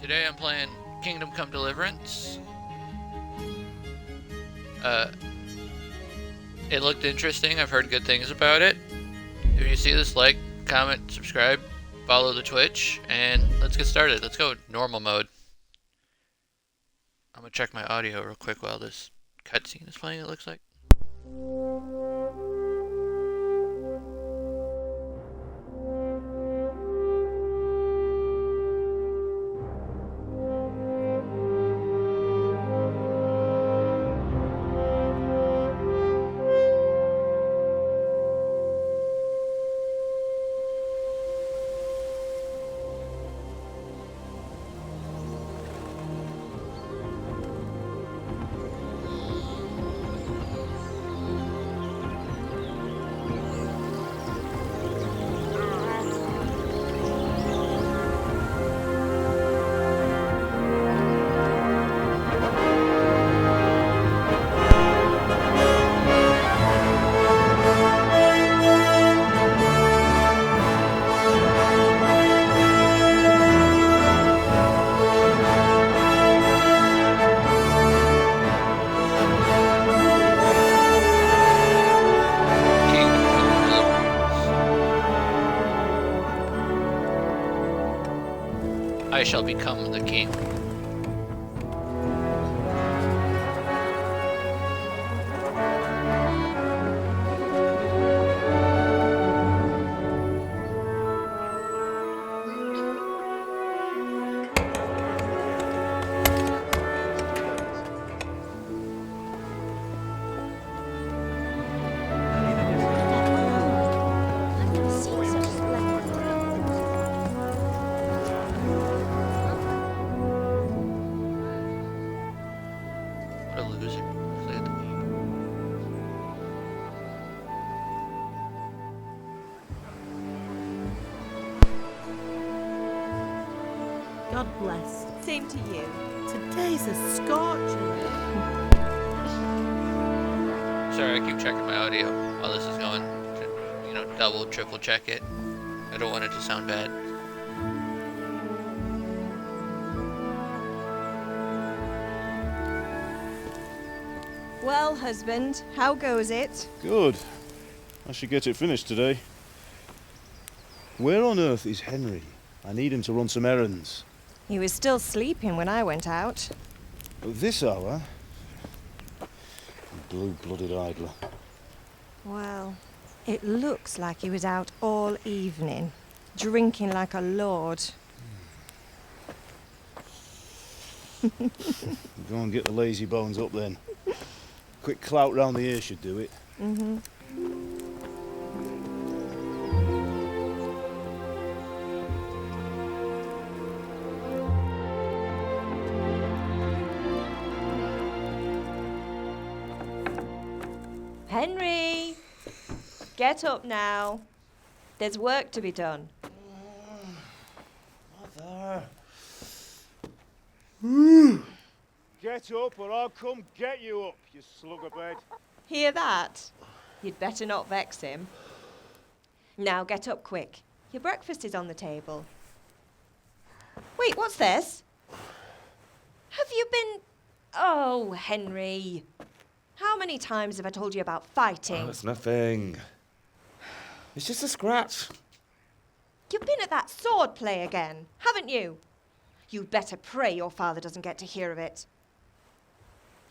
Today I'm playing Kingdom Come Deliverance. It looked interesting. I've heard good things about it. If you see this, like, comment, subscribe, follow the Twitch, and let's get started. Let's go normal mode. I'm gonna check my audio real quick while this cutscene is playing, it looks like. I shall become the king. What a loser. Look at the meme. God bless. Same to you. Today's a scorcher. Sorry, I keep checking my audio while this is going. You know, double, triple check it. I don't want it to sound bad. Well, husband, how goes it? Good. I should get it finished today. Where on earth is Henry? I need him to run some errands. He was still sleeping when I went out. At this hour? Blue-blooded idler. Well, it looks like he was out all evening, drinking like a lord. Go and get the lazy bones up then. Quick clout round the ear should do it. Mm-hmm. Henry! Get up now. There's work to be done. Mother. Get up or I'll come get you up, you slugabed. Hear that? You'd better not vex him. Now get up quick. Your breakfast is on the table. Wait, what's this? Have you been... Oh, Henry. How many times have I told you about fighting? Oh, it's nothing. It's just a scratch. You've been at that sword play again, haven't you? You'd better pray your father doesn't get to hear of it.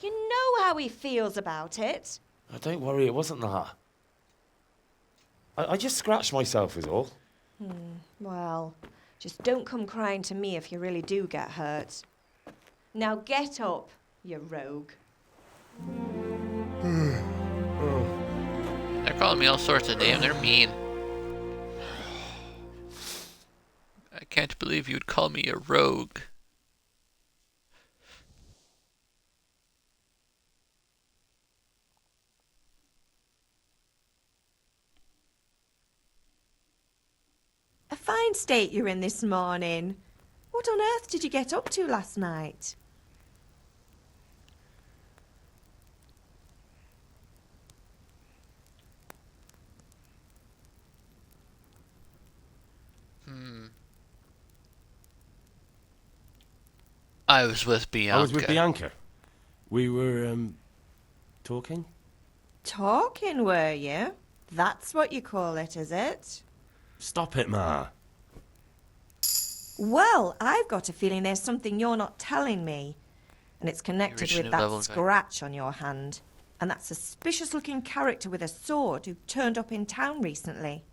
You know how he feels about it. Oh, don't worry, it wasn't that. I just scratched myself is all. Well, just don't come crying to me if you really do get hurt. Now get up, you rogue. They're calling me all sorts of names. They're mean. I can't believe you'd call me a rogue. A fine state you're in this morning. What on earth did you get up to last night? I was with Bianca. I was with Bianca. We were, talking? Talking, were you? That's what you call it, is it? Stop it, Ma. Well, I've got a feeling there's something you're not telling me. And it's connected reached a with new that level, okay. scratch on your hand. And that suspicious-looking character with a sword who turned up in town recently.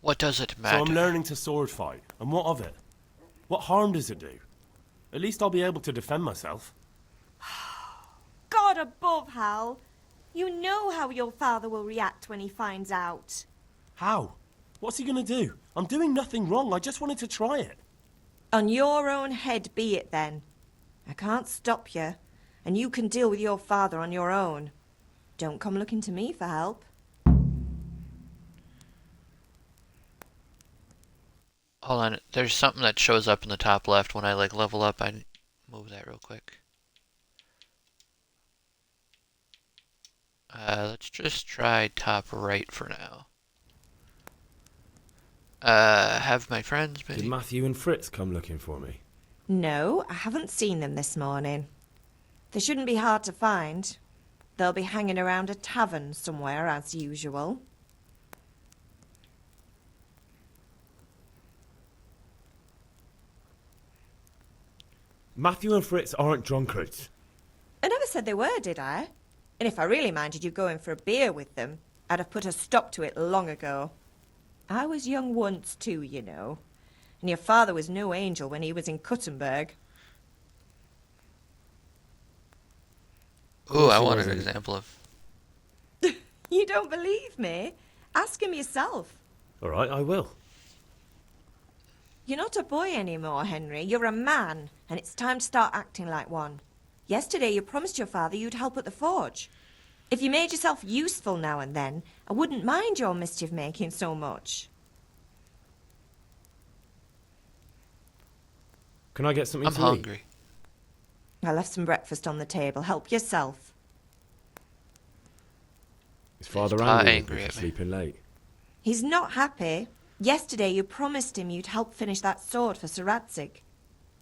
What does it matter? So I'm learning to sword fight. And what of it? What harm does it do? At least I'll be able to defend myself. God above, Hal. You know how your father will react when he finds out. How? What's he gonna do? I'm doing nothing wrong. I just wanted to try it. On your own head be it then. I can't stop you, and you can deal with your father on your own. Don't come looking to me for help. Hold on, there's something that shows up in the top left when I like level up. I move that real quick. Let's just try top right for now. Have my friends Did maybe? Matthew and Fritz come looking for me? No, I haven't seen them this morning. They shouldn't be hard to find. They'll be hanging around a tavern somewhere as usual. Matthew and Fritz aren't drunkards. I never said they were, did I? And if I really minded you going for a beer with them, I'd have put a stop to it long ago. I was young once too, you know. And your father was no angel when he was in Cuttenberg. Ooh, I want an example of. You don't believe me? Ask him yourself. All right, I will. You're not a boy anymore, Henry. You're a man, and it's time to start acting like one. Yesterday you promised your father you'd help at the forge. If you made yourself useful now and then, I wouldn't mind your mischief-making so much. Can I get something I'm to hungry. I left some breakfast on the table. Help yourself. eat? Is Father Is Pa angry, angry with me at for me? sleeping late? He's not happy. Yesterday you promised him you'd help finish that sword for Sir Radzig.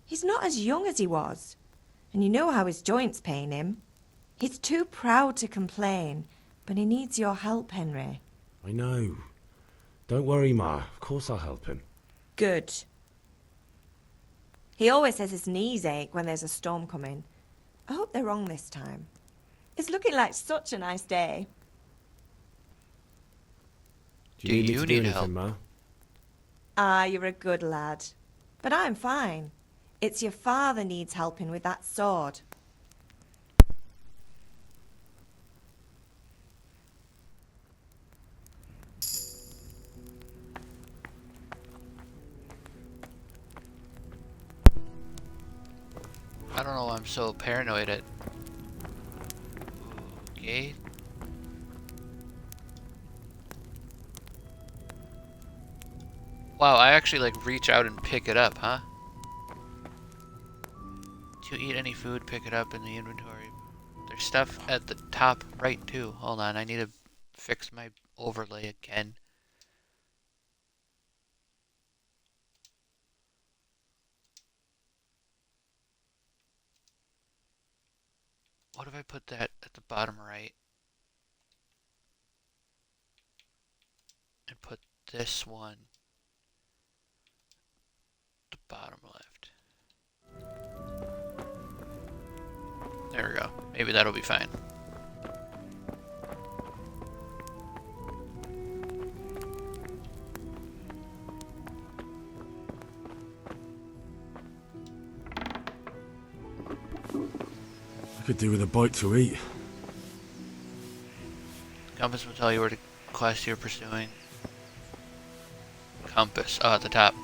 He's not as young as he was, and you know how his joints pain him. He's too proud to complain, but he needs your help, Henry. I know. Don't worry, Ma. Of course I'll help him. Good. He always says his knees ache when there's a storm coming. I hope they're wrong this time. It's looking like such a nice day. Do you need me to do need anything, help? Ma? Ah, you're a good lad. But I'm fine. It's your father needs helping with that sword. I don't know why I'm so paranoid at. Okay. Wow, I actually like reach out and pick it up, huh? To eat any food, pick it up in the inventory. There's stuff at the top right too. Hold on, I need to fix my overlay again. What if I put that at the bottom right? And put this one at the bottom left. There we go. Maybe that'll be fine. I could do with a bite to eat. Compass will tell you where the quest you're pursuing. Compass. Oh, at the top.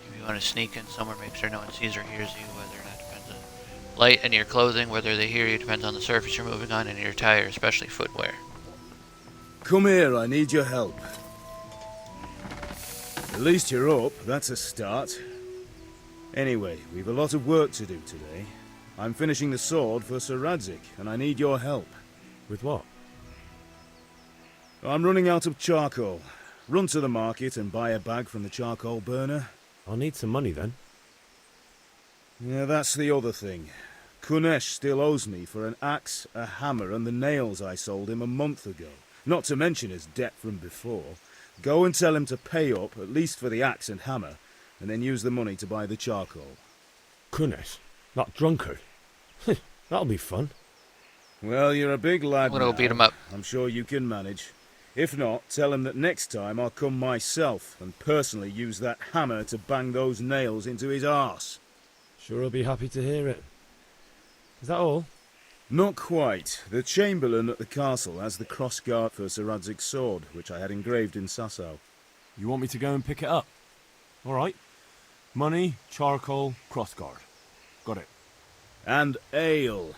If you want to sneak in somewhere, make sure no one sees or hears you, whether or not depends on light and your clothing, whether they hear you depends on the surface you're moving on and your attire, especially footwear. Come here, I need your help. At least you're up, that's a start. Anyway, we've a lot of work to do today. I'm finishing the sword for Sir Radzig, and I need your help. With what? I'm running out of charcoal. Run to the market and buy a bag from the charcoal burner. I'll need some money then. Yeah, that's the other thing. Kunesh still owes me for an axe, a hammer, and the nails I sold him a month ago. Not to mention his debt from before. Go and tell him to pay up, at least for the axe and hammer, and then use the money to buy the charcoal. Kunesh? That drunkard? That'll be fun. Well, you're a big lad I'm gonna go now. beat him up. I'm sure you can manage. If not, tell him that next time I'll come myself and personally use that hammer to bang those nails into his arse. Sure I'll be happy to hear it. Is that all? Not quite. The Chamberlain at the castle has the crossguard for Sir Radzig's sword, which I had engraved in Sasau. You want me to go and pick it up? All right. Money, charcoal, crossguard. Got it. And ale.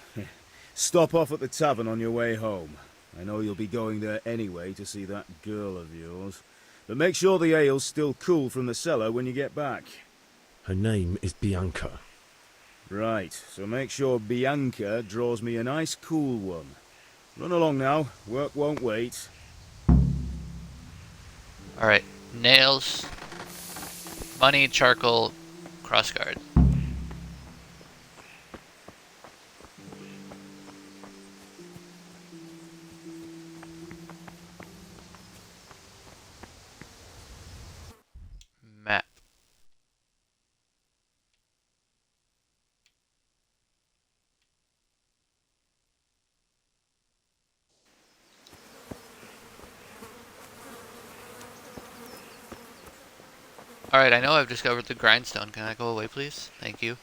Stop off at the tavern on your way home. I know you'll be going there anyway to see that girl of yours. But make sure the ale's still cool from the cellar when you get back. Her name is Bianca. Right, so make sure Bianca draws me a nice cool one. Run along now, work won't wait. Alright, nails, money, charcoal, crossguard. Map. Alright, I know I've discovered the grindstone. Can I go away, please? Thank you.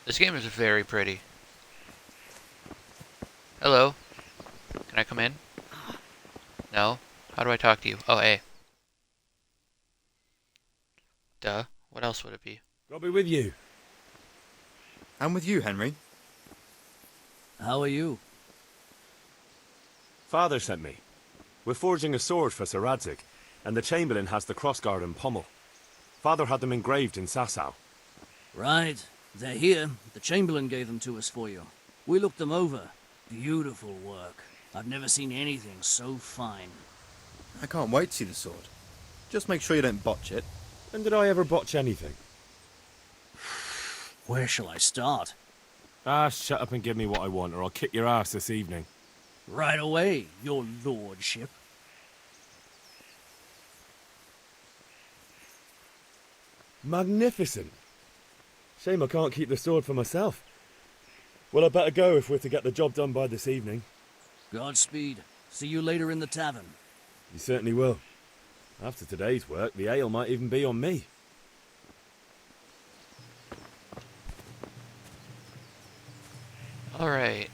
This game is very pretty. Hello. Can I come in? No? How do I talk to you? Oh, A. Duh. What else would it be? I'll be with you. And with you, Henry. How are you? Father sent me. We're forging a sword for Sir Radzig, and the Chamberlain has the crossguard and pommel. Father had them engraved in Sasau. Right. They're here. The Chamberlain gave them to us for you. We looked them over. Beautiful work. I've never seen anything so fine. I can't wait to see the sword. Just make sure you don't botch it. When did I ever botch anything? Where shall I start? Ah, shut up and give me what I want, or I'll kick your ass this evening. Right away, your lordship. Magnificent. Shame I can't keep the sword for myself. Well, I'd better go if we're to get the job done by this evening. Godspeed. See you later in the tavern. You certainly will. After today's work, the ale might even be on me. Alright.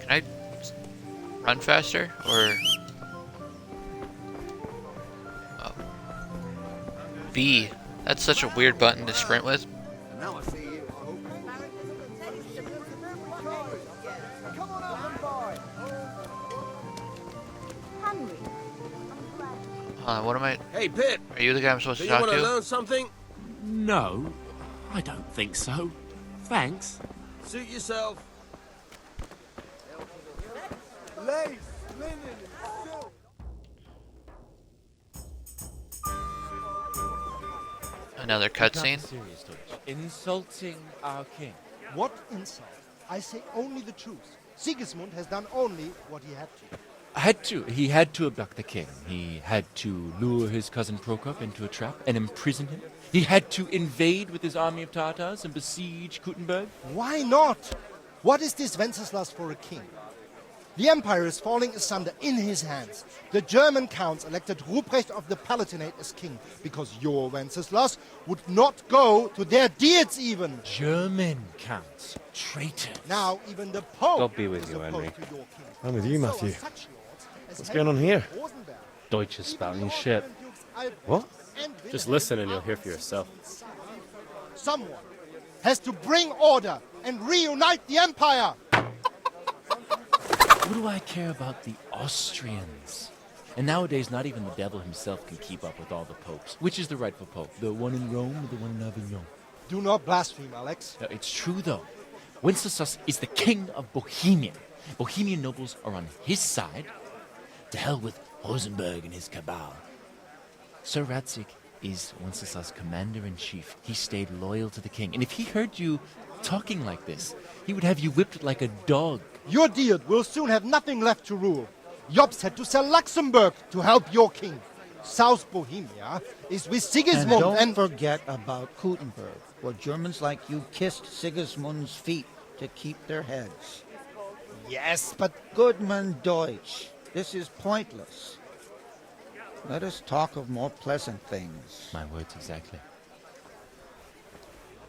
Can I run faster, or... Oh. B. That's such a weird button to sprint with. What am I... Hey, Pip! Are you the guy I'm supposed Do to you talk want to to? learn something? No, I don't think so. Thanks. Suit yourself. Lace, linen, silk. Another cutscene? Insulting our king. What insult? I say only the truth. Sigismund has done only what he had to. He had to abduct the king. He had to lure his cousin Prokop into a trap and imprison him. He had to invade with his army of Tartars and besiege Kuttenberg. Why not? What is this Wenceslas for a king? The empire is falling asunder in his hands. The German counts elected Ruprecht of the Palatinate as king because your Wenceslas would not go to their deeds even. German counts. Traitors. Now even the Pope God be with is you, opposed Henry. to your king. I'm with you, So are Matthew. such lords as What's going on Henry here? of Rosenberg, Deutsch is spouting even shit. Lord Dukes Albrecht What? and Just Wilhelm listen and you'll are hear for yourself. Someone has to bring order and reunite the empire. What do I care about the Austrians? And nowadays, not even the devil himself can keep up with all the popes. Which is the rightful pope? The one in Rome or the one in Avignon? Do not blaspheme, Alex. No, it's true, though. Wenceslas is the king of Bohemia. Bohemian nobles are on his side. To hell with Rosenberg and his cabal. Sir Radzik is Wenceslas' commander-in-chief. He stayed loyal to the king. And if he heard you talking like this, he would have you whipped like a dog. Your deed will soon have nothing left to rule. Jobst had to sell Luxembourg to help your king. South Bohemia is with Sigismund And don't and... forget about Kuttenberg, where Germans like you kissed Sigismund's feet to keep their heads. Yes, but... Goodman Deutsch, this is pointless. Let us talk of more pleasant things. My words exactly.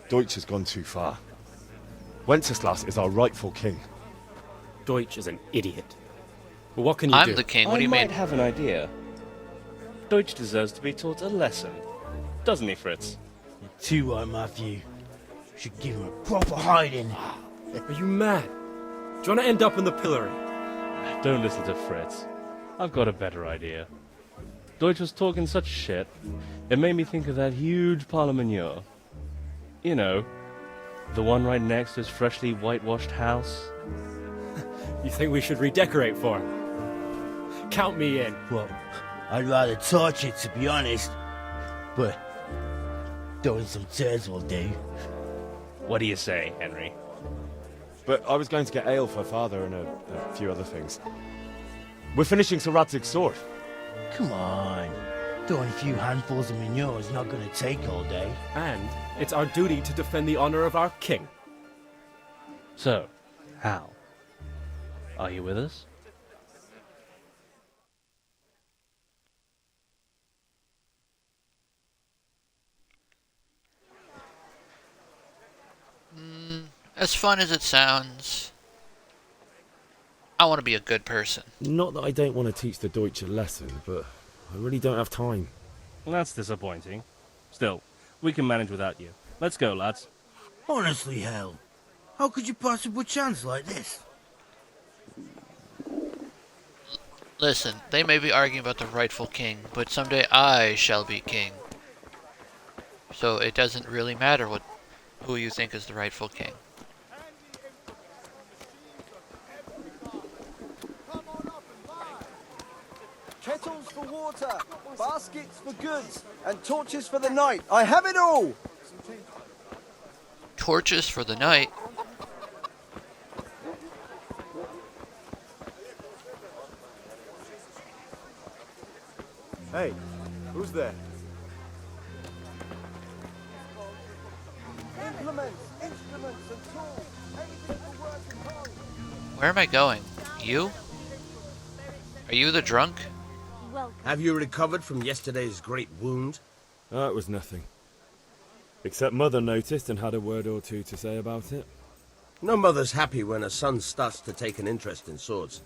Deutsch has gone too far. Wenceslas is our rightful king. Deutsch is an idiot. But what can you do? I'm the king. What I do you might mean? have an idea. Deutsch deserves to be taught a lesson. Doesn't he, Fritz? Too right, Matthew. Should give him a proper hiding. Are you mad? Do you want to end up in the pillory? Don't listen to Fritz. I've got a better idea. Deutsch was talking such shit, it made me think of that huge parliament. You know, the one right next to his freshly whitewashed house. You think we should redecorate for him? Count me in. Well, I'd rather torch it, to be honest. But throwing some tears will do. What do you say, Henry? But I was going to get ale for father and a few other things. We're finishing Sir Radzig's sword. Come on. Throwing a few handfuls of manure is not going to take all day. And it's our duty to defend the honor of our king. So, Hal, are you with us? As fun as it sounds, I want to be a good person. Not that I don't want to teach the Deutsch a lesson, but I really don't have time. That's disappointing. Still, we can manage without you. Let's go, lads. Honestly, Hal, how could you possibly chance like this? Listen, they may be arguing about the rightful king, but someday I shall be king. So it doesn't really matter who you think is the rightful king. Kettles for water, baskets for goods, and torches for the night. I have it all! Torches for the night? Hey, who's there? Implements, instruments, and tools. Anything for work and home. Where am I going? You? Are you the drunk? Have you recovered from yesterday's great wound? Oh, it was nothing. Except Mother noticed and had a word or two to say about it. No mother's happy when her son starts to take an interest in swords.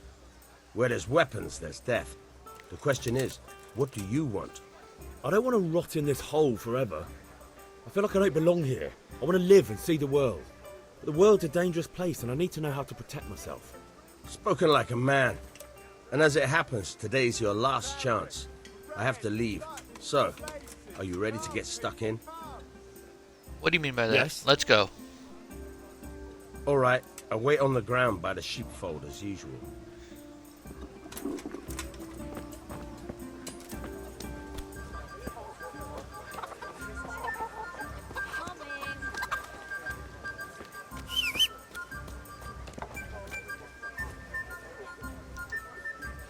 Where there's weapons, there's death. The question is, what do you want? I don't want to rot in this hole forever. I feel like I don't belong here. I want to live and see the world. But the world's a dangerous place and I need to know how to protect myself. Spoken like a man. And as it happens, today's your last chance. I have to leave. So, are you ready to get stuck in? What do you mean by that? Yes. Let's go. All right, I'll wait on the ground by the sheepfold as usual.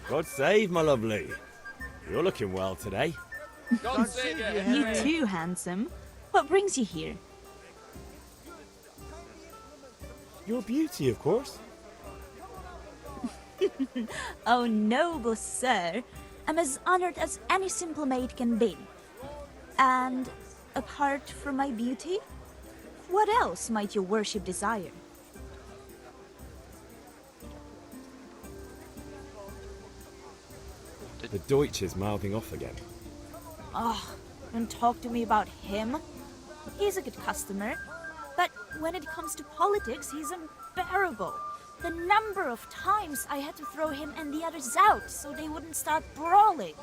God save, my lovely. You're looking well today. God save you, Henry. You too, handsome. What brings you here? Your beauty, of course. Oh, noble sir, I'm as honored as any simple maid can be. And apart from my beauty, what else might your worship desire? The Deutsch is mouthing off again. Oh, don't talk to me about him. He's a good customer, but when it comes to politics, he's unbearable. The number of times I had to throw him and the others out so they wouldn't start brawling.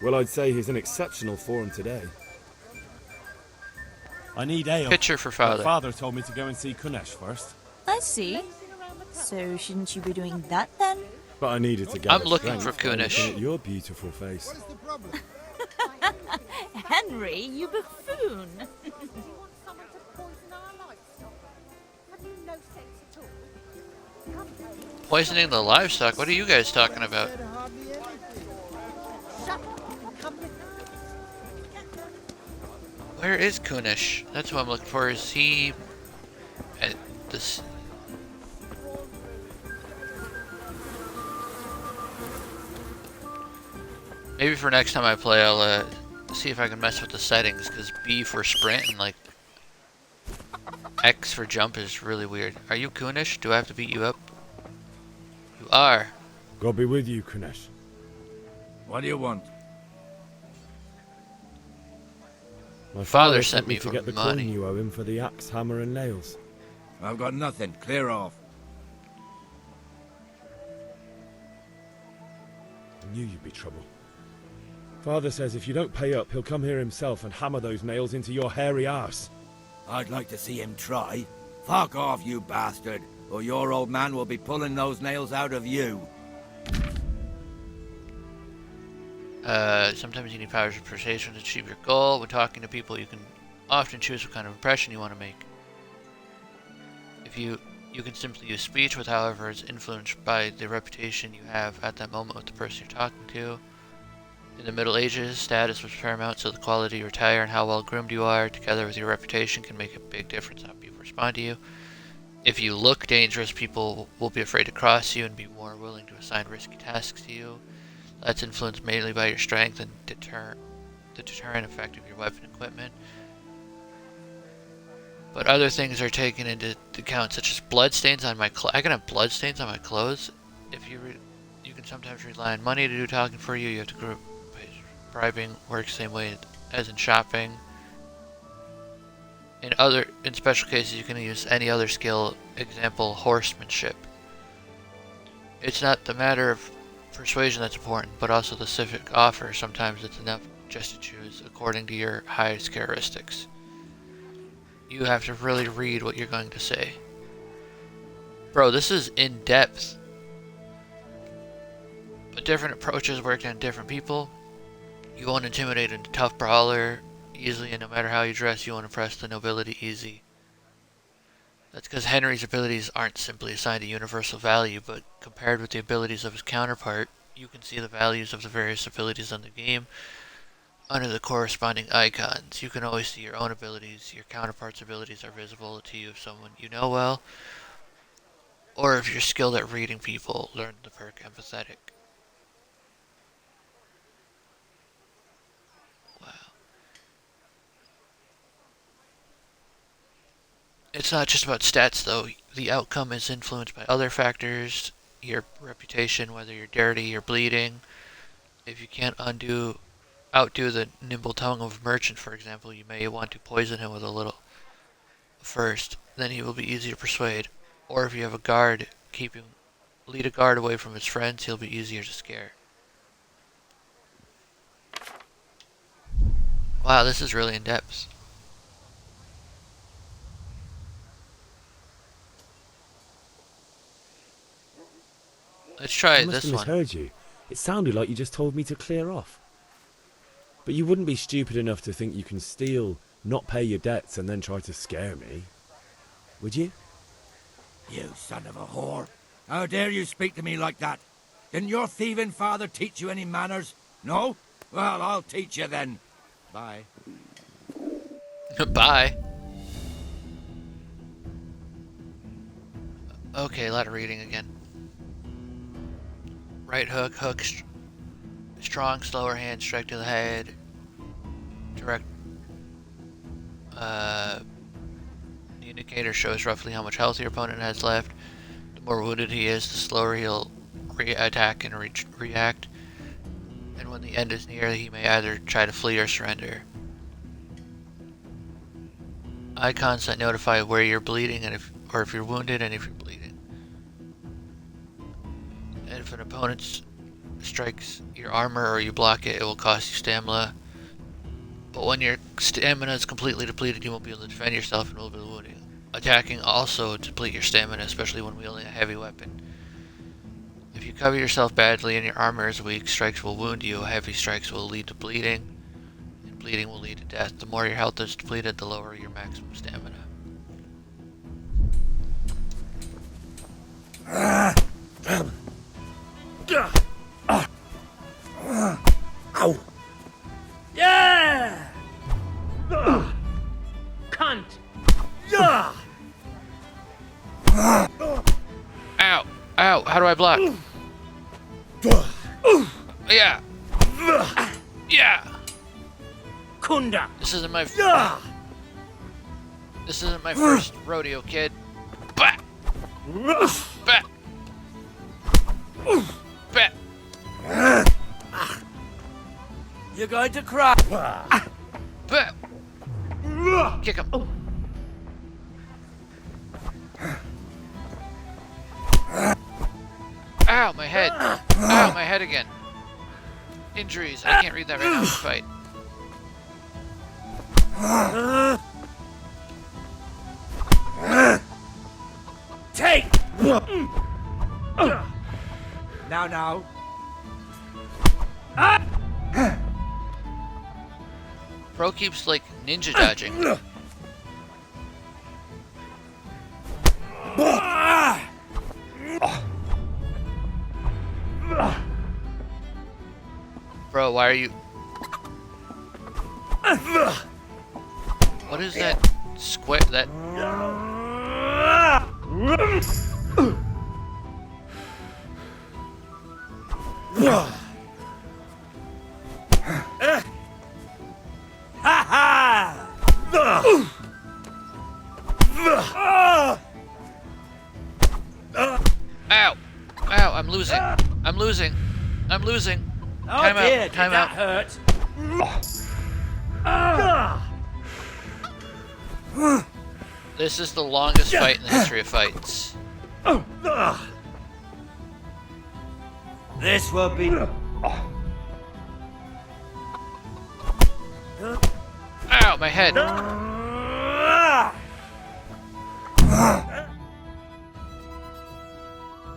Well, I'd say he's in exceptional form today. I need ale. Pitcher for My father. father told me to go and see Kunesh first. I see. So shouldn't you be doing that then? But I needed to gather I'm looking strength for by Kunish. looking at your beautiful face. Henry, you buffoon! Poisoning the livestock? What are you guys talking about? Where is Kunish? That's what I'm looking for. Is he at this? Maybe for next time I play, I'll see if I can mess with the settings, because B for sprint and like X for jump is really weird. Are you Kunish? Do I have to beat you up? You are. God be with you, Kunesh. What do you want? My father sent me me to for get the money. coin you owe him for the axe, hammer, and nails. I've got nothing. Clear off. I knew you'd be trouble. Father says if you don't pay up, he'll come here himself and hammer those nails into your hairy arse. I'd like to see him try. Fuck off, you bastard, or your old man will be pulling those nails out of you. Sometimes you need powers of persuasion to achieve your goal. When talking to people, you can often choose what kind of impression you want to make. If you can simply use speech, with however is influenced by the reputation you have at that moment with the person you're talking to. In the Middle Ages, status was paramount, so the quality you attire and how well groomed you are, together with your reputation, can make a big difference in how people respond to you. If you look dangerous, people will be afraid to cross you and be more willing to assign risky tasks to you. That's influenced mainly by your strength and the deterrent effect of your weapon equipment. But other things are taken into account, such as bloodstains on my clothes. I can have bloodstains on my clothes. If you can sometimes rely on money to do talking for you. You have to group. Bribing works same way as in shopping. In special cases, you can use any other skill. Example, horsemanship. It's not the matter of persuasion that's important, but also the civic offer. Sometimes it's enough just to choose according to your highest characteristics. You have to really read what you're going to say. Bro, this is in depth. But different approaches work on different people. You won't intimidate a tough brawler easily, and no matter how you dress, you won't impress the nobility easy. That's because Henry's abilities aren't simply assigned a universal value, but compared with the abilities of his counterpart, you can see the values of the various abilities on the game under the corresponding icons. You can always see your own abilities. Your counterpart's abilities are visible to you if someone you know well, or if you're skilled at reading people, learn the perk empathetic. It's not just about stats, though. The outcome is influenced by other factors. Your reputation, whether you're dirty or bleeding. If you can't outdo the nimble tongue of a merchant, for example, you may want to poison him with a little first. Then he will be easy to persuade. Or if you have a guard, lead a guard away from his friends, he'll be easier to scare. Wow, this is really in depth. Let's try I must this have one. misheard you. It sounded like you just told me to clear off. But you wouldn't be stupid enough to think you can steal, not pay your debts, and then try to scare me. Would you? You son of a whore. How dare you speak to me like that? Didn't your thieving father teach you any manners? No? Well, I'll teach you then. Bye. Bye. Okay, a lot of reading again. Right hook, strong, slower hand, strike to the head. Direct. The indicator shows roughly how much health your opponent has left. The more wounded he is, the slower he'll attack and react. And when the end is near, he may either try to flee or surrender. Icons that notify where you're bleeding and if you're wounded and if you're bleeding. And if an opponent strikes your armor or you block it, it will cost you stamina. But when your stamina is completely depleted, you won't be able to defend yourself and will be wounding. Attacking also deplete your stamina, especially when wielding a heavy weapon. If you cover yourself badly and your armor is weak, strikes will wound you. Heavy strikes will lead to bleeding, and bleeding will lead to death. The more your health is depleted, the lower your maximum stamina. Ow! Yeah! Cunt! Yeah! Ow! Ow! How do I block? Yeah! Yeah! Kunda! This isn't my first rodeo, kid. Bah! Bah! Bah! You're going to cry. Bah! Kick him. Ow, my head. Ow, my head again. Injuries. I can't read that right now in the fight. Take! Now. Pro keeps like ninja dodging. Bro, why are you... What is that square... that... Ow! Ow, I'm losing. I'm losing. I'm losing. Oh Time dear, out. Time out. hurt? This is the longest fight in the history of fights. This will be... Ow, my head.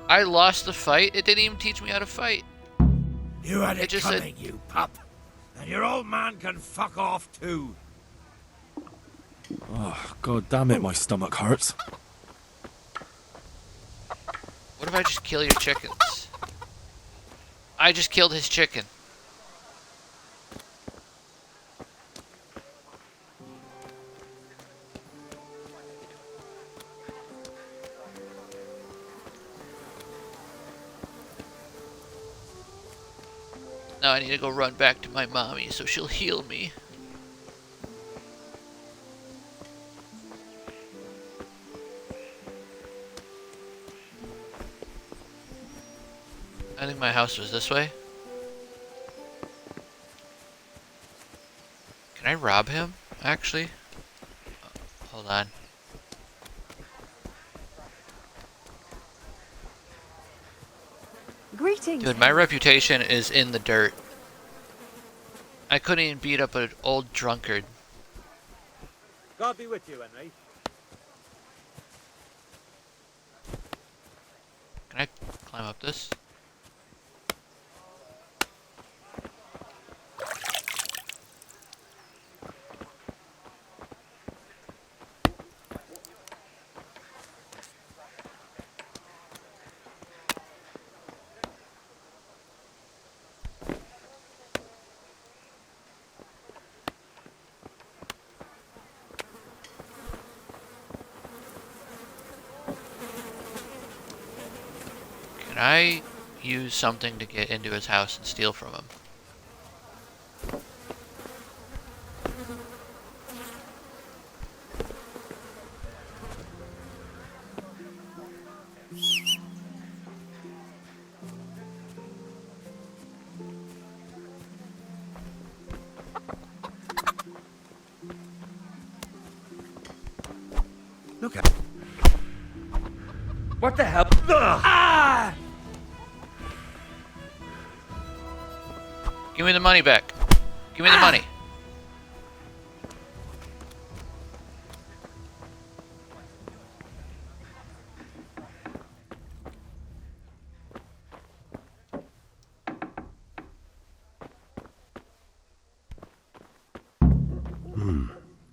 I lost the fight. It didn't even teach me how to fight. You had it just coming, you pup. And your old man can fuck off too. Oh, god damn it, my stomach hurts. What if I just kill your chickens? I just killed his chicken. Now I need to go run back to my mommy so she'll heal me. I think my house was this way. Can I rob him, actually? Hold on. Greetings. Dude, my reputation is in the dirt. I couldn't even beat up an old drunkard. God be with you, Henry. Can I climb up this? Can I use something to get into his house and steal from him. Look at... What the hell? Ah! Give me the money back. Give me the money.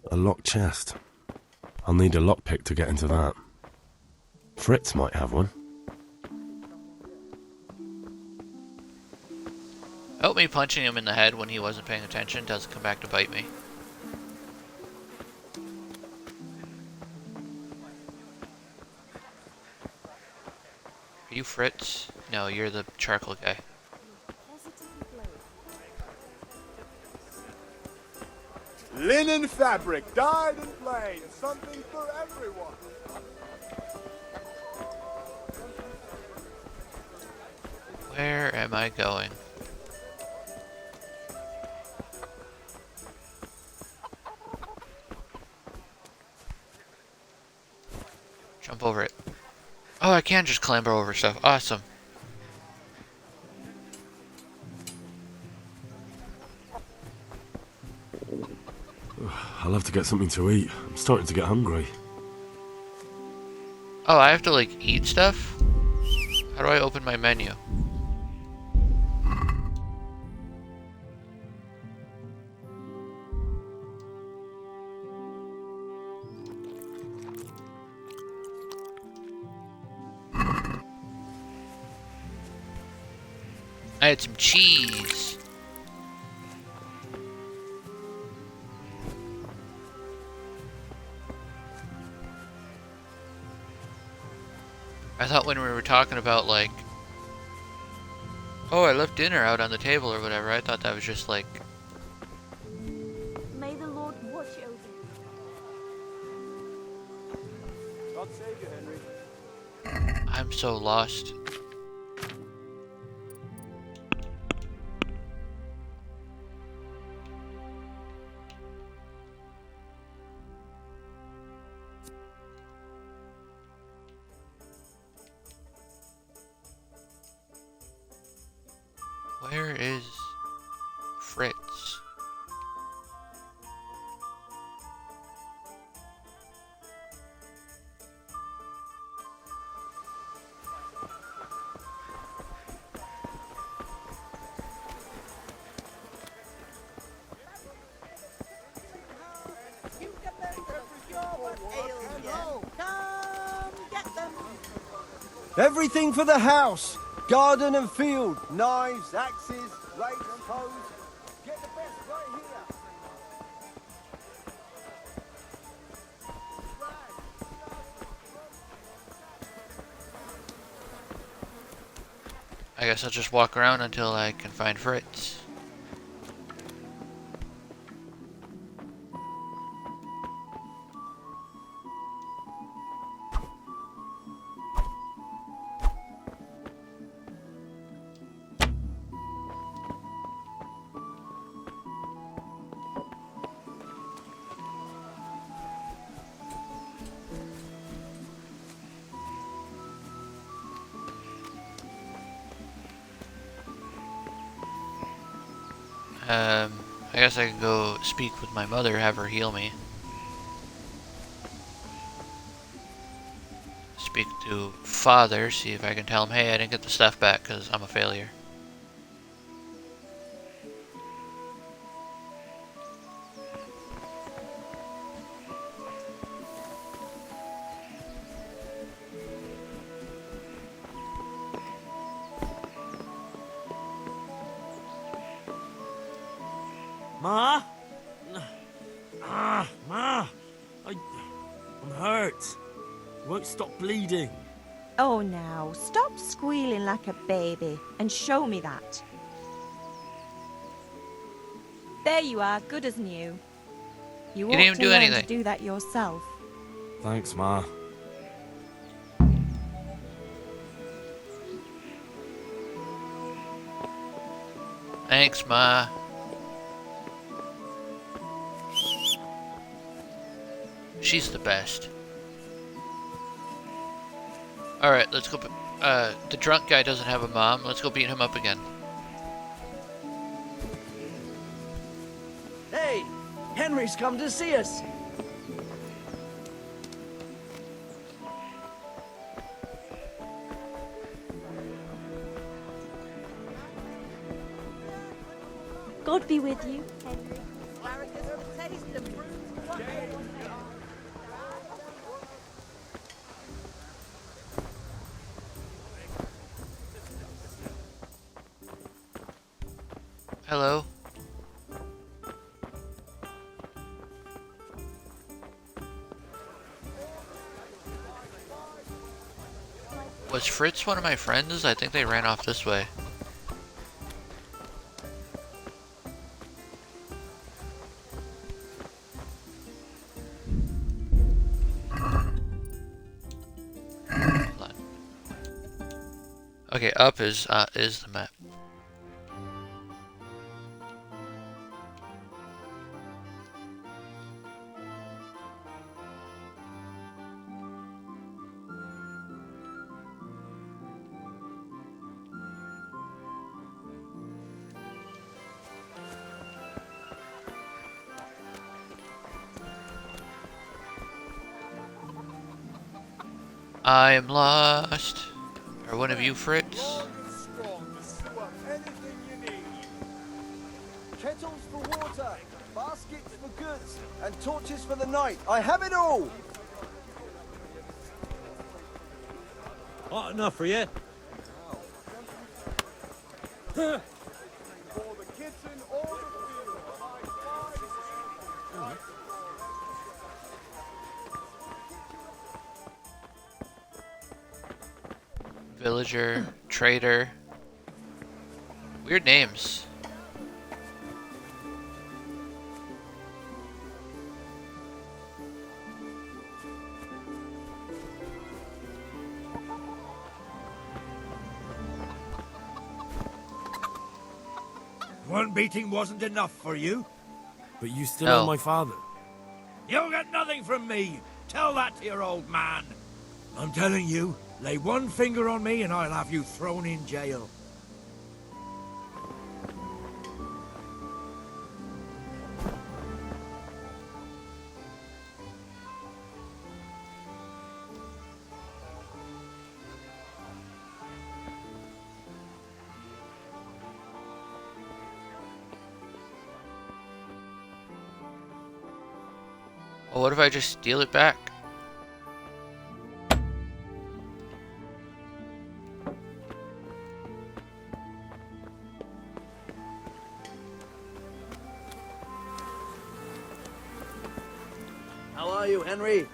A locked chest. I'll need a lockpick to get into that. Fritz might have one. I hope me punching him in the head when he wasn't paying attention doesn't come back to bite me. Are you Fritz? No, you're the charcoal guy. Linen fabric, dyed and plain, something for everyone. Where am I going? Jump over it. Oh, I can just clamber over stuff. Awesome. I'll have to get something to eat. I'm starting to get hungry. Oh, I have to, like, eat stuff? How do I open my menu? I had some cheese. I thought when we were talking about, like, oh, I left dinner out on the table or whatever, I thought that was just like... May the Lord watch over you. God save you, Henry. I'm so lost. Where is Fritz? Everything for the house. Garden and field. Knives, axes, rakes, hoes. Get the best right here. I guess I'll just walk around until I can find Fritz. I guess I can go speak with my mother, have her heal me. Speak to father, see if I can tell him, hey, I didn't get the stuff back because I'm a failure. Ma? Ma! I'm hurt. It won't stop bleeding. Oh, now, stop squealing like a baby and show me that. There you are, good as new. You didn't ought even to do learn anything. to do that yourself. Thanks, Ma. Thanks, Ma. She's the best. Alright, let's go. The drunk guy doesn't have a mom. Let's go beat him up again. Hey, Henry's come to see us. God be with you, Henry. Hello. Was Fritz one of my friends? I think they ran off this way. Okay, up is the map. I am lost. Are one of you Fritz? Kettles for water, baskets for goods, and torches for the night. I have it all! Hot enough for you? For the kitchen or the field. Villager, trader. Weird names. One beating wasn't enough for you? But you still No. owe my father. You'll get nothing from me. Tell that to your old man. I'm telling you, lay one finger on me and I'll have you thrown in jail. Well, what if I just steal it back? How are you, Henry?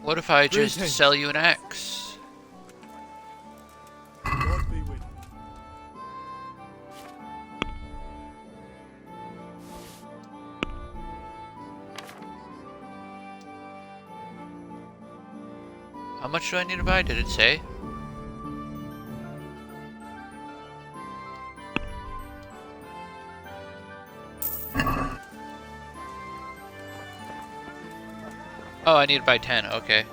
What if I just Greetings. sell you an axe? God be with you. How much do I need to buy? Did it say? Oh, I need to buy 10, okay.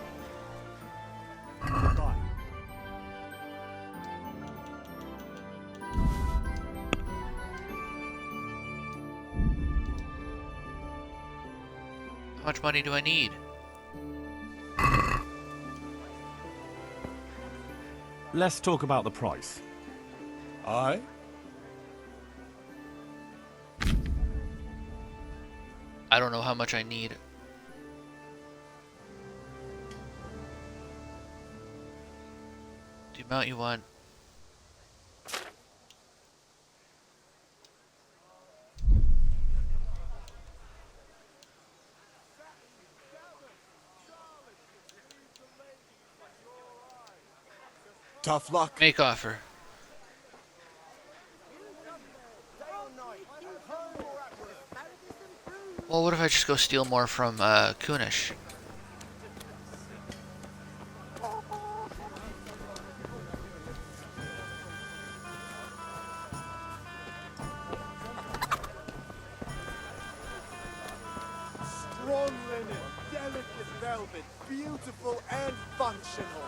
How much money do I need? Let's talk about the price. Aye? I don't know how much I need. The amount you want. Tough luck. Make offer. Well, what if I just go steal more from Kunish? Strong linen, delicate velvet, beautiful and functional.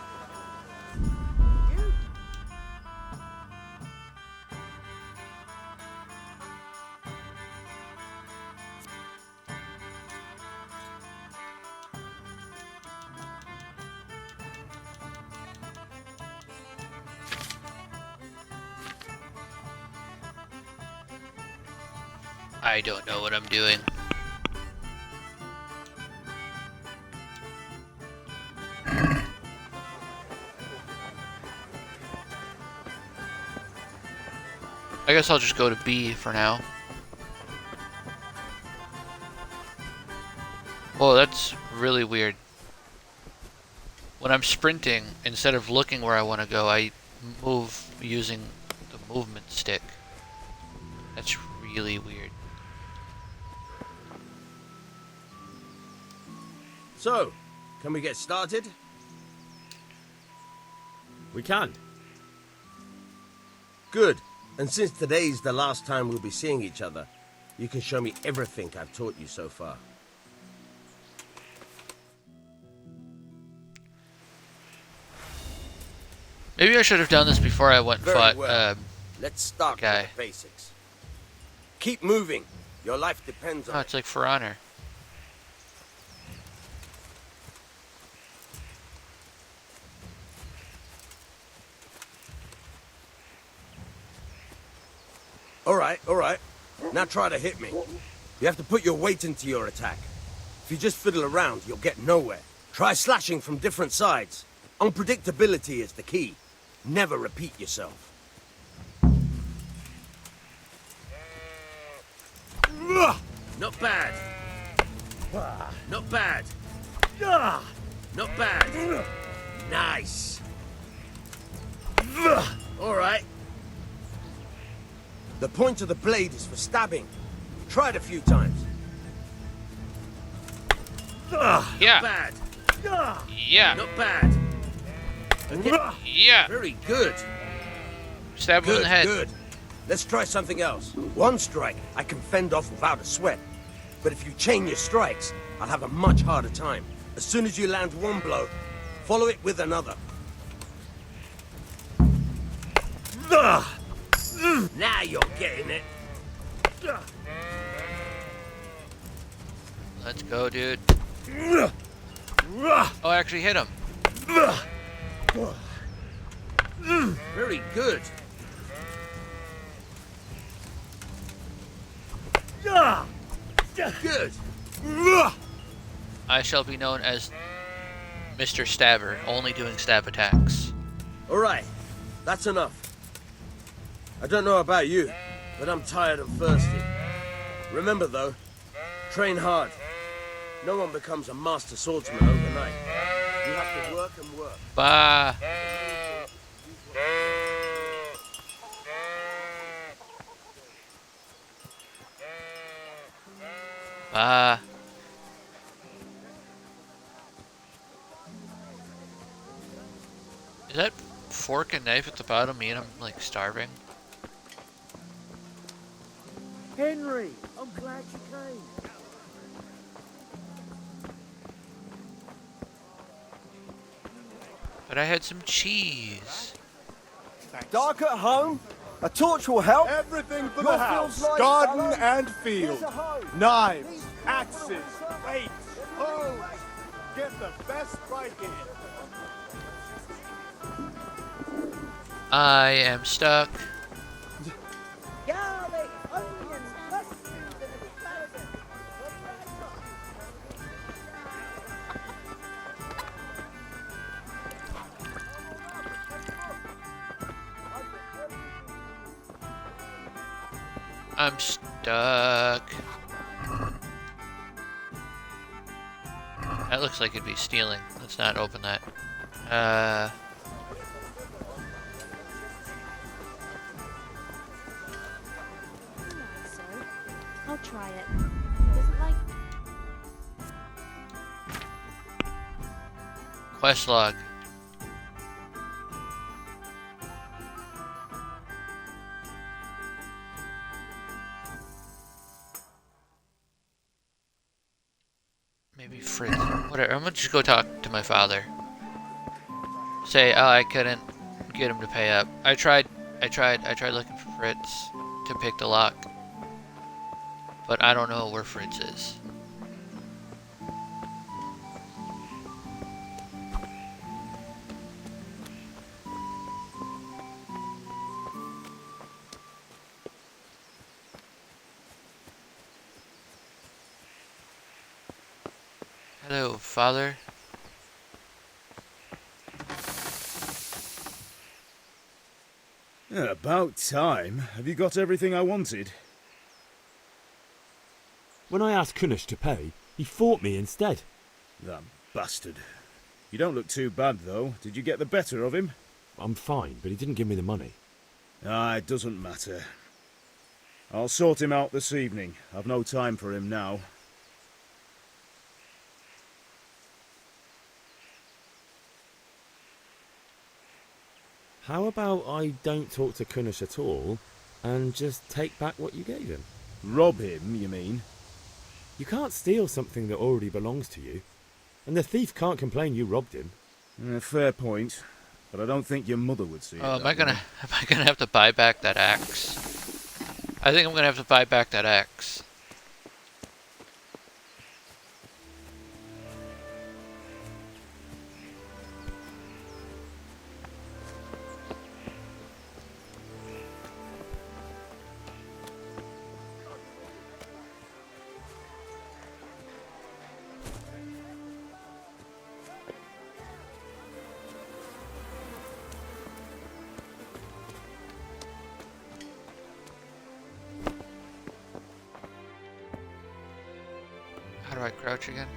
I don't know what I'm doing. I guess I'll just go to B for now. Whoa, that's really weird. When I'm sprinting, instead of looking where I want to go, I move using the movement stick. That's really weird. So, can we get started? We can. Good. And since today's the last time we'll be seeing each other, you can show me everything I've taught you so far. Maybe I should have done this before I went and Very fought well. Let's start guy. with the basics. Keep moving. Your life depends on Oh, it's like For Honor. All right. Now try to hit me. You have to put your weight into your attack. If you just fiddle around, you'll get nowhere. Try slashing from different sides. Unpredictability is the key. Never repeat yourself. Not bad. Not bad. Not bad. Nice. All right. The point of the blade is for stabbing. Try it a few times. Yeah. Not bad. Yeah. Not bad. Yeah. Very good. Stab him in the head. Good. Let's try something else. One strike, I can fend off without a sweat. But if you chain your strikes, I'll have a much harder time. As soon as you land one blow, follow it with another. Now you're getting it. Let's go, dude. Oh, I actually hit him. Very good. Good. I shall be known as Mr. Stabber, only doing stab attacks. All right, that's enough. I don't know about you, but I'm tired and thirsty. Remember though, train hard. No one becomes a master swordsman overnight. You have to work and work. Bah. Bah. Is that fork and knife at the bottom mean I'm like starving? Henry, I'm glad you came. But I had some cheese. Dark at home? A torch will help. Everything for Your the house, field's light, garden fellow. and Here's field. a hoe. Knives, axes, rakes, hoes. Get the best right here. I am stuck. Garlic, onions, mushrooms, and asparagus. I'm stuck. That looks like it'd be stealing. Let's not open that. I'll try it. He doesn't like. Quest log. Maybe Fritz. Whatever. I'm gonna just go talk to my father. Say, oh, I couldn't get him to pay up. I tried looking for Fritz to pick the lock, but I don't know where Fritz is. Hello, father. Yeah, about time. Have you got everything I wanted? When I asked Kunish to pay, he fought me instead. That bastard. You don't look too bad, though. Did you get the better of him? I'm fine, but he didn't give me the money. Ah, it doesn't matter. I'll sort him out this evening. I've no time for him now. How about I don't talk to Kunish at all, and just take back what you gave him? Rob him, you mean? You can't steal something that already belongs to you, and the thief can't complain you robbed him. Fair point, but I don't think your mother would see it. Oh, am I gonna have to buy back that axe? I think I'm gonna have to buy back that axe. How do I crouch again?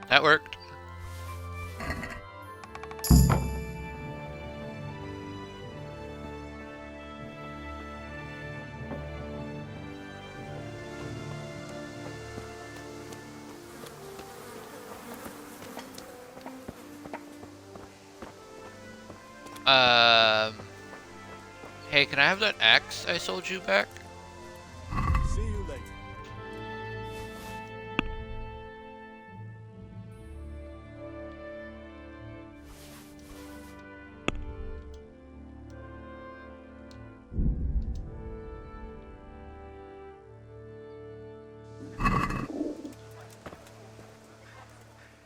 That worked. Hey, can I have that axe I sold you back? See you later.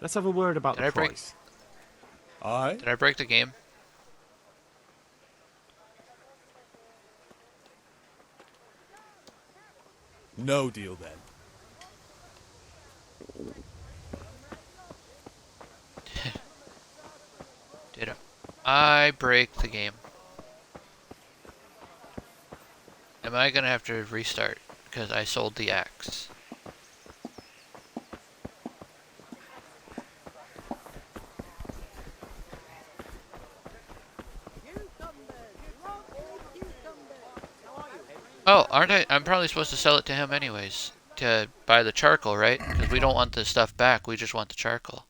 Let's have a word about the price. Did I break the game? No deal then. Did I break the game? Am I gonna have to restart because I sold the axe? Oh, aren't I? I'm probably supposed to sell it to him anyways. To buy the charcoal, right? Because we don't want the stuff back, we just want the charcoal.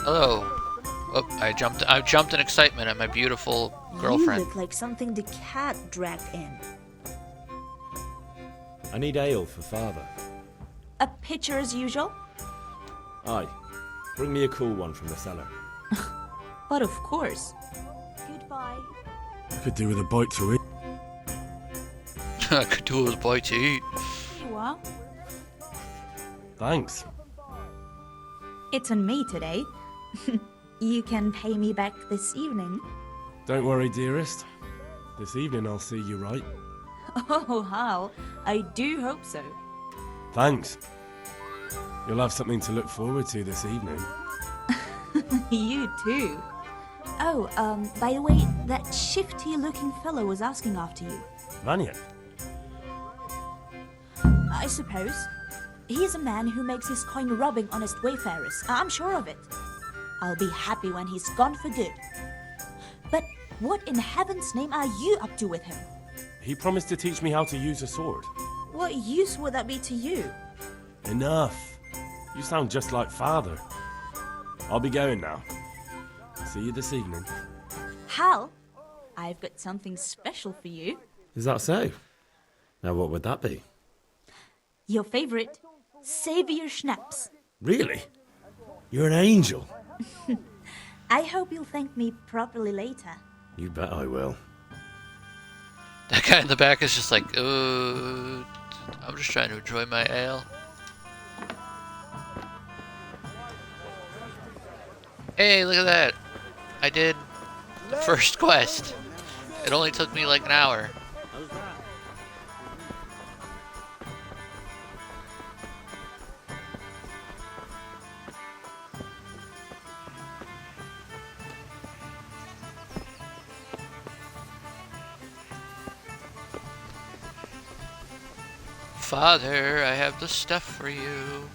Hello. Oh, I jumped in excitement at my beautiful girlfriend. You look like something the cat dragged in. I need ale for father. A pitcher as usual? Aye. Bring me a cool one from the cellar. But of course. Goodbye. I could do with a bite to eat. I could do with a bite to eat. Here you are. Thanks. It's on me today. You can pay me back this evening. Don't worry, dearest. This evening I'll see you right. Oh, how? I do hope so. Thanks. You'll have something to look forward to this evening. You too. Oh, by the way, that shifty-looking fellow was asking after you. Vanya? I suppose. He's a man who makes his coin robbing honest wayfarers. I'm sure of it. I'll be happy when he's gone for good. But what in heaven's name are you up to with him? He promised to teach me how to use a sword. What use would that be to you? Enough. You sound just like father. I'll be going now. See you this evening. Hal, I've got something special for you. Is that so? Now what would that be? Your favorite, Savior Schnapps. Really? You're an angel. I hope you'll thank me properly later. You bet I will. That guy in the back is just like, I'm just trying to enjoy my ale. Hey, look at that. I did the first quest. It only took me like an hour. Father, I have the stuff for you.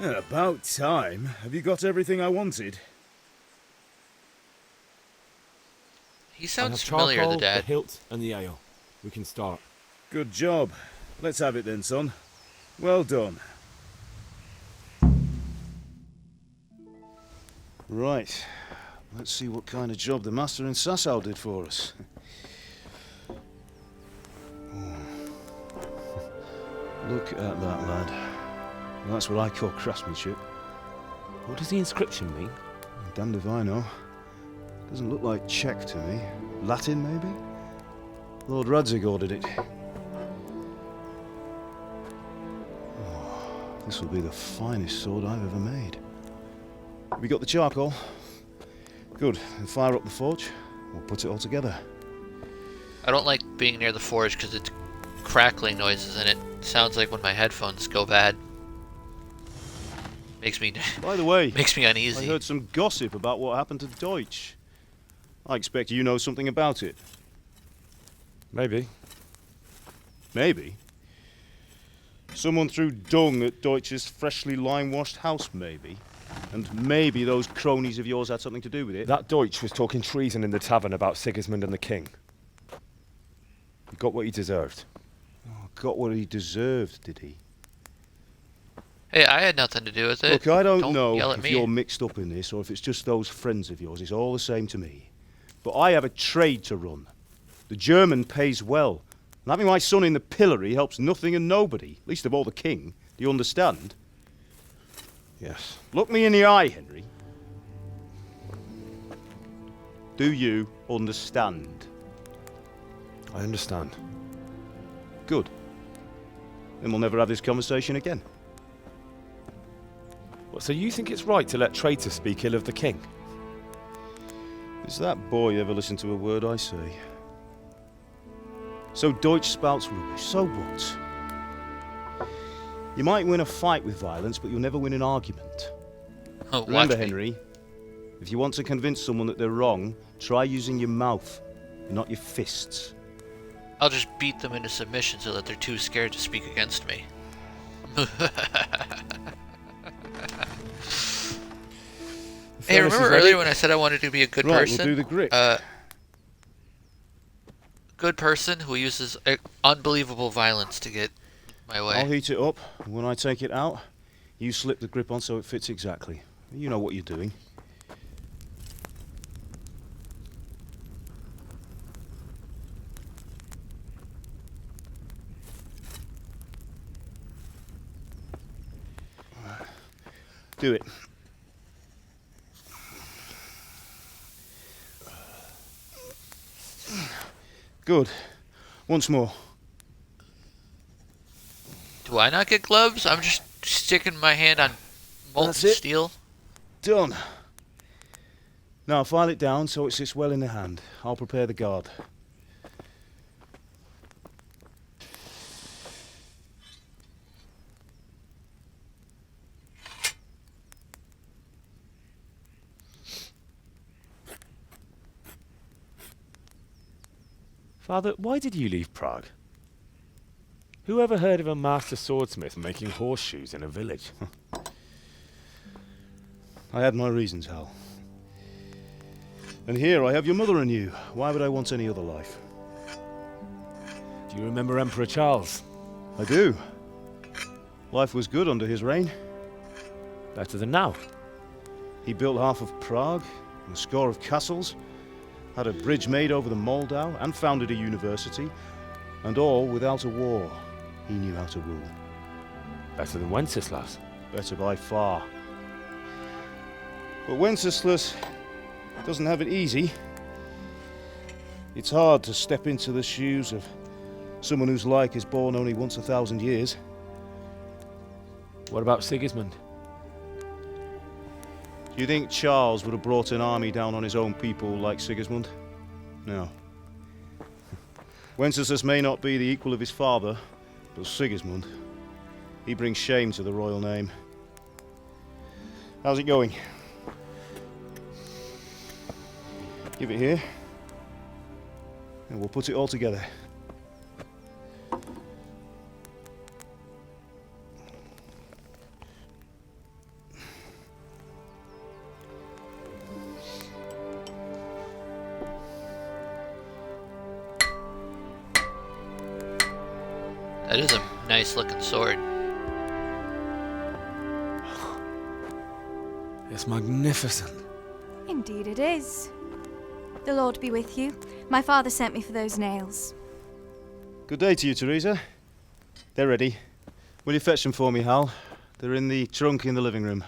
Yeah, about time. Have you got everything I wanted? He sounds I have familiar, charcoal, the dad. the hilt, and the ale. We can start. Good job. Let's have it then, son. Well done. Right. Let's see what kind of job the master in Sasau did for us. Look at that, lad. Well, that's what I call craftsmanship. What does the inscription mean? Damned if I know. Doesn't look like Czech to me. Latin, maybe? Lord Radzig ordered it. Oh, this will be the finest sword I've ever made. We got the charcoal? Good. Then fire up the forge. We'll put it all together. I don't like being near the forge because it's crackling noises and it sounds like when my headphones go bad. Makes me By the way, makes me uneasy. I heard some gossip about what happened to Deutsch. I expect you know something about it. Maybe. Maybe? Someone threw dung at Deutsch's freshly lime-washed house, maybe? And maybe those cronies of yours had something to do with it? That Deutsch was talking treason in the tavern about Sigismund and the king. He got what he deserved. Oh, got what he deserved, did he? Hey, I had nothing to do with it. Look, I don't yell know at if me. you're mixed up in this or if it's just those friends of yours. It's all the same to me. But I have a trade to run. The German pays well. And having my son in the pillory helps nothing and nobody, least of all the king. Do you understand? Yes. Look me in the eye, Henry. Do you understand? I understand. Good. Then we'll never have this conversation again. What, so you think it's right to let traitors speak ill of the king? Does that boy ever listen to a word I say? So Deutsch spouts rubbish, so what? You might win a fight with violence, but you'll never win an argument. Oh, Remember, Henry, if you want to convince someone that they're wrong, try using your mouth, and not your fists. I'll just beat them into submission so that they're too scared to speak against me. Hey, remember earlier when I said I wanted to be a good person? We'll do the grip. Good person who uses unbelievable violence to get my way. I'll heat it up, and when I take it out, you slip the grip on so it fits exactly. You know what you're doing. Do it. Good. Once more. Do I not get gloves? I'm just sticking my hand on molten That's it. steel. Done. Now file it down so it sits well in the hand. I'll prepare the guard. Father, why did you leave Prague? Who ever heard of a master swordsmith making horseshoes in a village? I had my reasons, Hal. And here I have your mother and you. Why would I want any other life? Do you remember Emperor Charles? I do. Life was good under his reign. Better than now. He built half of Prague, and a score of castles, had a bridge made over the Moldau, and founded a university, and all without a war. He knew how to rule. Better than Wenceslas. Better by far. But Wenceslas doesn't have it easy. It's hard to step into the shoes of someone whose like is born only once 1,000 years. What about Sigismund? Do you think Charles would have brought an army down on his own people like Sigismund? No. Wenceslas may not be the equal of his father, but Sigismund, he brings shame to the royal name. How's it going? Give it here, and we'll put it all together. That is a nice looking sword. It's magnificent. Indeed it is. The Lord be with you. My father sent me for those nails. Good day to you, Teresa. They're ready. Will you fetch them for me, Hal? They're in the trunk in the living room.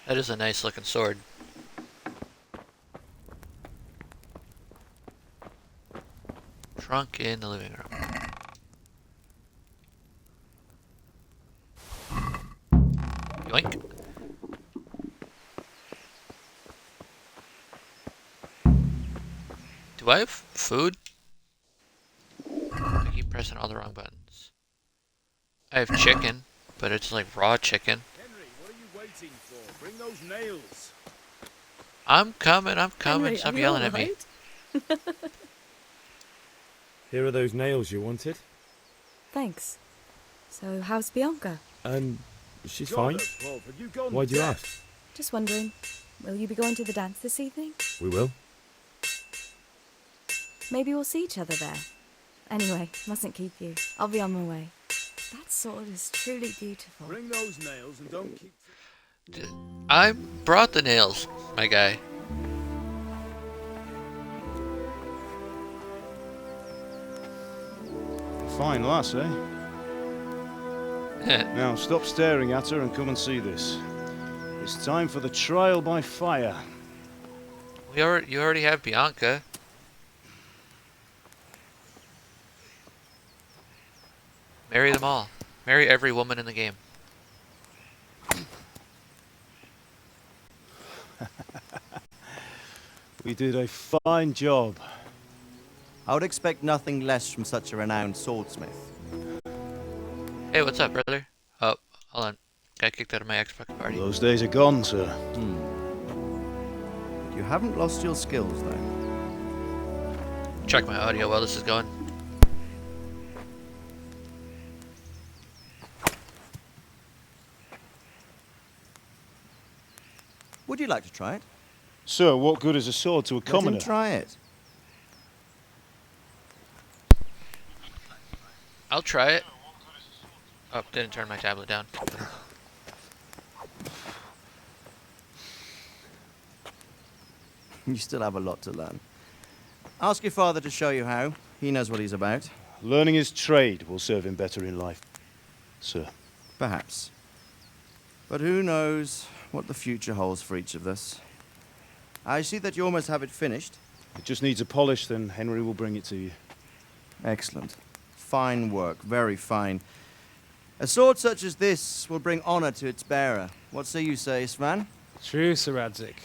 That is a nice looking sword. Trunk in the living room. Yoink. Do I have food? I keep pressing all the wrong buttons. I have chicken, but it's like raw chicken. Henry, what are you waiting for? Bring those nails. I'm coming. Henry, Stop are you yelling at me. alright? Here are those nails you wanted. Thanks. So, how's Bianca? She's fine. Why do you ask? Just wondering, will you be going to the dance this evening? We will. Maybe we'll see each other there. Anyway, mustn't keep you. I'll be on my way. That sword is truly beautiful. Bring those nails and don't keep... I brought the nails, my guy. Fine lass, eh? Now stop staring at her and come and see this. It's time for the trial by fire. You already have Bianca. Marry them all. Marry every woman in the game. We did a fine job. I would expect nothing less from such a renowned swordsmith. Hey, what's up, brother? Oh, hold on. Got kicked out of my Xbox party. Those days are gone, sir. You haven't lost your skills, though. Check my audio while this is going. Would you like to try it? Sir, what good is a sword to a commoner? Let him try it. I'll try it. Oh, didn't turn my tablet down. You still have a lot to learn. Ask your father to show you how. He knows what he's about. Learning his trade will serve him better in life, sir. Perhaps. But who knows what the future holds for each of us. I see that you almost have it finished. It just needs a polish, then Henry will bring it to you. Excellent. Fine work, very fine. A sword such as this will bring honor to its bearer. What say you, Svan? True, Sir Radzik.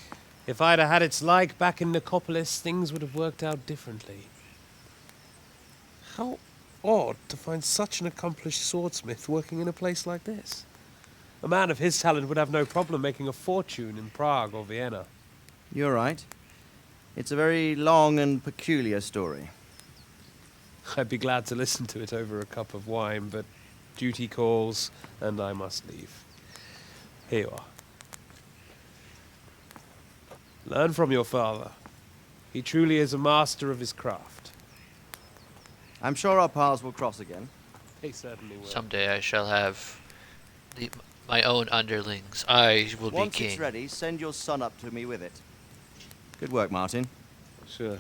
If I'd have had its like back in Nicopolis, things would have worked out differently. How odd to find such an accomplished swordsmith working in a place like this. A man of his talent would have no problem making a fortune in Prague or Vienna. You're right. It's a very long and peculiar story. I'd be glad to listen to it over a cup of wine, but duty calls, and I must leave. Here you are. Learn from your father. He truly is a master of his craft. I'm sure our paths will cross again. He certainly will. Someday I shall have my own underlings. I will be king. Once it's ready, send your son up to me with it. Good work, Martin. Sure.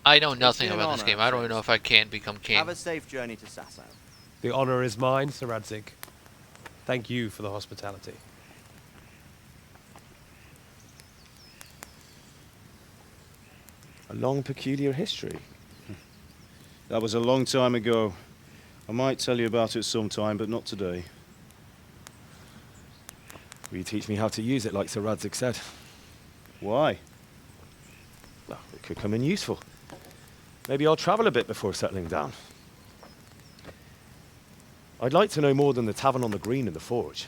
I know nothing been an about this honor, game. I don't even know if I can become king. Have a safe journey to Sasau. The honor is mine, Sir Radzik. Thank you for the hospitality. A long, peculiar history. That was a long time ago. I might tell you about it sometime, but not today. Will you teach me how to use it like Sir Radzik said? Why? Well, it could come in useful. Maybe I'll travel a bit before settling down. I'd like to know more than the tavern on the green and the forge.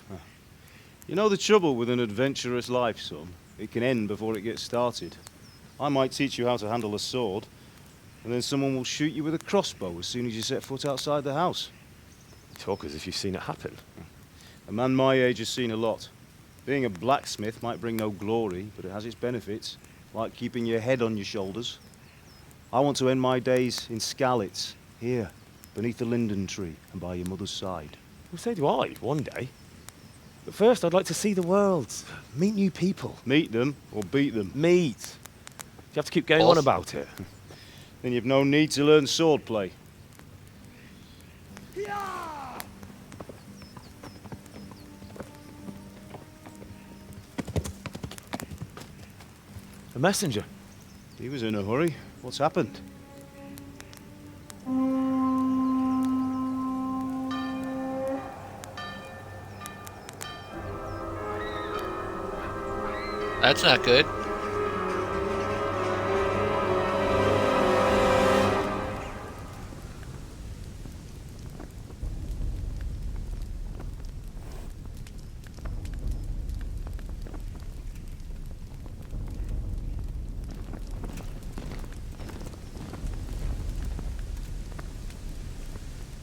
You know the trouble with an adventurous life, son? It can end before it gets started. I might teach you how to handle a sword, and then someone will shoot you with a crossbow as soon as you set foot outside the house. You talk as if you've seen it happen. A man my age has seen a lot. Being a blacksmith might bring no glory, but it has its benefits, like keeping your head on your shoulders. I want to end my days in Skalitz, here, beneath the linden tree and by your mother's side. Well, so do I, one day. But first, I'd like to see the world, meet new people. Meet them or beat them? Meet. You have to keep going on about it. Then you've no need to learn swordplay. A messenger. He was in a hurry. What's happened? That's not good.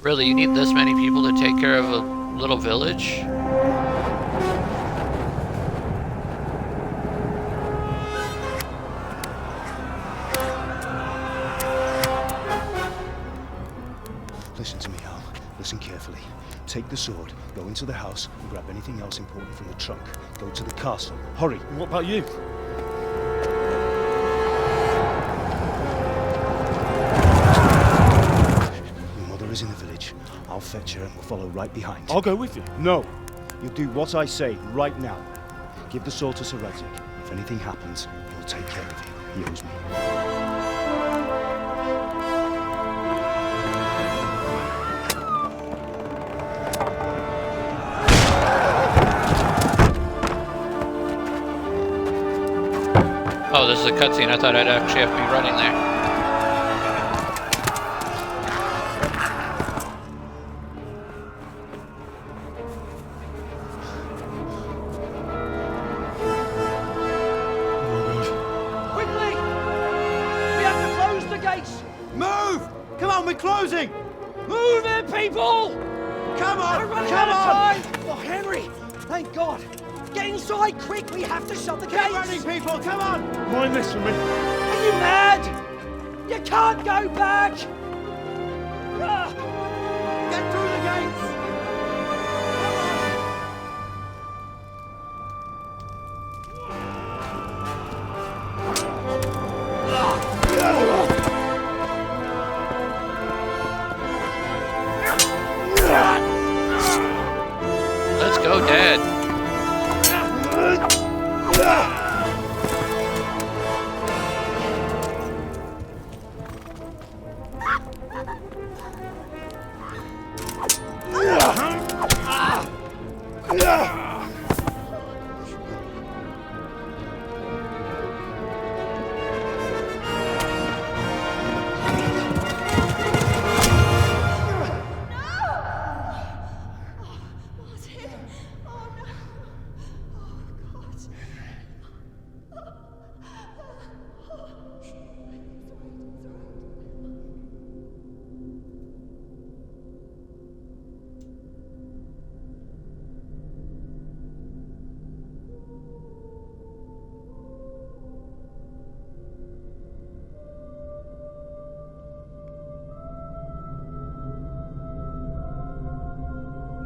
Really, you need this many people to take care of a little village? Listen to me, Hal. Listen carefully. Take the sword, go into the house, and grab anything else important from the trunk. Go to the castle. Hurry! And what about you? Your mother is in the village. I'll fetch her and we'll follow right behind. I'll go with you. No! You'll do what I say right now. Give the sword to Sir Radzik. If anything happens, he'll take care of you. He owes me. Oh, this is a cutscene. I thought I'd actually have to be running there. Quickly! We have to close the gates! Move! Come on, we're closing! Move it, people! Come on! We're running Come out of on! time! Oh, Henry! Thank God! Get inside, quick! We have to shut the gates! Get running, people! Come on! Mind this for me. Are you mad? You can't go back! Ah. Get through the gates!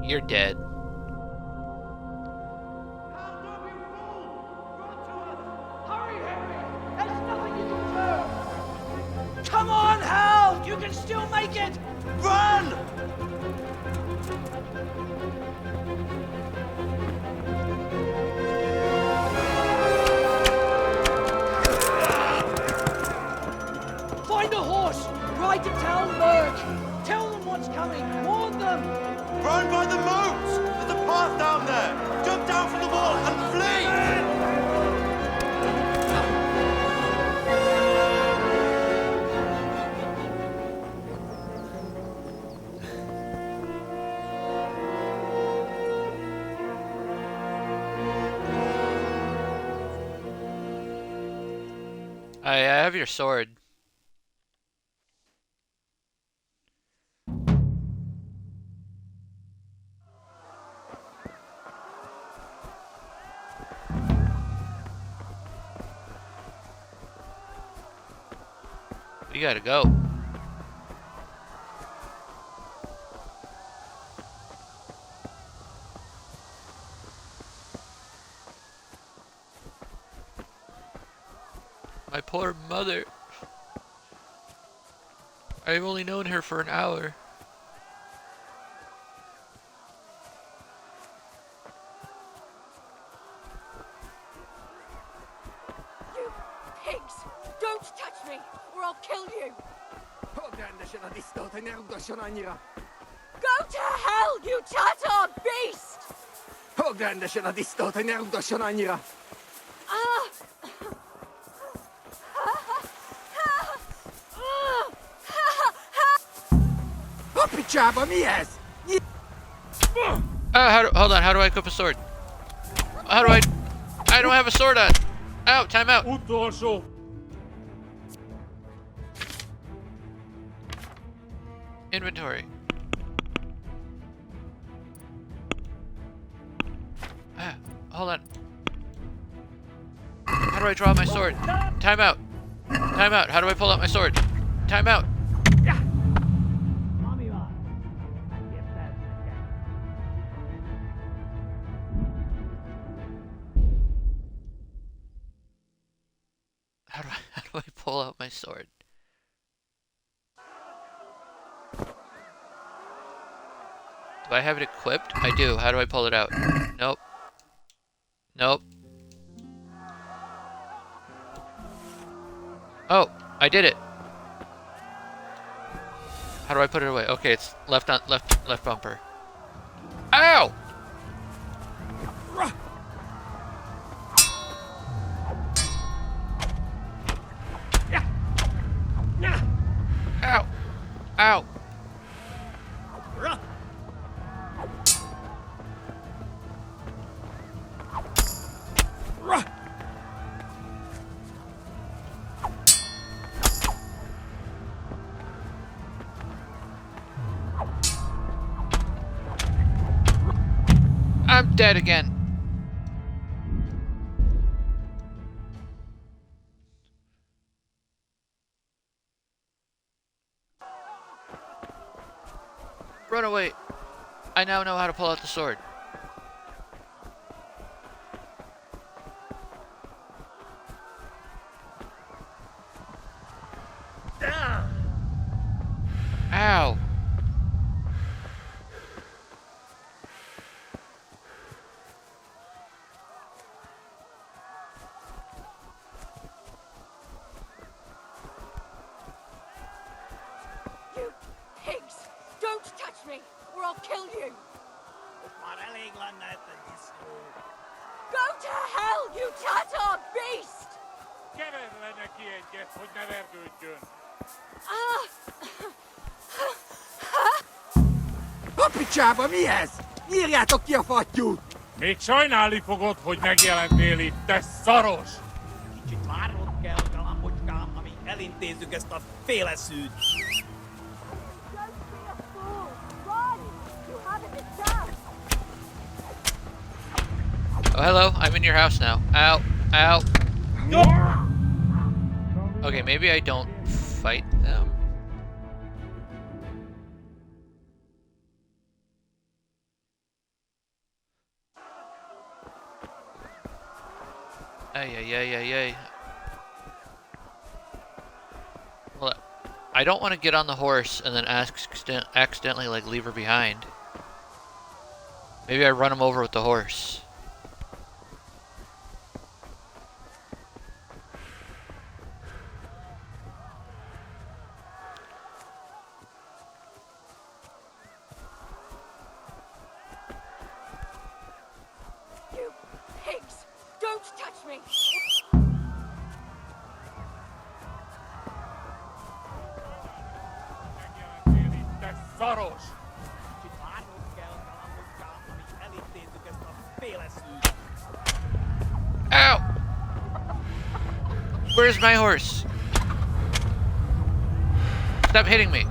You're dead. Come on, Hal! You can still make it! Run! Find a horse! Ride to town, Merc! Tell them what's coming! Warn them! Run by the moat! There's a path down there! Jump down from the wall and flee! I have your sword. We gotta go. My poor mother. I've only known her for an hour. You pigs! Don't touch me, or I'll kill you! Go to hell, you Tatar beast! Ah! Hold on, how do I equip a sword? How do I don't have a sword on. Ow, time out. Inventory. Hold on. How do I draw my sword? Time out. Time out. How do I pull out my sword? Time out. How do I pull out my sword? Do I have it equipped? I do. How do I pull it out? Nope. Nope. Oh, I did it. How do I put it away? Okay, it's left bumper. Ow! Ow! Ow! I'm dead again. Run away. I now know how to pull out the sword. Ow. You pigs! Don't touch me, or I'll kill you! Go to hell, you Tatar beast! Ah! A picsába, mi ez? Nyírjátok ki a fattyút! Még sajnálni fogod, hogy megjelentél itt, te szaros! Kicsit várnod kell, galambocskám, amíg elintézzük ezt a féleszűt. Oh, hello. I'm in your house now. Ow. Ow. Okay, maybe I don't fight them. Ay. Well, I don't want to get on the horse and then accidentally like leave her behind. Maybe I run him over with the horse. You pigs! Don't touch me! Szaros! Ow! Where's my horse? Stop hitting me.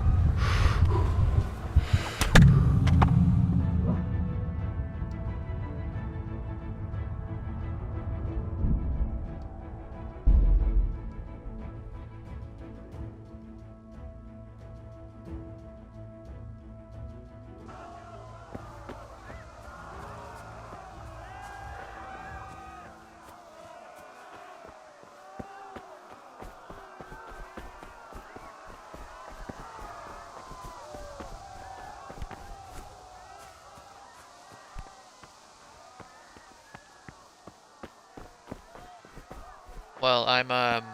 Well, I'm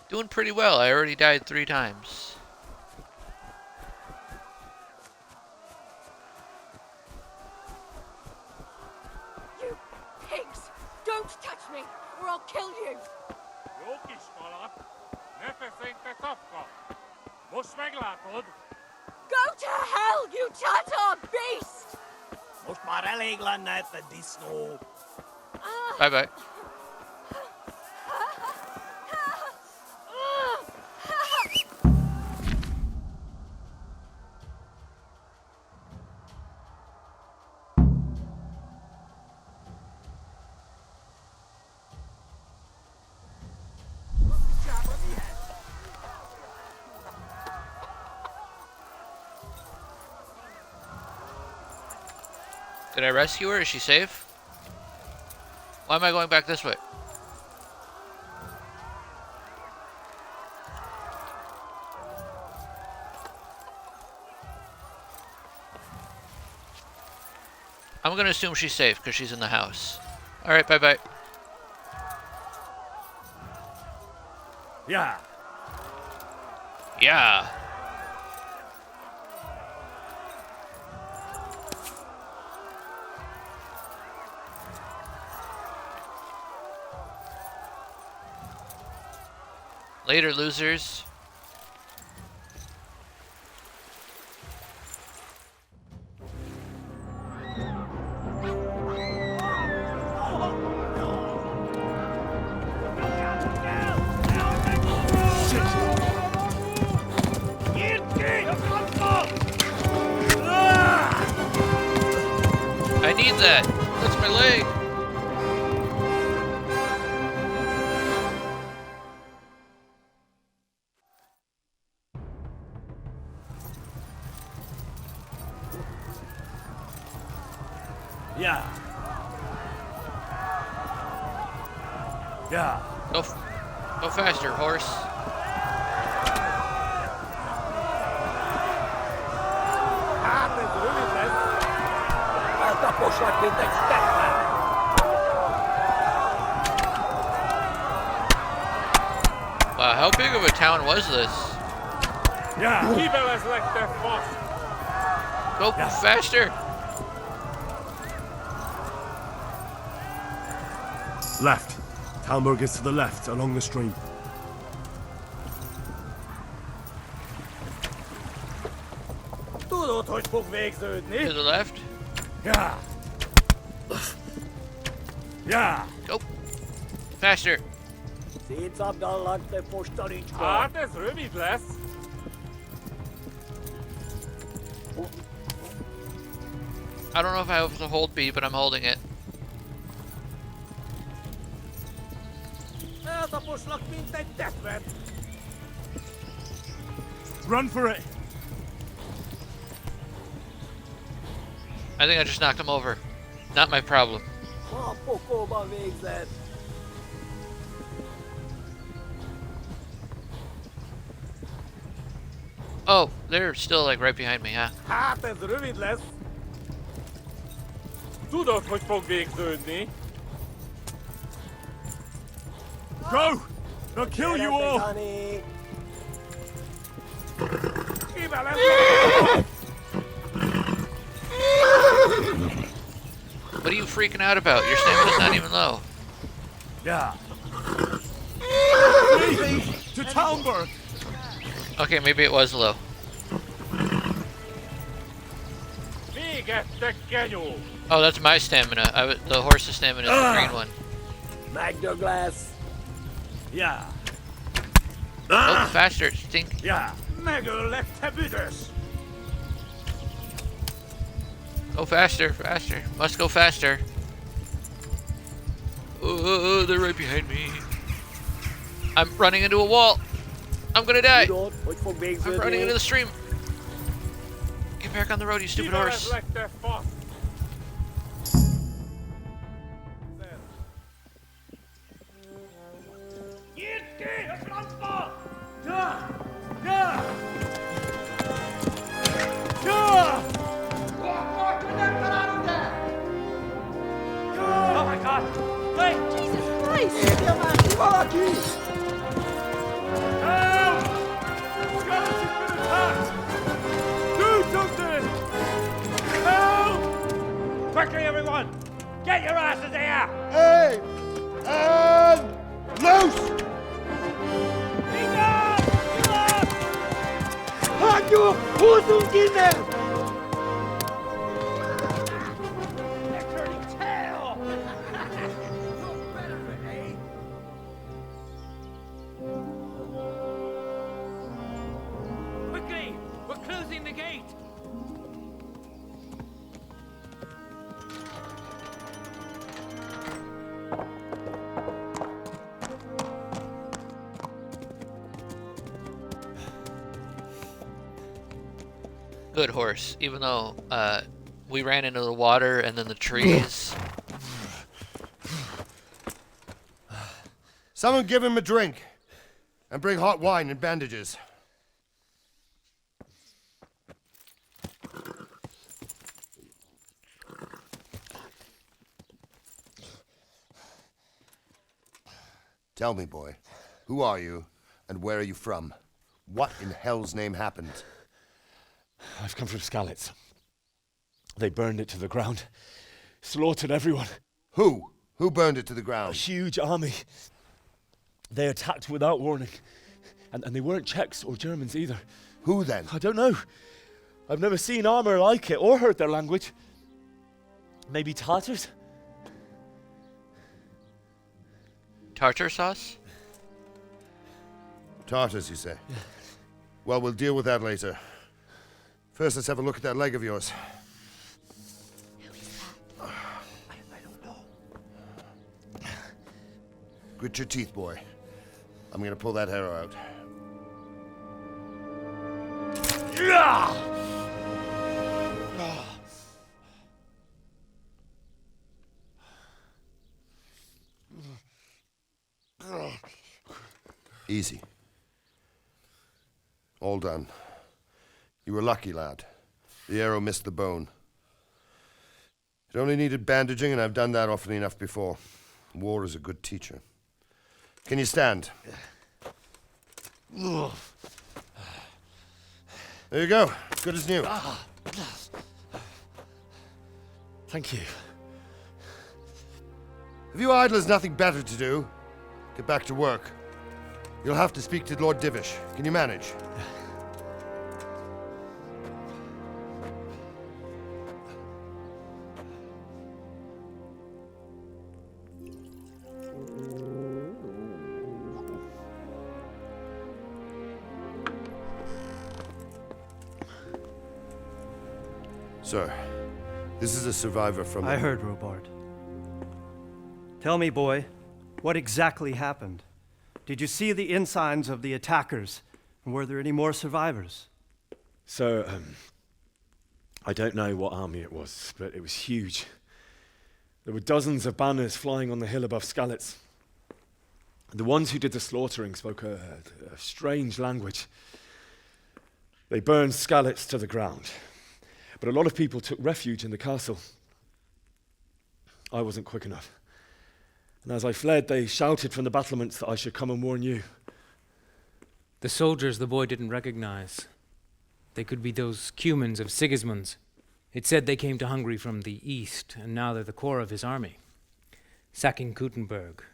doing pretty well. I already died 3 times. You pigs! Don't touch me, or I'll kill you! Jó kiskalat! Ne feszély, te tapka! Most meglátod! Go to hell, you tatar beast! Most már elég lenne, te disznó! Bye bye. Did I rescue her? Is she safe? Why am I going back this way? I'm gonna assume she's safe because she's in the house. Alright, bye bye. Yeah. Yeah. Later, losers. I need that. That's my leg. Yeah. Yeah. Go faster, horse. Eltaposlak, mint egy stepper! Wow, how big of a town was this? Yeah. Kivelezlek, te fasz! Go faster. Left. Talmberg is to the left, along the stream. Tudod, hogy fog végződni? To the left. Yeah. Yeah. Go. Faster. Szétszabdallak, te postalicska! Hát ez rövid lesz! I don't know if I have to hold B, but I'm holding it. Eltaposlak, mint egy tetvet! Run for it. I think I just knocked him over. Not my problem. A pokolban végzett! Oh, they're still like right behind me, huh? Hát ez rövid lesz. Tudod, hogy fog végződni. Go! They'll kill you all! Kivel ez? What are you freaking out about? Your stamina's not even low. Yeah. To Talmberg! Okay, maybe it was low. Végettek, genyó! Oh, that's my stamina. The horse's stamina is the green one. Magna glass. Yeah. Oh, faster, stink. Yeah. Megöllek, te büdös! Go faster, faster. Must go faster. Oh, they're right behind me. I'm running into a wall. I'm gonna die. I'm running into the stream. Get back on the road, you stupid horse. Oh my God! Wait! Jesus Christ! Help! Skeleton's been attacked! Do something! Help! Quickly, everyone! Get your asses here! Hey! And loose! Hajo! Hosungine! They're turning tail! Quickly! We're closing the gate! Good horse, even though we ran into the water and then the trees. Someone give him a drink. And bring hot wine and bandages. Tell me, boy, who are you and where are you from? What in hell's name happened? I've come from Skalitz. They burned it to the ground. Slaughtered everyone. Who? Who burned it to the ground? A huge army. They attacked without warning. And they weren't Czechs or Germans either. Who then? I don't know. I've never seen armor like it or heard their language. Maybe Tartars? Tartar sauce? Tartars, you say? Yeah. Well, we'll deal with that later. First, let's have a look at that leg of yours. Who is that? I don't know. Grit your teeth, boy. I'm gonna pull that hair out. Easy. All done. You were lucky, lad. The arrow missed the bone. It only needed bandaging, and I've done that often enough before. War is a good teacher. Can you stand? There you go. Good as new. Thank you. If you idlers nothing better to do, get back to work. You'll have to speak to Lord Divish. Can you manage? Sir, this is a survivor from... I heard, Robard. Tell me, boy, what exactly happened? Did you see the ensigns of the attackers? And were there any more survivors? So, I don't know what army it was, but it was huge. There were dozens of banners flying on the hill above Skalitz. The ones who did the slaughtering spoke a strange language. They burned Skalitz to the ground, but a lot of people took refuge in the castle. I wasn't quick enough. And as I fled, they shouted from the battlements that I should come and warn you. The soldiers the boy didn't recognize. They could be those Cumans of Sigismund's. It said they came to Hungary from the east, and now they're the core of his army. Sacking Gutenberg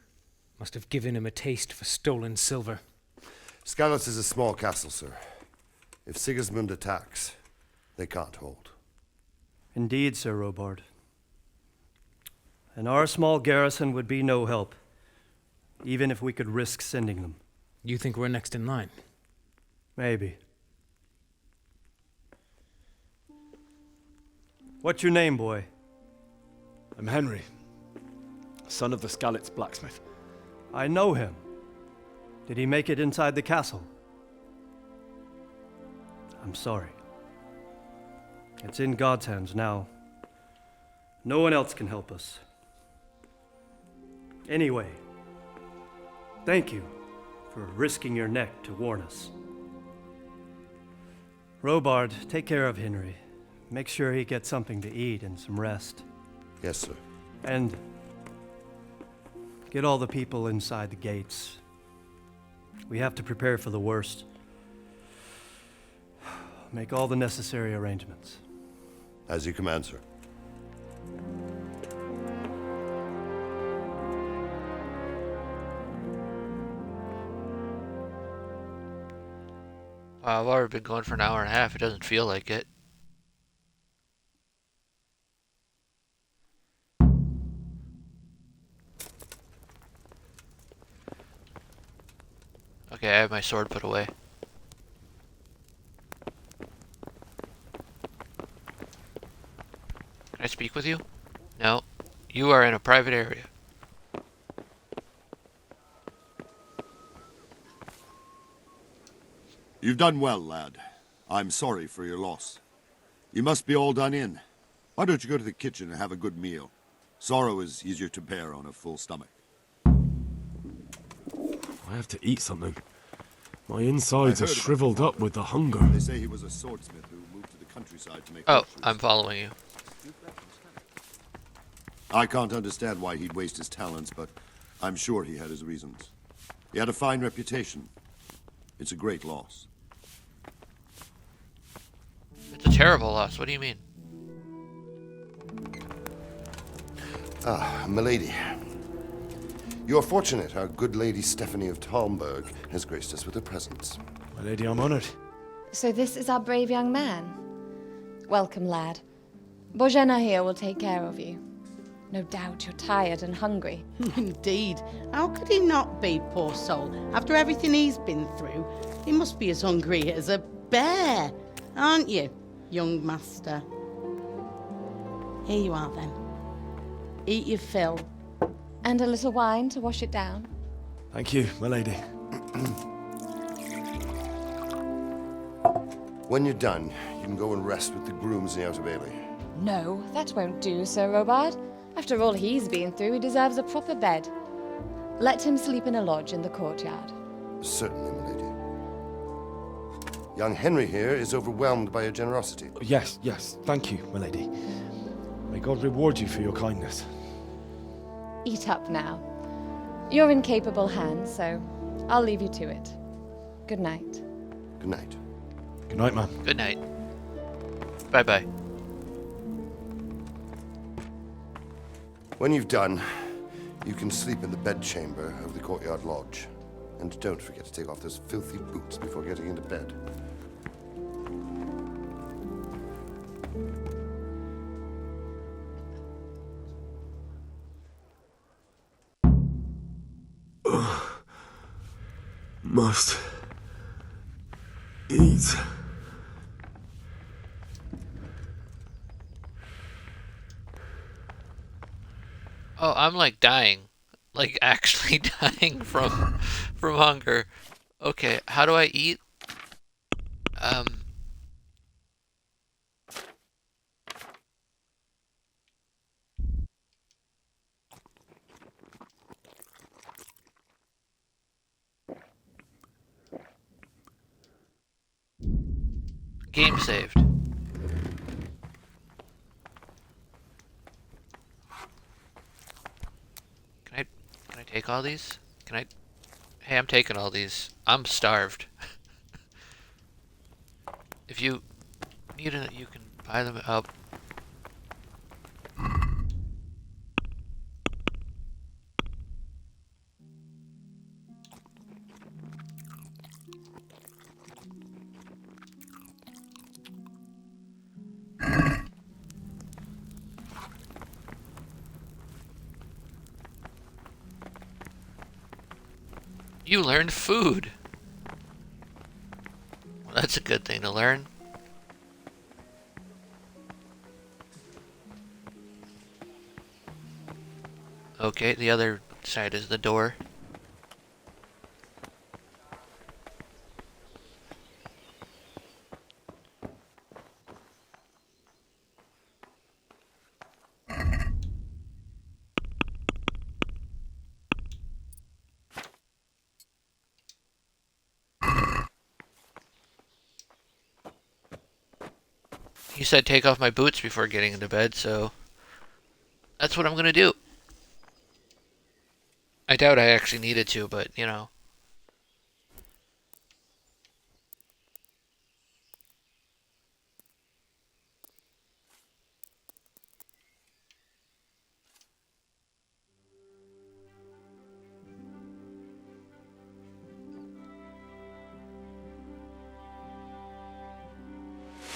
must have given him a taste for stolen silver. Skalitz is a small castle, sir. If Sigismund attacks, they can't hold. Indeed, Sir Robard. And our small garrison would be no help, even if we could risk sending them. You think we're next in line? Maybe. What's your name, boy? I'm Henry, son of the Skalitz blacksmith. I know him. Did he make it inside the castle? I'm sorry. It's in God's hands now. No one else can help us. Anyway, thank you for risking your neck to warn us. Robard, take care of Henry. Make sure he gets something to eat and some rest. Yes, sir. And get all the people inside the gates. We have to prepare for the worst. Make all the necessary arrangements. As you command, sir. Wow, I've already been going for an hour and a half. It doesn't feel like it. Okay, I have my sword put away. Can I speak with you? No. You are in a private area. You've done well, lad. I'm sorry for your loss. You must be all done in. Why don't you go to the kitchen and have a good meal? Sorrow is easier to bear on a full stomach. I have to eat something. My insides are shriveled up with the hunger. They say he was a swordsmith who moved to the countryside to make Oh, horseshoes. I'm following you. I can't understand why he'd waste his talents, but I'm sure he had his reasons. He had a fine reputation. It's a great loss. It's a terrible loss. What do you mean? Ah, milady. You're fortunate our good lady Stephanie of Talmberg has graced us with her presence. My lady, I'm honored. So this is our brave young man. Welcome, lad. Bozhena here will take care of you. No doubt you're tired and hungry. Indeed. How could he not be, poor soul? After everything he's been through, he must be as hungry as a bear, aren't you, young master? Here you are, then. Eat your fill. And a little wine to wash it down. Thank you, my lady. When you're done, you can go and rest with the grooms in the Outer Bailey. No, that won't do, Sir Robard. After all he's been through, he deserves a proper bed. Let him sleep in a lodge in the courtyard. Certainly, milady. Young Henry here is overwhelmed by your generosity. Yes, thank you, my lady. May God reward you for your kindness. Eat up now. You're in capable hands, so I'll leave you to it. Good night. Good night. Good night, ma'am. Good night. Bye-bye. When you've done, you can sleep in the bedchamber of the courtyard lodge. And don't forget to take off those filthy boots before getting into bed. Must eat. Oh, I'm like dying. Like actually dying from hunger. Okay, how do I eat? Game saved. Can I take all these? Can I? Hey, I'm taking all these. I'm starved. If you need it, you can buy them up. You learned food. Well, that's a good thing to learn. Okay, the other side is the door. He said take off my boots before getting into bed, so that's what I'm gonna do. I doubt I actually needed to, but you know.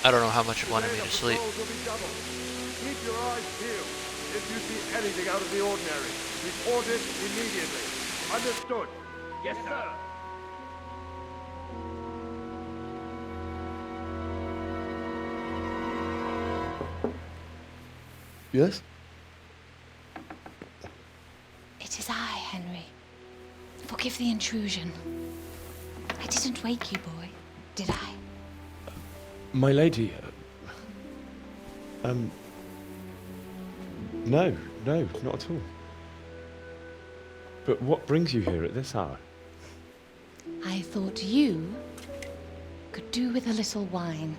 I don't know how much it wanted me to sleep. Keep your eyes peeled. If you see anything out of the ordinary, report it immediately. Understood? Yes, sir. Yes? It is I, Henry. Forgive the intrusion. I didn't wake you, boy, did I? My lady, no, not at all. But what brings you here at this hour? I thought you could do with a little wine.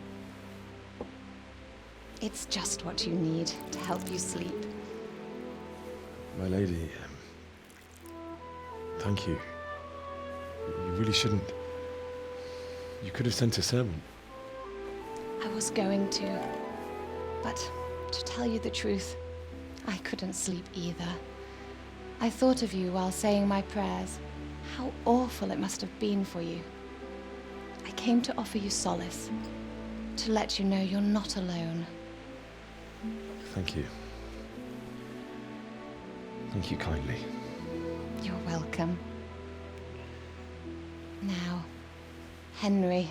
It's just what you need to help you sleep. My lady, thank you. You really shouldn't. You could have sent a servant. I was going to, but to tell you the truth, I couldn't sleep either. I thought of you while saying my prayers. How awful it must have been for you. I came to offer you solace, to let you know you're not alone. Thank you. Thank you kindly. You're welcome. Now, Henry,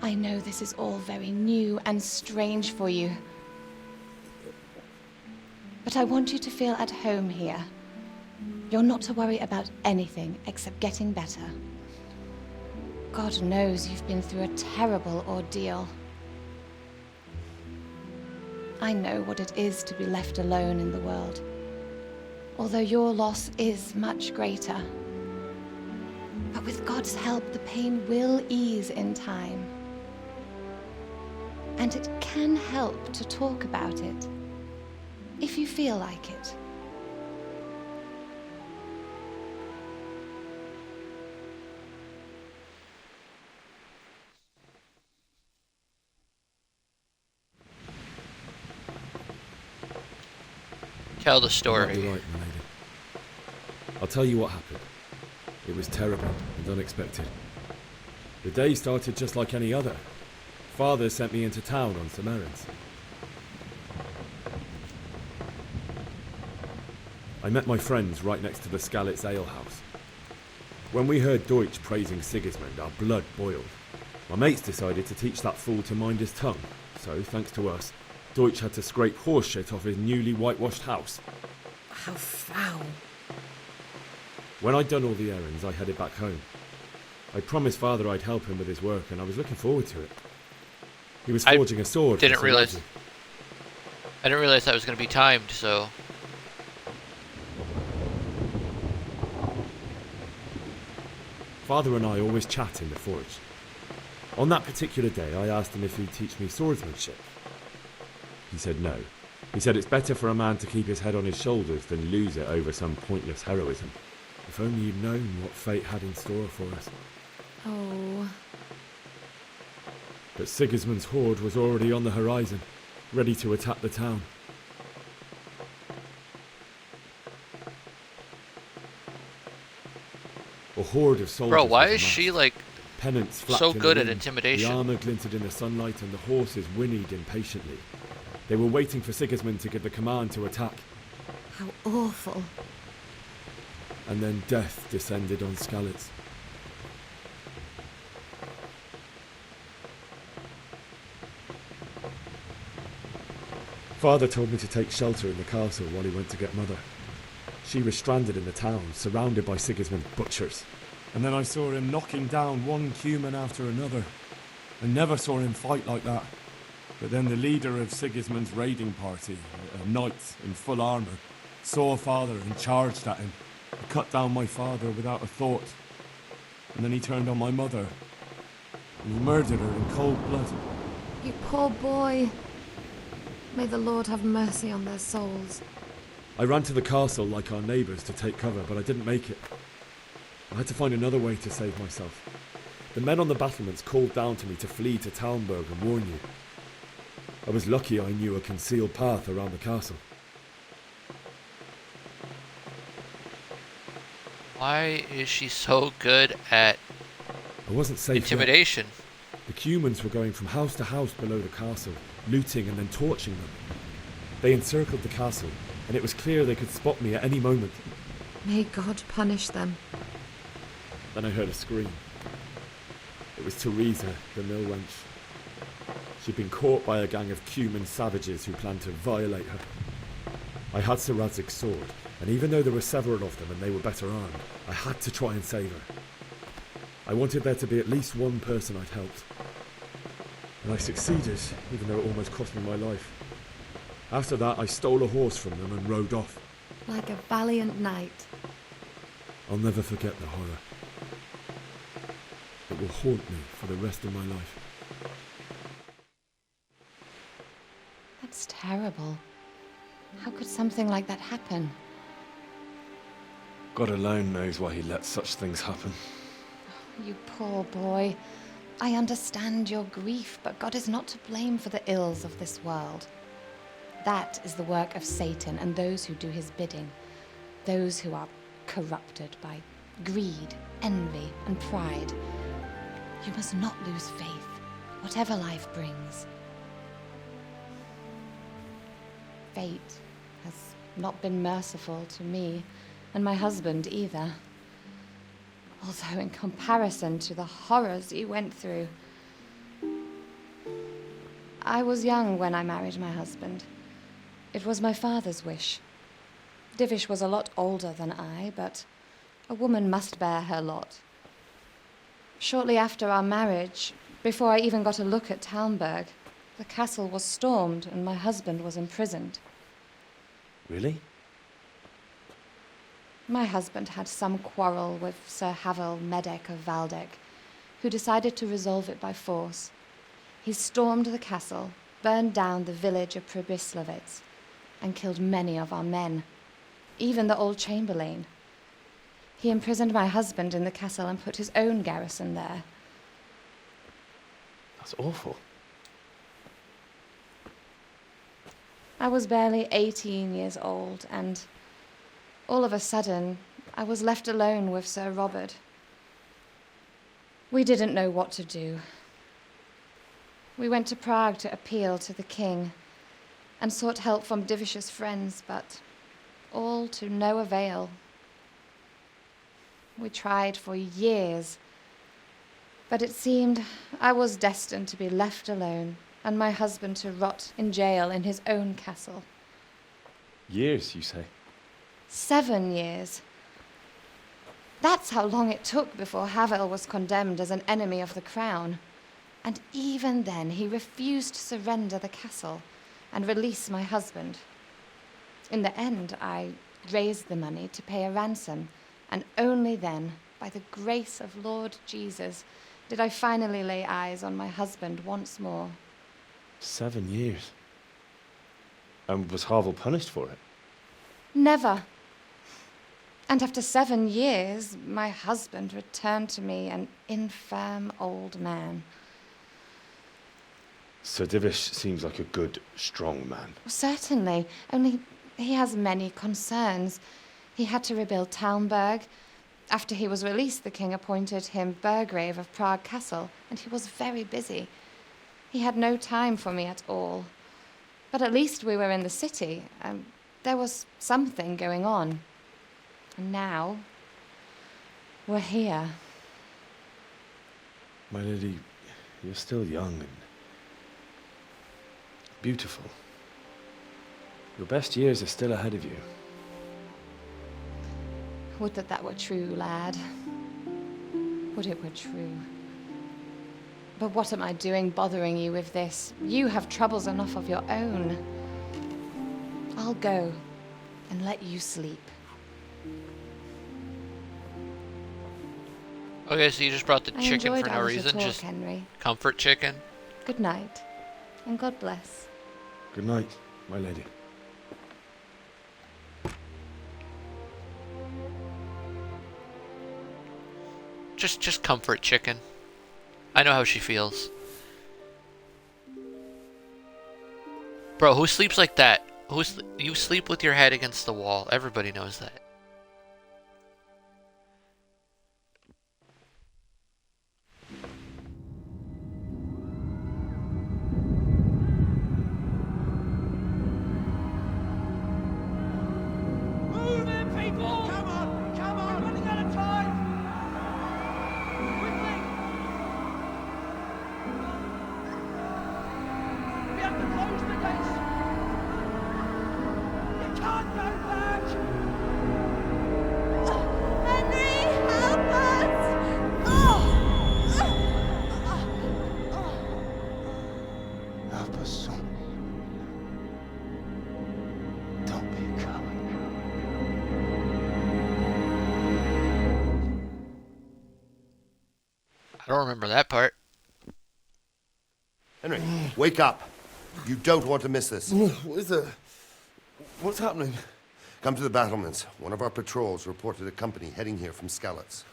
I know this is all very new and strange for you. But I want you to feel at home here. You're not to worry about anything except getting better. God knows you've been through a terrible ordeal. I know what it is to be left alone in the world, although your loss is much greater. But with God's help, the pain will ease in time. And it can help to talk about it, if you feel like it. Tell the You story. might be right, my lady. I'll tell you what happened. It was terrible and unexpected. The day started just like any other. Father sent me into town on some errands. I met my friends right next to the Skalitz Ale House. When we heard Deutsch praising Sigismund, our blood boiled. My mates decided to teach that fool to mind his tongue, so thanks to us, Deutsch had to scrape horse shit off his newly whitewashed house. How foul. When I'd done all the errands, I headed back home. I promised Father I'd help him with his work, and I was looking forward to it. He was forging a sword. I didn't realize that was going to be timed, so... Father and I always chat in the forge. On that particular day, I asked him if he'd teach me swordsmanship. He said no. He said it's better for a man to keep his head on his shoulders than lose it over some pointless heroism. If only you'd known what fate had in store for us. Oh. But Sigismund's horde was already on the horizon, ready to attack the town. A horde of soldiers. Bro, why was is she massed. like Pennants flapped so in the good at wind, intimidation? The armour glinted in the sunlight and the horses whinnied impatiently. They were waiting for Sigismund to give the command to attack. How awful. And then death descended on Skalitz. Father told me to take shelter in the castle while he went to get Mother. She was stranded in the town, surrounded by Sigismund's butchers. And then I saw him knocking down one human after another. I never saw him fight like that. But then the leader of Sigismund's raiding party, a knight in full armour, saw Father and charged at him. He cut down my father without a thought. And then he turned on my mother. And he murdered her in cold blood. You poor boy. May the Lord have mercy on their souls. I ran to the castle like our neighbours to take cover, but I didn't make it. I had to find another way to save myself. The men on the battlements called down to me to flee to Talmberg and warn you. I was lucky I knew a concealed path around the castle. Why is she so good at I wasn't safe intimidation? Yet. The humans were going from house to house below the castle, looting and then torching them. They encircled the castle, and it was clear they could spot me at any moment. May God punish them. Then I heard a scream. It was Teresa, the mill wench. She'd been caught by a gang of Cuman savages who planned to violate her. I had Sir Radzig's sword, and even though there were several of them and they were better armed, I had to try and save her. I wanted there to be at least one person I'd helped. And I succeeded, even though it almost cost me my life. After that, I stole a horse from them and rode off. Like a valiant knight. I'll never forget the horror. It will haunt me for the rest of my life. That's terrible. How could something like that happen? God alone knows why he lets such things happen. You poor boy. I understand your grief, but God is not to blame for the ills of this world. That is the work of Satan and those who do his bidding. Those who are corrupted by greed, envy, and pride. You must not lose faith, whatever life brings. Fate has not been merciful to me, and my husband either. Although in comparison to the horrors he went through. I was young when I married my husband. It was my father's wish. Divish was a lot older than I, but a woman must bear her lot. Shortly after our marriage, before I even got a look at Talmberg, the castle was stormed and my husband was imprisoned. Really? My husband had some quarrel with Sir Havel Medek of Valdek, who decided to resolve it by force. He stormed the castle, burned down the village of Pribyslavitz, and killed many of our men, even the old chamberlain. He imprisoned my husband in the castle and put his own garrison there. That's awful. I was barely 18 years old, and all of a sudden, I was left alone with Sir Robert. We didn't know what to do. We went to Prague to appeal to the king and sought help from Divish's friends, but all to no avail. We tried for years, but it seemed I was destined to be left alone and my husband to rot in jail in his own castle. Years, you say? 7 years. That's how long it took before Havel was condemned as an enemy of the crown. And even then, he refused to surrender the castle and release my husband. In the end, I raised the money to pay a ransom, and only then, by the grace of Lord Jesus, did I finally lay eyes on my husband once more. 7 years. And was Havel punished for it? Never. And after 7 years, my husband returned to me an infirm old man. Sir Divish seems like a good, strong man. Certainly, only he has many concerns. He had to rebuild Talmberg. After he was released, the king appointed him Burgrave of Prague Castle, and he was very busy. He had no time for me at all. But at least we were in the city, and there was something going on. And now, we're here. My lady, you're still young and beautiful. Your best years are still ahead of you. Would that were true, lad. Would it were true. But what am I doing bothering you with this? You have troubles enough of your own. I'll go and let you sleep. Okay, so you just brought the I chicken enjoyed for no our little reason, talk, just Henry. comfort chicken. Good night, and God bless. Good night, my lady. Just comfort chicken. I know how she feels. Bro, who sleeps like that? You sleep with your head against the wall. Everybody knows that. Move in, people! Come on! Come on! We're running out of time! Quickly! We have to close the gates! You can't go back! Henry, help us! Help us, son. Don't be a coward. I don't remember that part. Henry, wake up. You don't want to miss this. What is it? What's happening? Come to the battlements. One of our patrols reported a company heading here from Skalitz.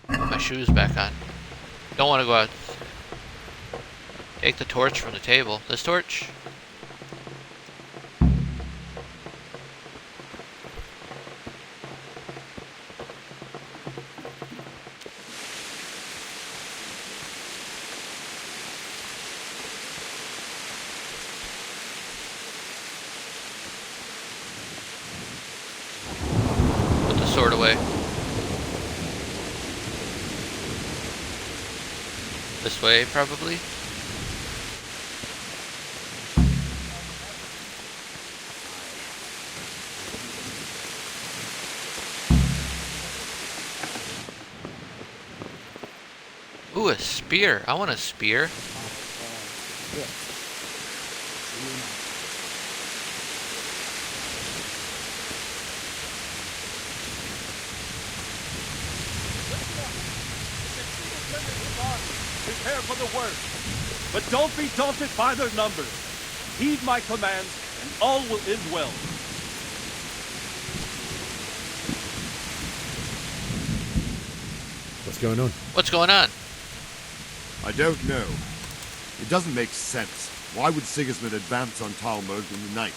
Put my shoes back on. Don't want to go out. Take the torch from the table. This torch? Put the sword away. This way, probably. Ooh, a spear. I want a spear. Prepare for the worst. But don't be daunted by their numbers. Heed my commands, and all will end well. What's going on? What's going on? I don't know. It doesn't make sense. Why would Sigismund advance on Talmberg in the night?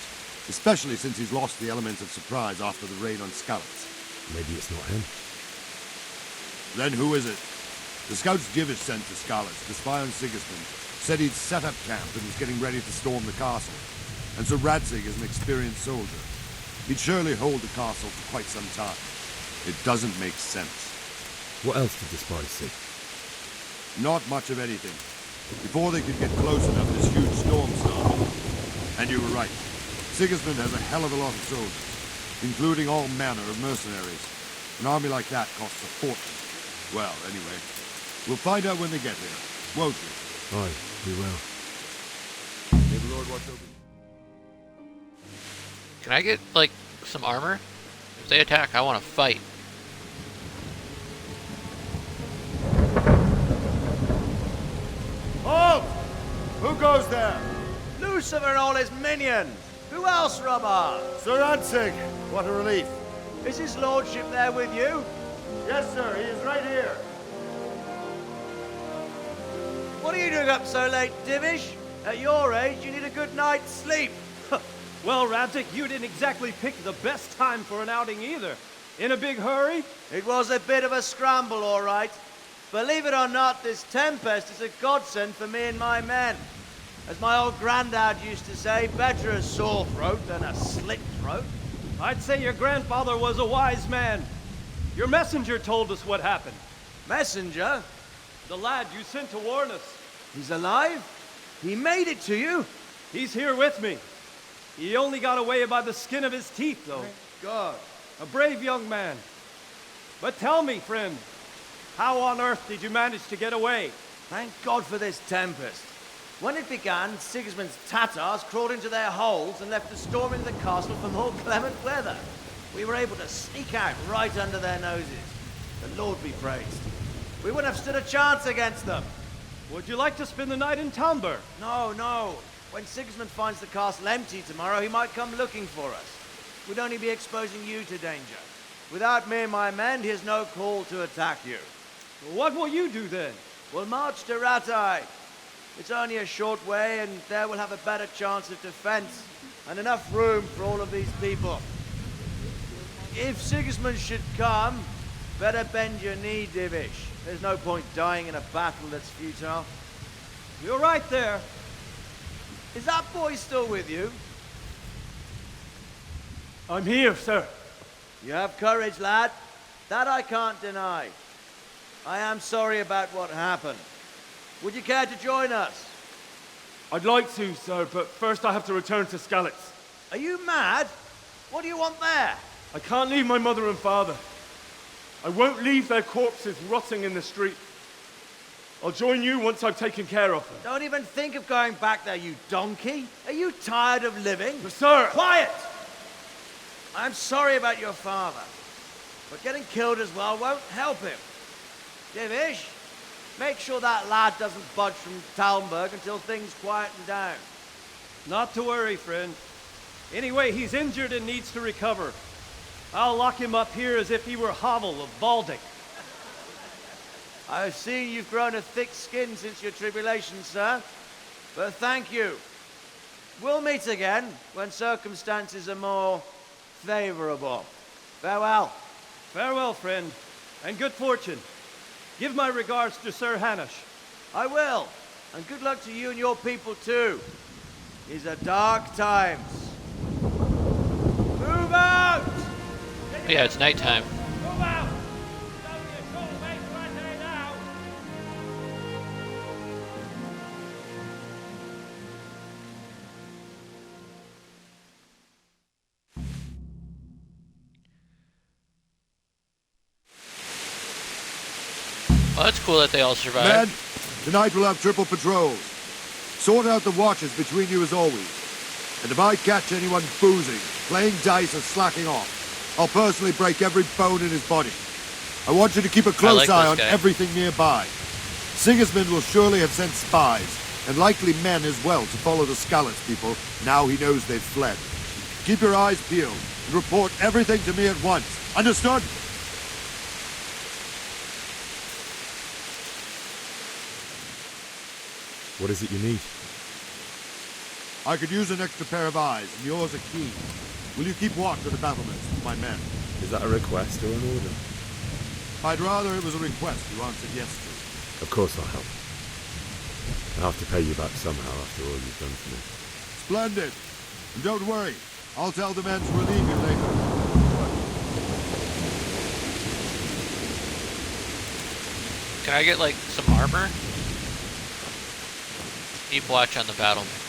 Especially since he's lost the element of surprise after the raid on Skalitz. Maybe it's not him. Then who is it? The scouts Divish sent to Skalitz to spy on Sigismund said he'd set up camp and was getting ready to storm the castle. And Sir Radzig is an experienced soldier. He'd surely hold the castle for quite some time. It doesn't make sense. What else did the spies see? Not much of anything. Before they could get close enough, this huge storm started. And you were right. Sigismund has a hell of a lot of soldiers, including all manner of mercenaries. An army like that costs a fortune. Well, anyway, We'll find out when they get here, won't we? Aye, we will. May the Lord watch over you. Can I get, like, some armor? If they attack, I want to fight. Halt! Who goes there? Lucifer and all his minions. Who else, Robber? Sir Ansig, what a relief. Is his lordship there with you? Yes, sir, he is right here. What are you doing up so late, Divish? At your age, you need a good night's sleep. Well, Radzik, you didn't exactly pick the best time for an outing either. In a big hurry? It was a bit of a scramble, all right. Believe it or not, this tempest is a godsend for me and my men. As my old granddad used to say, better a sore throat than a slit throat. I'd say your grandfather was a wise man. Your messenger told us what happened. Messenger? The lad you sent to warn us. He's alive? He made it to you? He's here with me. He only got away by the skin of his teeth, though. Thank God. A brave young man. But tell me, friend, how on earth did you manage to get away? Thank God for this tempest. When it began, Sigismund's Tatars crawled into their holes and left a storm into the castle for more clement weather. We were able to sneak out right under their noses. The Lord be praised. We wouldn't have stood a chance against them. Would you like to spend the night in Talmberg? No, no. When Sigismund finds the castle empty tomorrow, he might come looking for us. We'd only be exposing you to danger. Without me and my men, he has no call to attack you. What will you do then? We'll march to Ratai. It's only a short way, and there we'll have a better chance of defense and enough room for all of these people. If Sigismund should come, better bend your knee, Divish. There's no point dying in a battle that's futile. You're right there. Is that boy still with you? I'm here, sir. You have courage, lad. That I can't deny. I am sorry about what happened. Would you care to join us? I'd like to, sir, but first I have to return to Skalitz. Are you mad? What do you want there? I can't leave my mother and father. I won't leave their corpses rotting in the street. I'll join you once I've taken care of them. Don't even think of going back there, you donkey. Are you tired of living? But sir! Quiet! I'm sorry about your father, but getting killed as well won't help him. Divish, make sure that lad doesn't budge from Talmberg until things quieten down. Not to worry, friend. Anyway, he's injured and needs to recover. I'll lock him up here as if he were Havel of Baldic. I've seen you've grown a thick skin since your tribulation, sir. But thank you. We'll meet again when circumstances are more favorable. Farewell. Farewell, friend, and good fortune. Give my regards to Sir Hanush. I will. And good luck to you and your people, too. These are dark times. Move out! Yeah, it's nighttime. Move out! It's only a short way to Ratai now. Well, that's cool that they all survived. Men, tonight we'll have triple patrols. Sort out the watches between you as always. And if I catch anyone boozing, playing dice or slacking off, I'll personally break every bone in his body. I want you to keep a close eye on everything nearby. Sigismund will surely have sent spies, and likely men as well, to follow the Skalitz people now he knows they've fled. Keep your eyes peeled and report everything to me at once. Understood? What is it you need? I could use an extra pair of eyes, and yours are keen. Will you keep watch of the battlements, my men? Is that a request or an order? I'd rather it was a request you answered yes to. Of course I'll help. I'll have to pay you back somehow after all you've done for me. Splendid. And don't worry, I'll tell the men to relieve you later. Can I get, like, some armor? Keep watch on the battlements.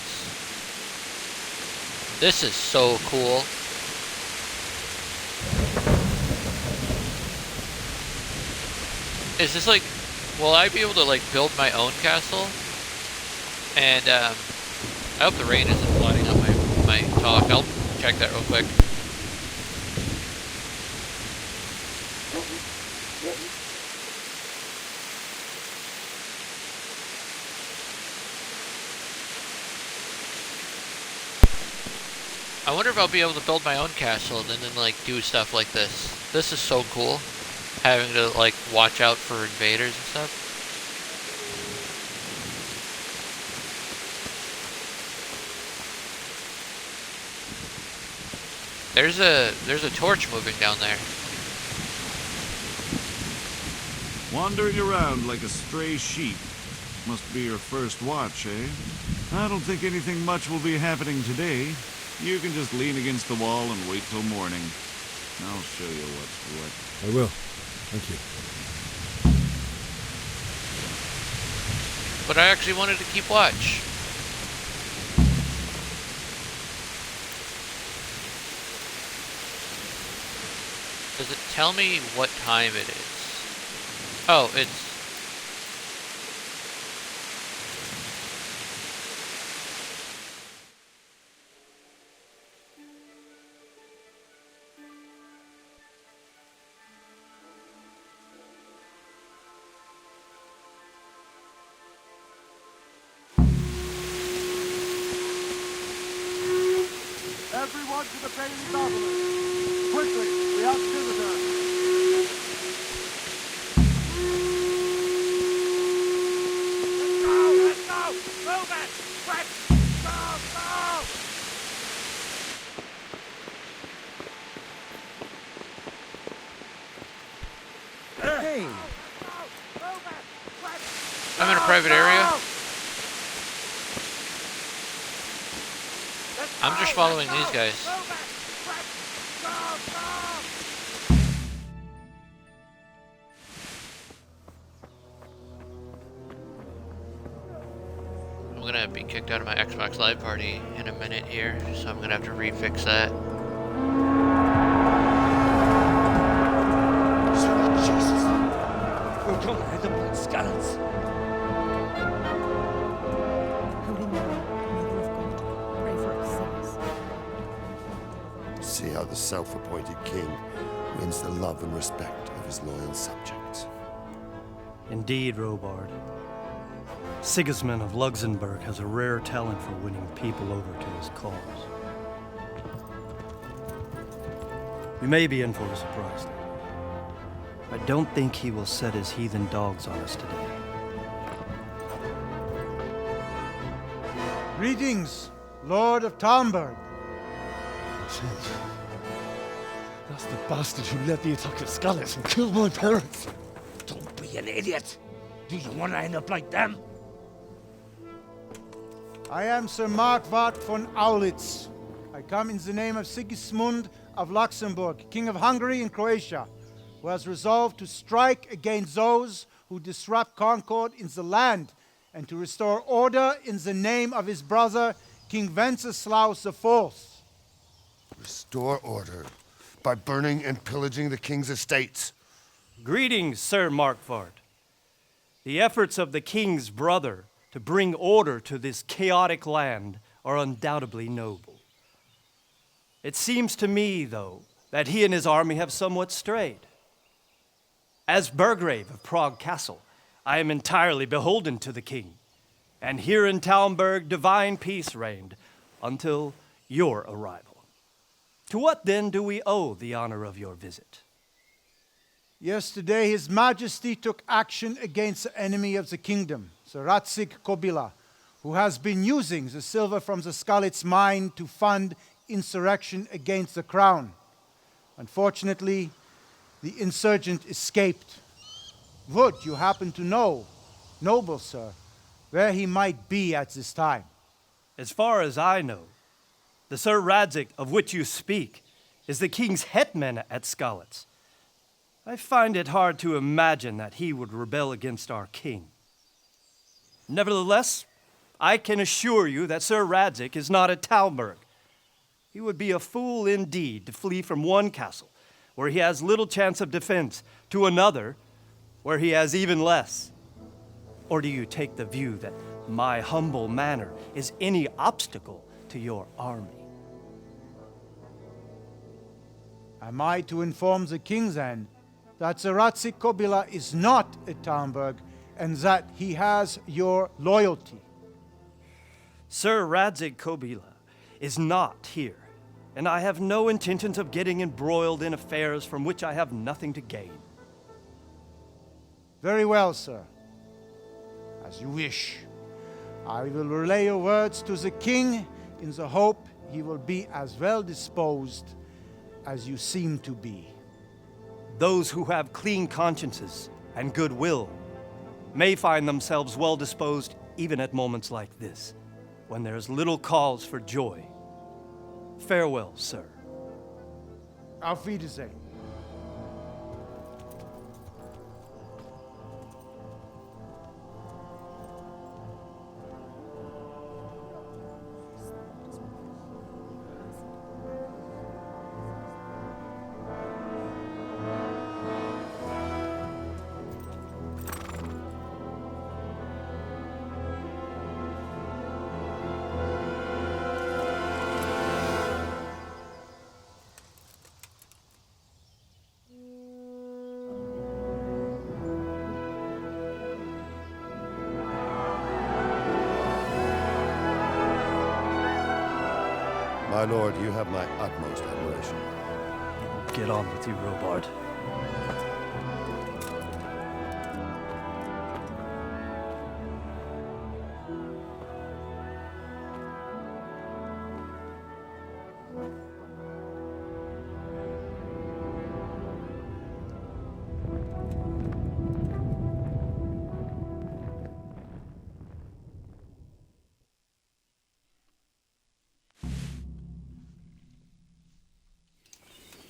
This is so cool. Is this like will I be able to like build my own castle? And I hope the rain isn't blotting out my talk. I'll check that real quick. I wonder if I'll be able to build my own castle and then like do stuff like this. This is so cool. Having to like watch out for invaders and stuff. There's a torch moving down there. Wandering around like a stray sheep. Must be your first watch, eh? I don't think anything much will be happening today. You can just lean against the wall and wait till morning. I'll show you what's what. I will. Thank you. But I actually wanted to keep watch. Does it tell me what time it is? Oh, it's... Everyone to the Bailey Babylon. Quickly, we have visitors. Let's go! Move it! Quick! Go! Go! Hey! I'm in a private area. I'm just following these guys. I'm gonna be kicked out of my Xbox Live party in a minute here, so I'm gonna have to refix that. Sweet Jesus. We're gonna head up like scallops. Holy Mary, Mother of God, pray for us sinners. See how the self-appointed king wins the love and respect of his loyal subjects. Indeed, Robard. Sigismund of Luxembourg has a rare talent for winning people over to his cause. We may be in for a surprise, though. I don't think he will set his heathen dogs on us today. Greetings, Lord of Talmberg. That's the bastard who led the attack at Scarlet and killed my parents. Don't be an idiot. Do you want to end up like them? I am Sir Markwart von Aulitz. I come in the name of Sigismund of Luxembourg, King of Hungary and Croatia, who has resolved to strike against those who disrupt concord in the land and to restore order in the name of his brother, King Wenceslaus IV. Restore order by burning and pillaging the king's estates. Greetings, Sir Markwart. The efforts of the king's brother to bring order to this chaotic land are undoubtedly noble. It seems to me, though, that he and his army have somewhat strayed. As Burgrave of Prague Castle, I am entirely beholden to the king, and here in Talmberg divine peace reigned until your arrival. To what then do we owe the honor of your visit? Yesterday, His Majesty took action against the enemy of the kingdom, Sir Radzig Kobyla, who has been using the silver from the Skalitz mine to fund insurrection against the crown. Unfortunately, the insurgent escaped. Would you happen to know, noble sir, where he might be at this time? As far as I know, the Sir Radzig of which you speak is the king's hetman at Skalitz. I find it hard to imagine that he would rebel against our king. Nevertheless, I can assure you that Sir Radzig is not at Talmberg. He would be a fool indeed to flee from one castle, where he has little chance of defense, to another, where he has even less. Or do you take the view that my humble manner is any obstacle to your army? Am I to inform the king then that the Ratzik Kobila is not at Talmberg and that he has your loyalty? Sir Radzig Kobila is not here, and I have no intentions of getting embroiled in affairs from which I have nothing to gain. Very well, sir. As you wish. I will relay your words to the king in the hope he will be as well disposed as you seem to be. Those who have clean consciences and goodwill may find themselves well disposed even at moments like this, when there is little cause for joy. Farewell, sir. Auf Wiedersehen. My lord, you have my utmost admiration. Get on with you, Robard.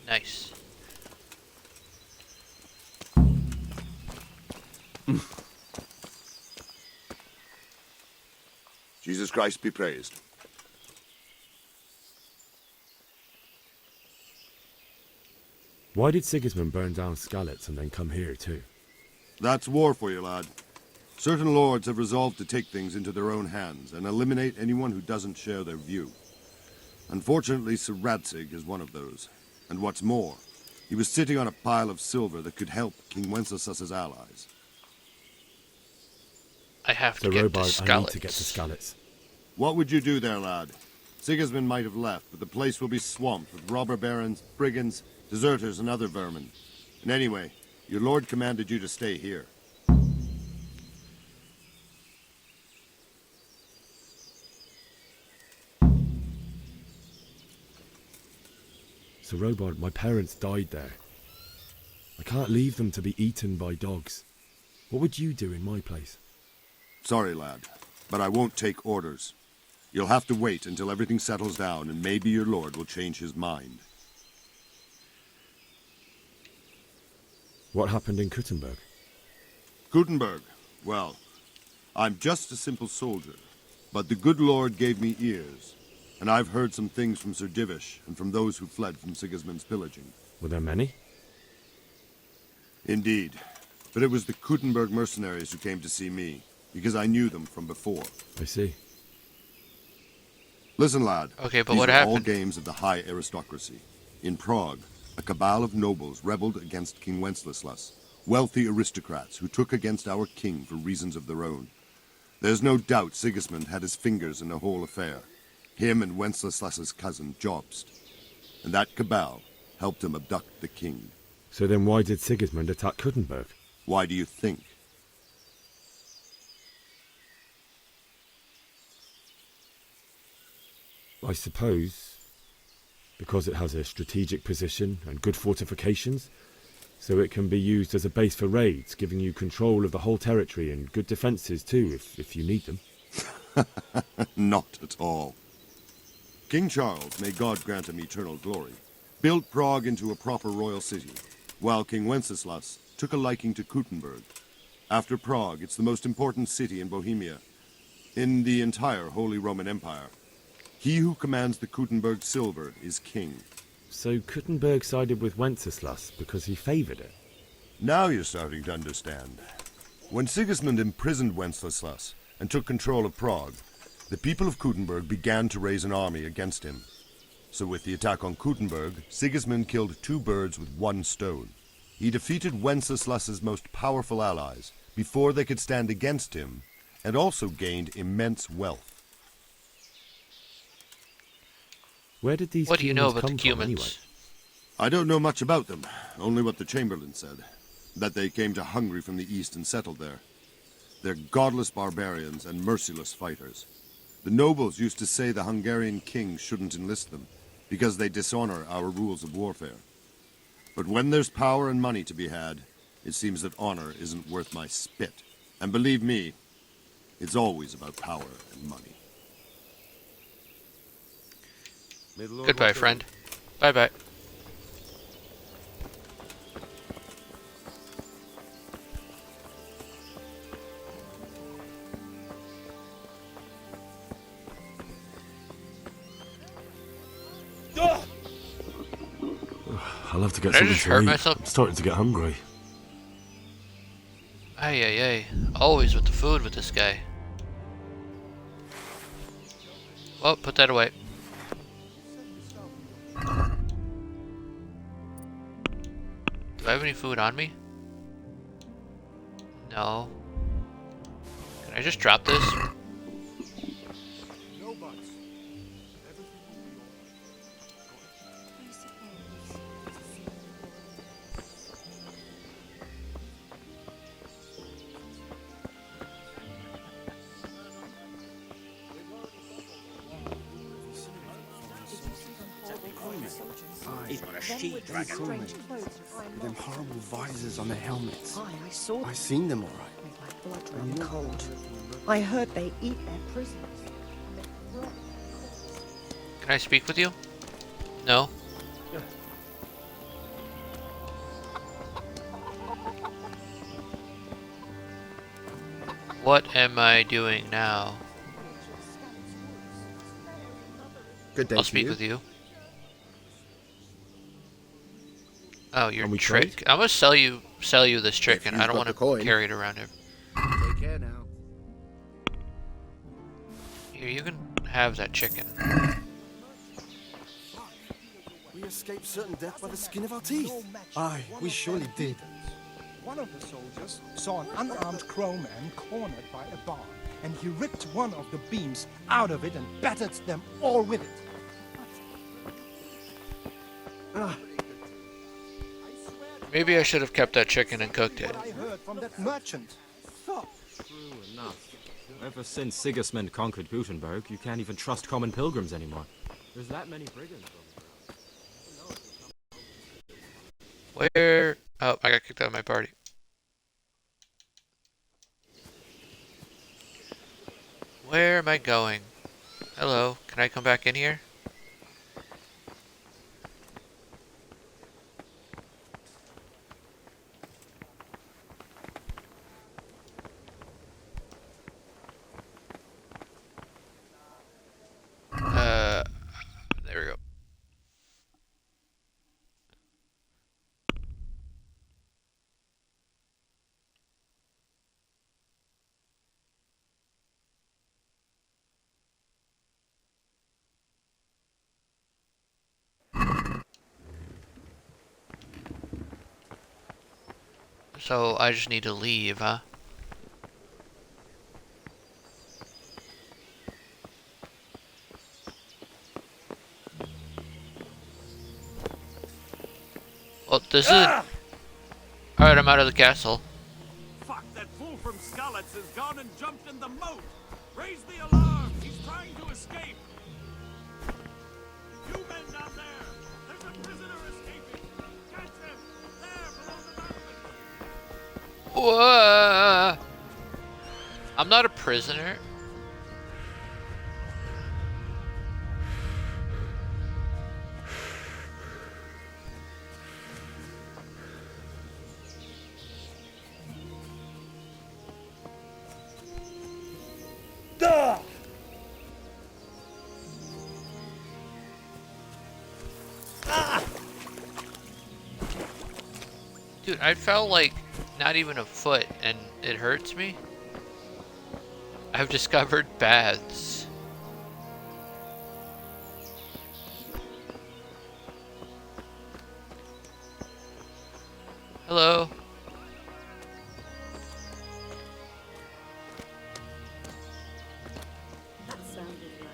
Nice. Jesus Christ be praised. Why did Sigismund burn down Skalitz and then come here too? That's war for you, lad. Certain lords have resolved to take things into their own hands and eliminate anyone who doesn't share their view. Unfortunately, Sir Radzig is one of those. And what's more, he was sitting on a pile of silver that could help King Wenceslas's allies. I have to So get Robard, to I need Skalitz. to get to Skalitz. What would you do there, lad? Sigismund might have left, but the place will be swamped with robber barons, brigands, deserters, and other vermin. And anyway, your lord commanded you to stay here. So Robard, my parents died there. I can't leave them to be eaten by dogs. What would you do in my place? Sorry, lad, but I won't take orders. You'll have to wait until everything settles down, and maybe your lord will change his mind. What happened in Kuttenberg? Gutenberg, well, I'm just a simple soldier, but the good Lord gave me ears, and I've heard some things from Sir Divish and from those who fled from Sigismund's pillaging. Were there many? Indeed, but it was the Kuttenberg mercenaries who came to see me, because I knew them from before. I see. Listen, lad. Okay, but these what are all happened? games of the high aristocracy. In Prague, a cabal of nobles rebelled against King Wenceslas, wealthy aristocrats who took against our king for reasons of their own. There's no doubt Sigismund had his fingers in the whole affair. Him and Wenceslas's cousin, Jobst. And that cabal helped him abduct the king. So then why did Sigismund attack Kuttenberg? Why do you think? I suppose because it has a strategic position and good fortifications, so it can be used as a base for raids, giving you control of the whole territory and good defences too, if you need them. Not at all. King Charles, may God grant him eternal glory, built Prague into a proper royal city, while King Wenceslas took a liking to Kuttenberg. After Prague, it's the most important city in Bohemia, in the entire Holy Roman Empire. He who commands the Kuttenberg silver is king. So Kuttenberg sided with Wenceslas because he favoured it? Now you're starting to understand. When Sigismund imprisoned Wenceslas and took control of Prague, the people of Kuttenberg began to raise an army against him. So with the attack on Kuttenberg, Sigismund killed 2 birds with 1 stone. He defeated Wenceslas's most powerful allies before they could stand against him, and also gained immense wealth. Where did these What do you know Cumans about the come from, anyway? Cumans? I don't know much about them, only what the Chamberlain said, that they came to Hungary from the east and settled there. They're godless barbarians and merciless fighters. The nobles used to say the Hungarian king shouldn't enlist them, because they dishonor our rules of warfare. But when there's power and money to be had, it seems that honor isn't worth my spit. And believe me, it's always about power and money. Goodbye, friend. Bye-bye. I'll have to get Did I something just to hurt eat. myself? I'm starting to get hungry. Ay, ay, ay. Always with the food with this guy. Well, put that away. Do I have any food on me? No. Can I just drop this? He's got a she-dragon. With them horrible visors on their helmets. Aye, I saw them. I seen them all right. Blood run cold. I heard they eat their prisoners. Can I speak with you? No? What am I doing now? Good day I'll to speak you. with you. Oh, your Can we trick. trade? I'm gonna sell you this chicken. you've I don't got want to the coin. carry it around here. Take care now. Here, you can have that chicken. We escaped certain death by the skin of our teeth. Aye, we surely did. One of the soldiers saw an unarmed crowman cornered by a barn, and he ripped one of the beams out of it and battered them all with it. Maybe I should have kept that chicken and cooked it. I heard from that merchant. Thought. True enough. Ever since Sigismund conquered Gutenberg, you can't even trust common pilgrims anymore. There's that many brigands on Where? Oh, I got kicked out of my party. Where am I going? Hello, can I come back in here? There we go. So I just need to leave, huh? Well, this is... Alright, I'm out of the castle. Fuck, that fool from Skalitz has gone and jumped in the moat! Raise the alarm! He's trying to escape! You men down there! There's a prisoner escaping! Catch him! There, below the mountain! Whoa! I'm not a prisoner. Duh! Dude, I fell like not even a foot and it hurts me. I've discovered baths. Hello. That sounded low.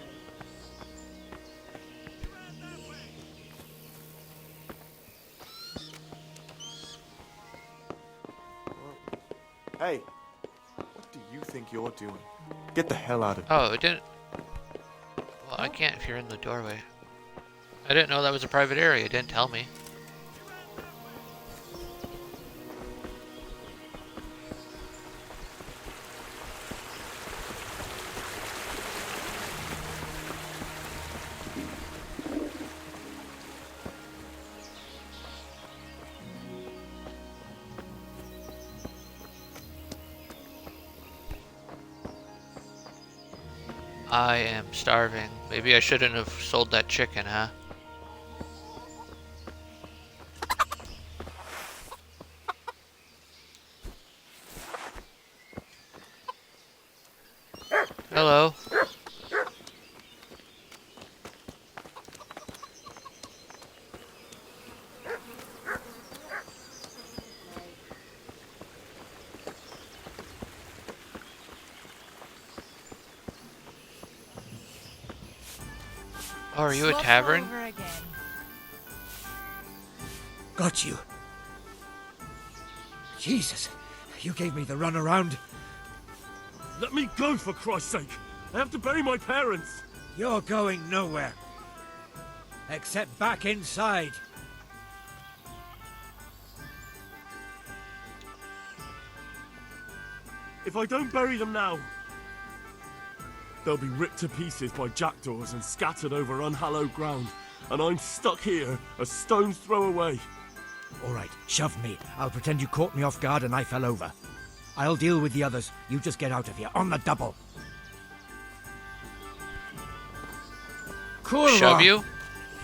Hey, what do you think you're doing? Get the hell out of here. Oh, it didn't. Well, I can't if you're in the doorway. I didn't know that was a private area. It didn't tell me. I am starving. Maybe I shouldn't have sold that chicken, huh? Hello. Oh, are you a tavern? Got you. Jesus, you gave me the runaround. Let me go, for Christ's sake! I have to bury my parents! You're going nowhere. Except back inside. If I don't bury them now, they'll be ripped to pieces by jackdaws and scattered over unhallowed ground, and I'm stuck here, a stone's throw away. All right, shove me. I'll pretend you caught me off guard and I fell over. I'll deal with the others. You just get out of here, on the double. Kurwa! Shove you?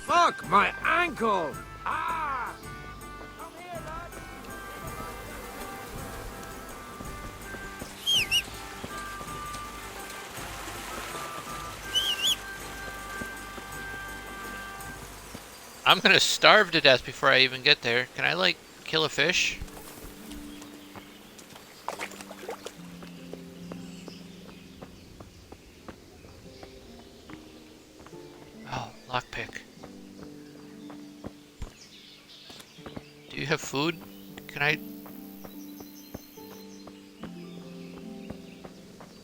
Fuck, my ankle! Ah! I'm gonna starve to death before I even get there. Can I, like, kill a fish? Oh, lockpick. Do you have food? Can I...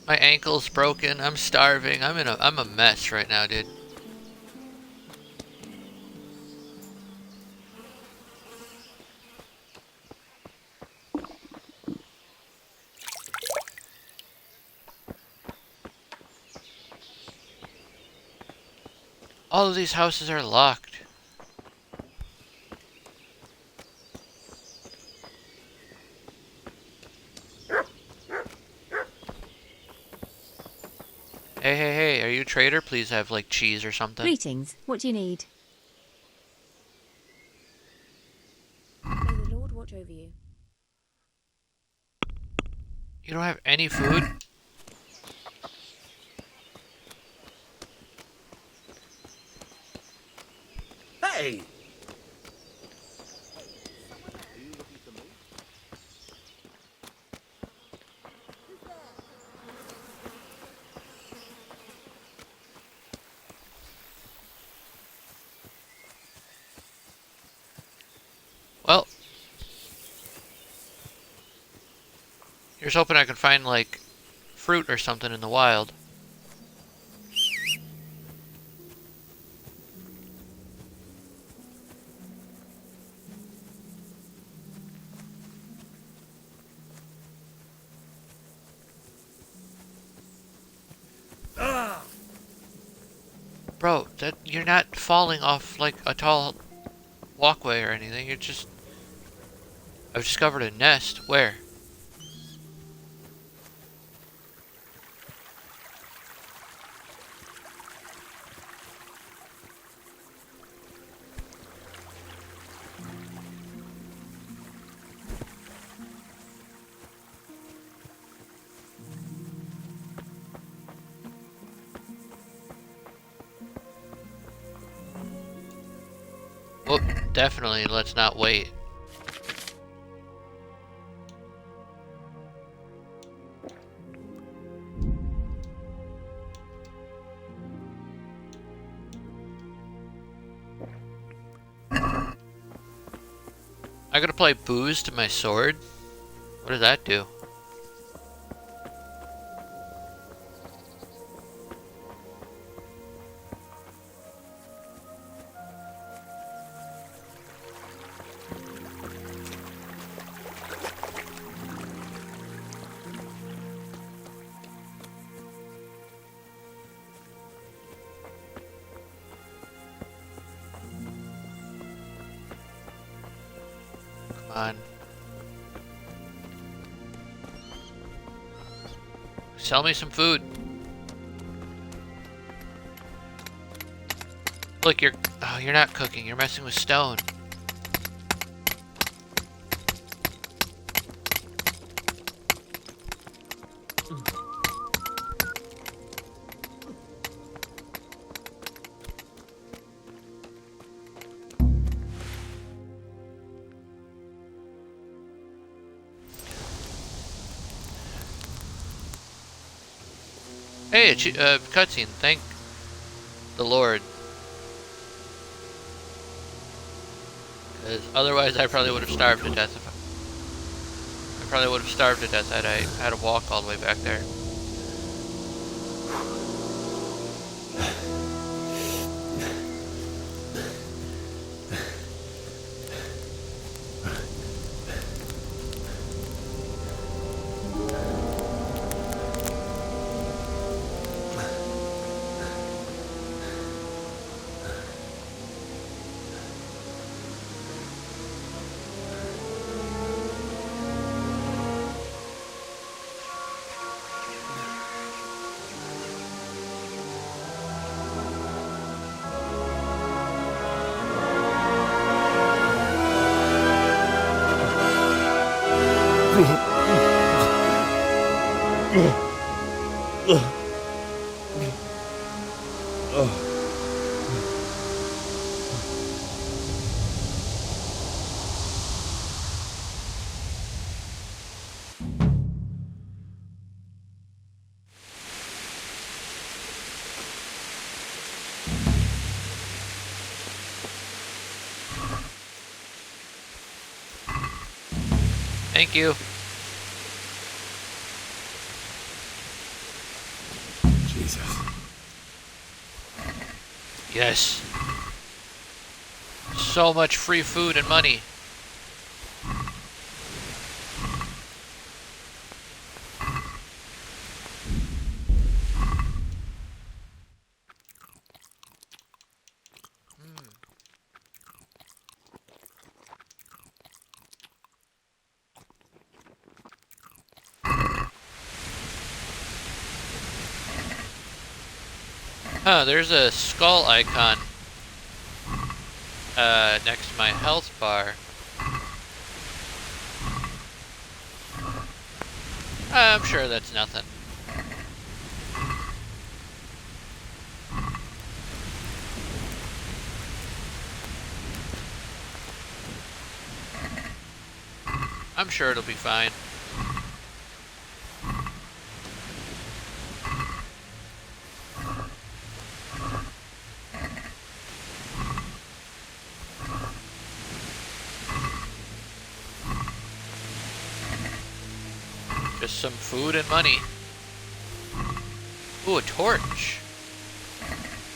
My ankle's broken. I'm starving. I'm a mess right now, dude. All of these houses are locked. Hey, are you a trader? Please have, like, cheese or something. Greetings. What do you need? May the Lord watch over you. You don't have any food? Hey! Well, here's hoping I can find, like, fruit or something in the wild. Bro, that you're not falling off like a tall walkway or anything. You're just... I've discovered a nest. Where? Oh, definitely, let's not wait. I gotta apply booze to my sword? What does that do? Come on. Sell me some food. Look, you're not cooking, you're messing with stone. Hey, a cutscene. Thank the Lord. Because otherwise I probably would have starved to death. I probably would have starved to death had I had to walk all the way back there. Thank you. Jesus. Yes. So much free food and money. Huh, there's a skull icon next to my health bar. I'm sure that's nothing. I'm sure it'll be fine. Just some food and money. Ooh, a torch.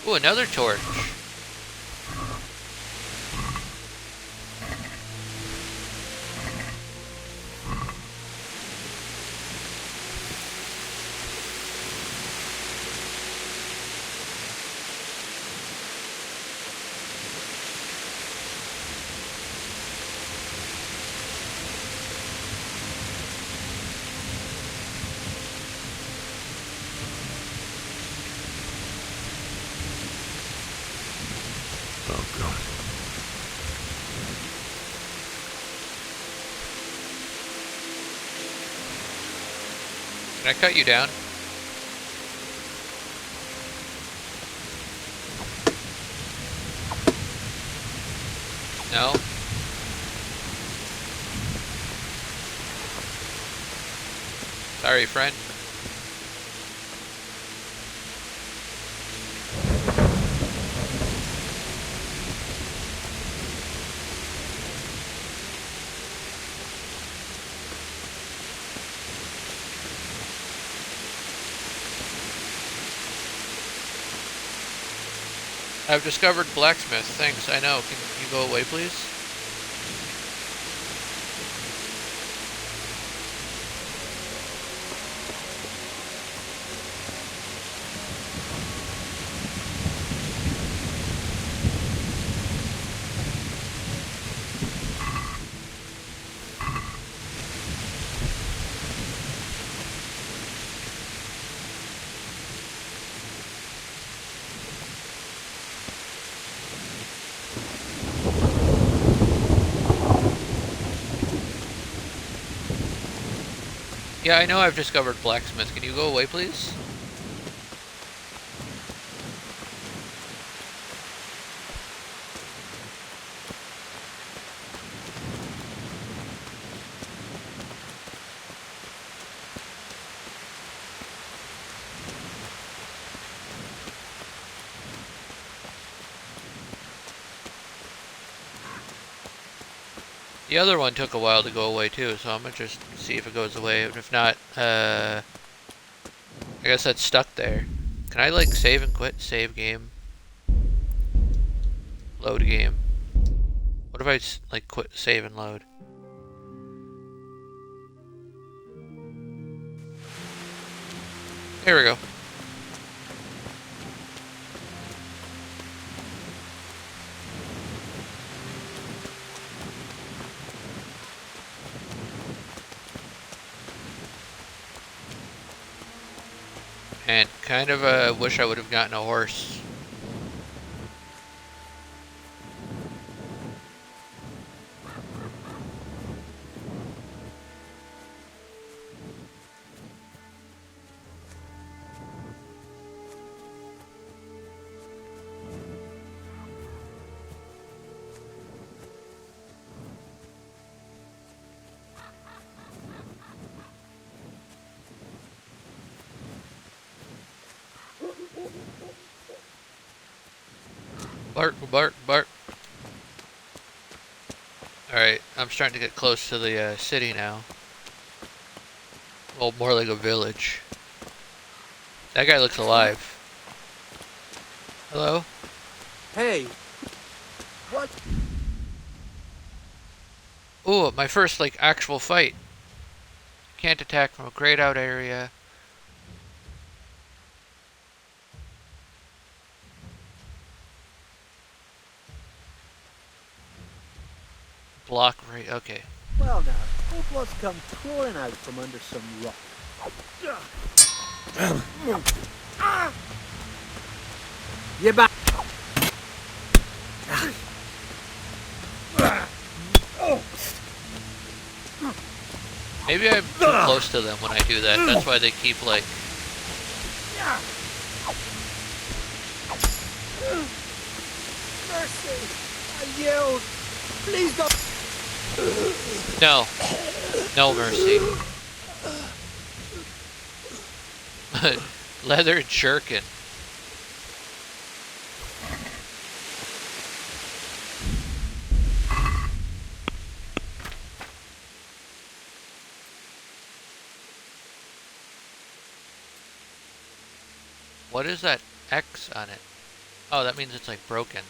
Ooh, another torch. Can I cut you down? No? Sorry, friend. I've discovered blacksmith. Thanks, I know. Can you go away, please? Yeah, I know I've discovered blacksmith. Can you go away, please? The other one took a while to go away too, so I'm gonna just see if it goes away. If not, I guess that's stuck there. Can I like save and quit? Save game. Load game. What if I like quit, save and load? Here we go. And kind of wish I would have gotten a horse. Bark, bark, bark. Alright, I'm starting to get close to the city now. Well, more like a village. That guy looks alive. Hello? Hey. What? Ooh, my first, like, actual fight. Can't attack from a grayed out area. Block right, okay. Well now, hope what's come crawling out from under some rock. You back. Maybe I'm too close to them when I do that. That's why they keep like... Mercy! I yelled. Please don't. No. No mercy. Leather jerkin. What is that X on it? Oh, that means it's like broken.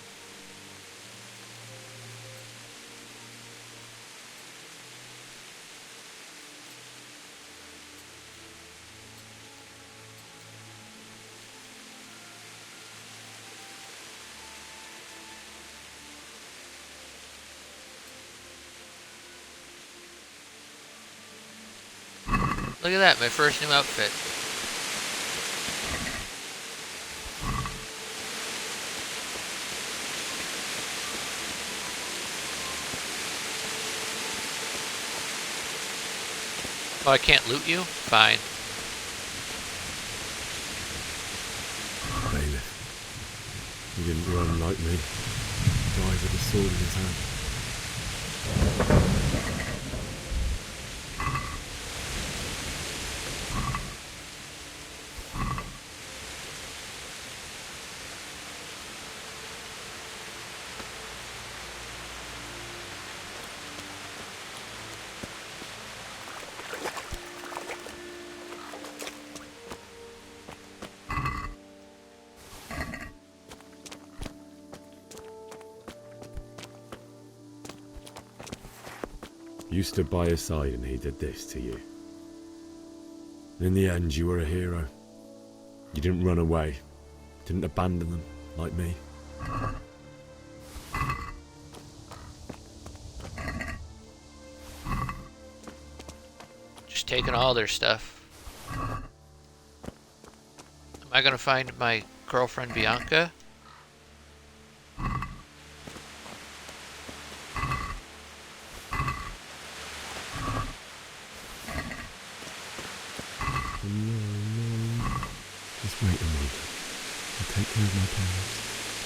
Look at that, my first new outfit. Oh, I can't loot you? Fine. Bailiff. He didn't run like me. Died with a sword in his hand. You stood by his side and he did this to you. In the end, you were a hero. You didn't run away. Didn't abandon them, like me. Just taking all their stuff. Am I gonna find my girlfriend Bianca? Just wait a moment. I'll take care of my parents,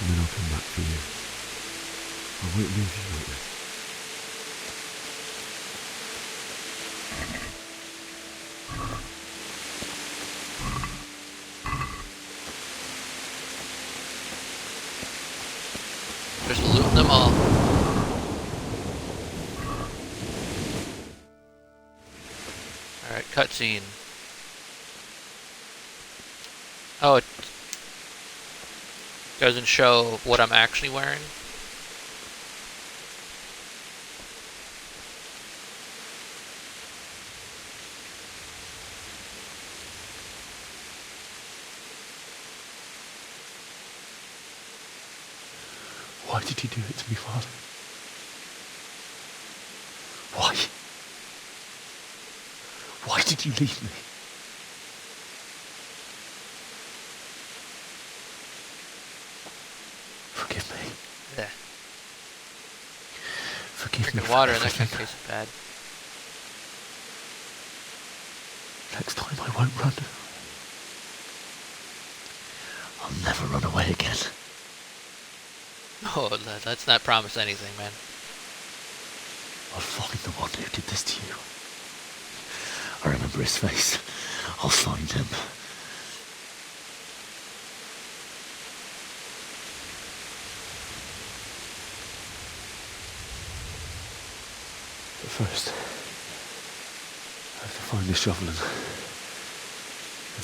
and then I'll come back for you. I won't leave you like this. Just looting them all. Alright, cutscene. Oh, it doesn't show what I'm actually wearing. Why did you do it to me, Father? Why? Why did you leave me? Forgive me. Yeah. Forgive me. Drinking water and that kind of tastes bad. Next time I won't run. I'll never run away again. Oh, let's not promise anything, man. I'll find the one who did this to you. I remember his face. I'll find him. But first, I have to find this shovel and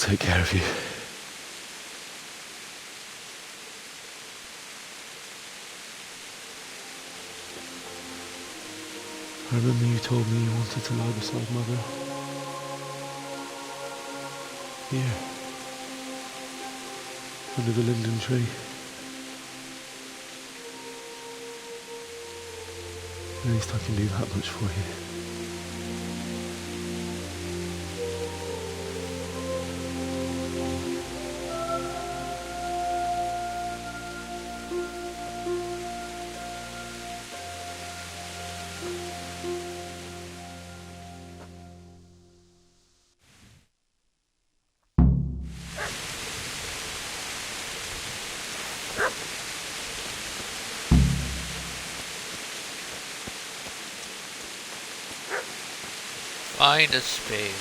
take care of you. I remember you told me you wanted to lie beside Mother. Here. Under the linden tree. At least I can do that much for you. Find a spade.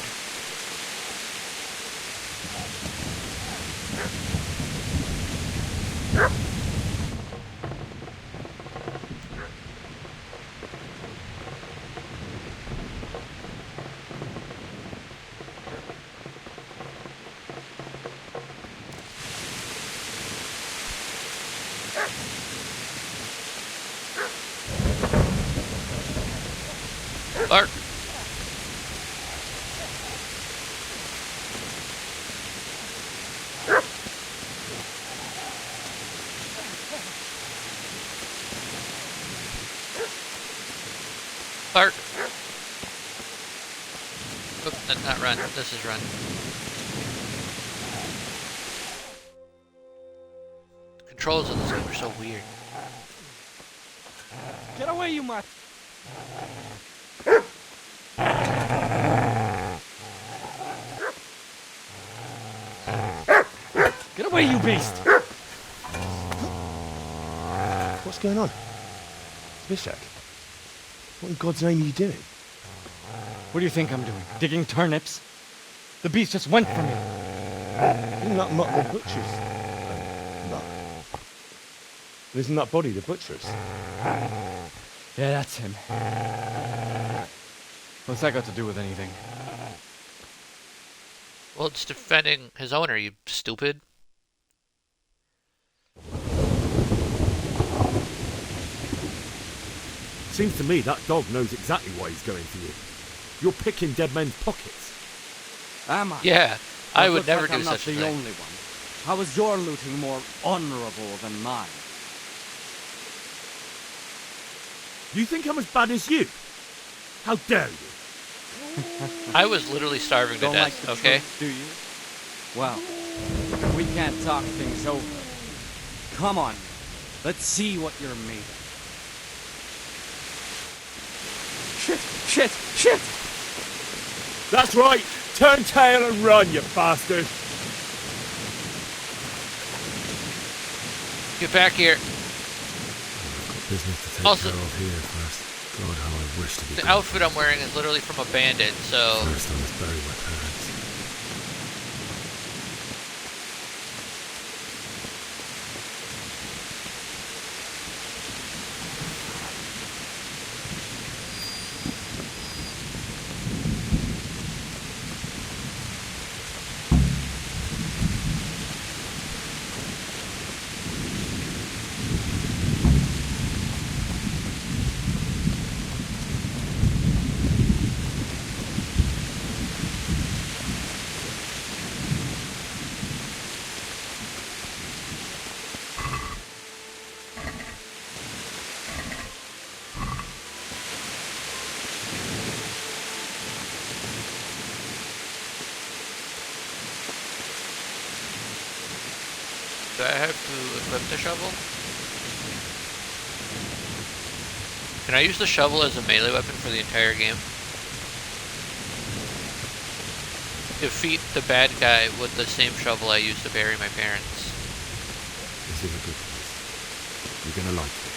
Bark. Bark. Oop, that's not run. This is run. The controls of this game are so weird. Get away, you mutt! Get away, you beast! What's going on? Bishak? What in God's name are you doing? What do you think I'm doing? Digging turnips? The beast just went from me. Isn't that not the butcher's? No. Isn't that body the butcher's? Yeah, that's him. What's that got to do with anything? Well, it's defending his owner, you stupid. Seems to me that dog knows exactly why he's going for you. You're picking dead men's pockets. Am I? Yeah, I would never like do I'm not such a the thing. only one. How is your looting more honorable than mine? You think I'm as bad as you? How dare you? I was literally starving to Don't like death, the okay? truth, do you? Well, we can't talk things over. Come on, let's see what you're made of. Shit! That's right! Turn tail and run, you bastard! Get back here. I've got business to take Also, care of here first. God, how I wish to be the gone. outfit I'm wearing is literally from a bandit, so... First I must bury my parents. Do I have to equip the shovel? Can I use the shovel as a melee weapon for the entire game? Defeat the bad guy with the same shovel I used to bury my parents. This is a good place. You're gonna like it.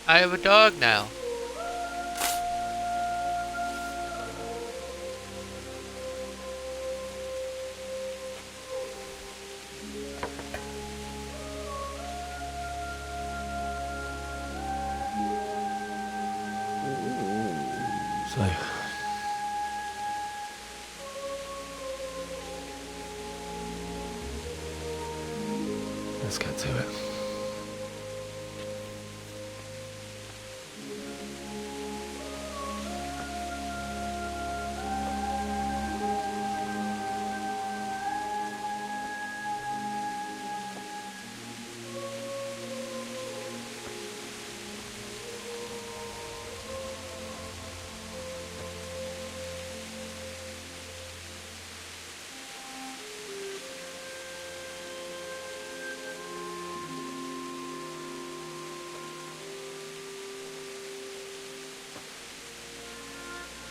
I have a dog now. So, let's get to it.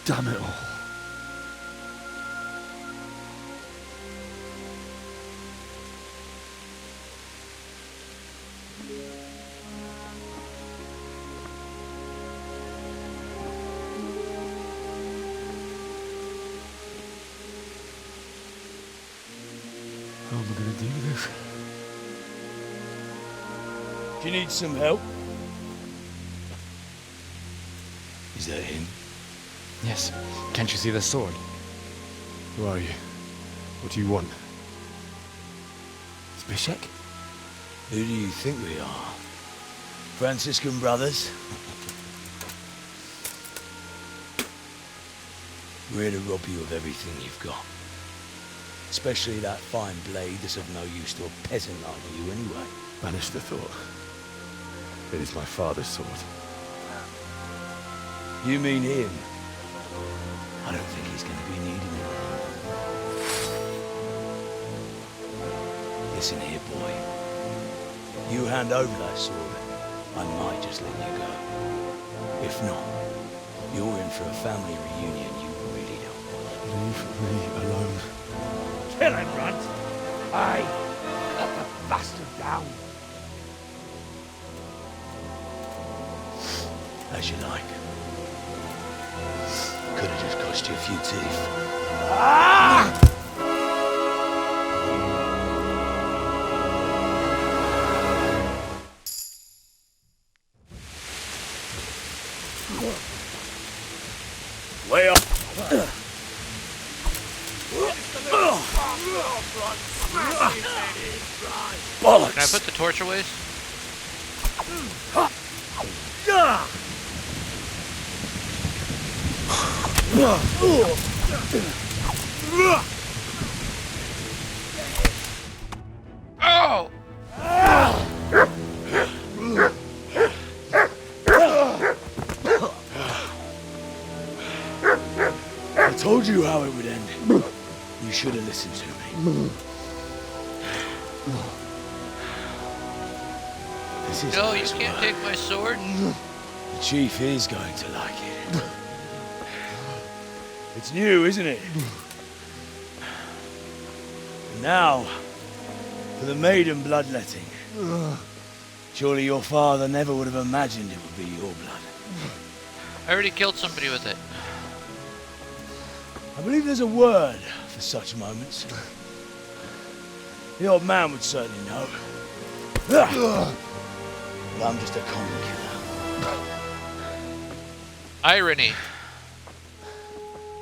Damn it all. How am I gonna do this? Do you need some help? Is that him? Yes. Can't you see the sword? Who are you? What do you want? Zbyszek? Who do you think we are? Franciscan brothers? We're here to rob you of everything you've got. Especially that fine blade that's of no use to a peasant like you anyway. Banish the thought. It is my father's sword. You mean him? I don't think he's going to be needing it. Listen here, boy. You hand over that sword, I might just let you go. If not, you're in for a family reunion you really don't want. Leave me alone. Kill him, Runt! Aye, cut the bastard down. As you like. Could have just cost you a few teeth. Ah! Way up. Bollocks! Can I put the torch away? Oh! I told you how it would end. You should have listened to me. This is No, you nice can't work. take my sword. The chief is going to like it. It's new, isn't it? And now, for the maiden bloodletting. Surely your father never would have imagined it would be your blood. I already killed somebody with it. I believe there's a word for such moments. The old man would certainly know. But I'm just a common killer. Irony.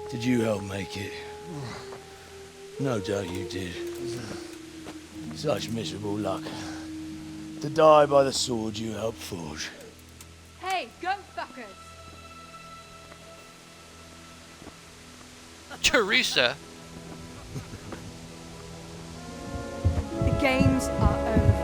Did you help make it? No doubt you did. Such miserable luck. To die by the sword you helped forge. Hey, go fuckers! Teresa. The games are over.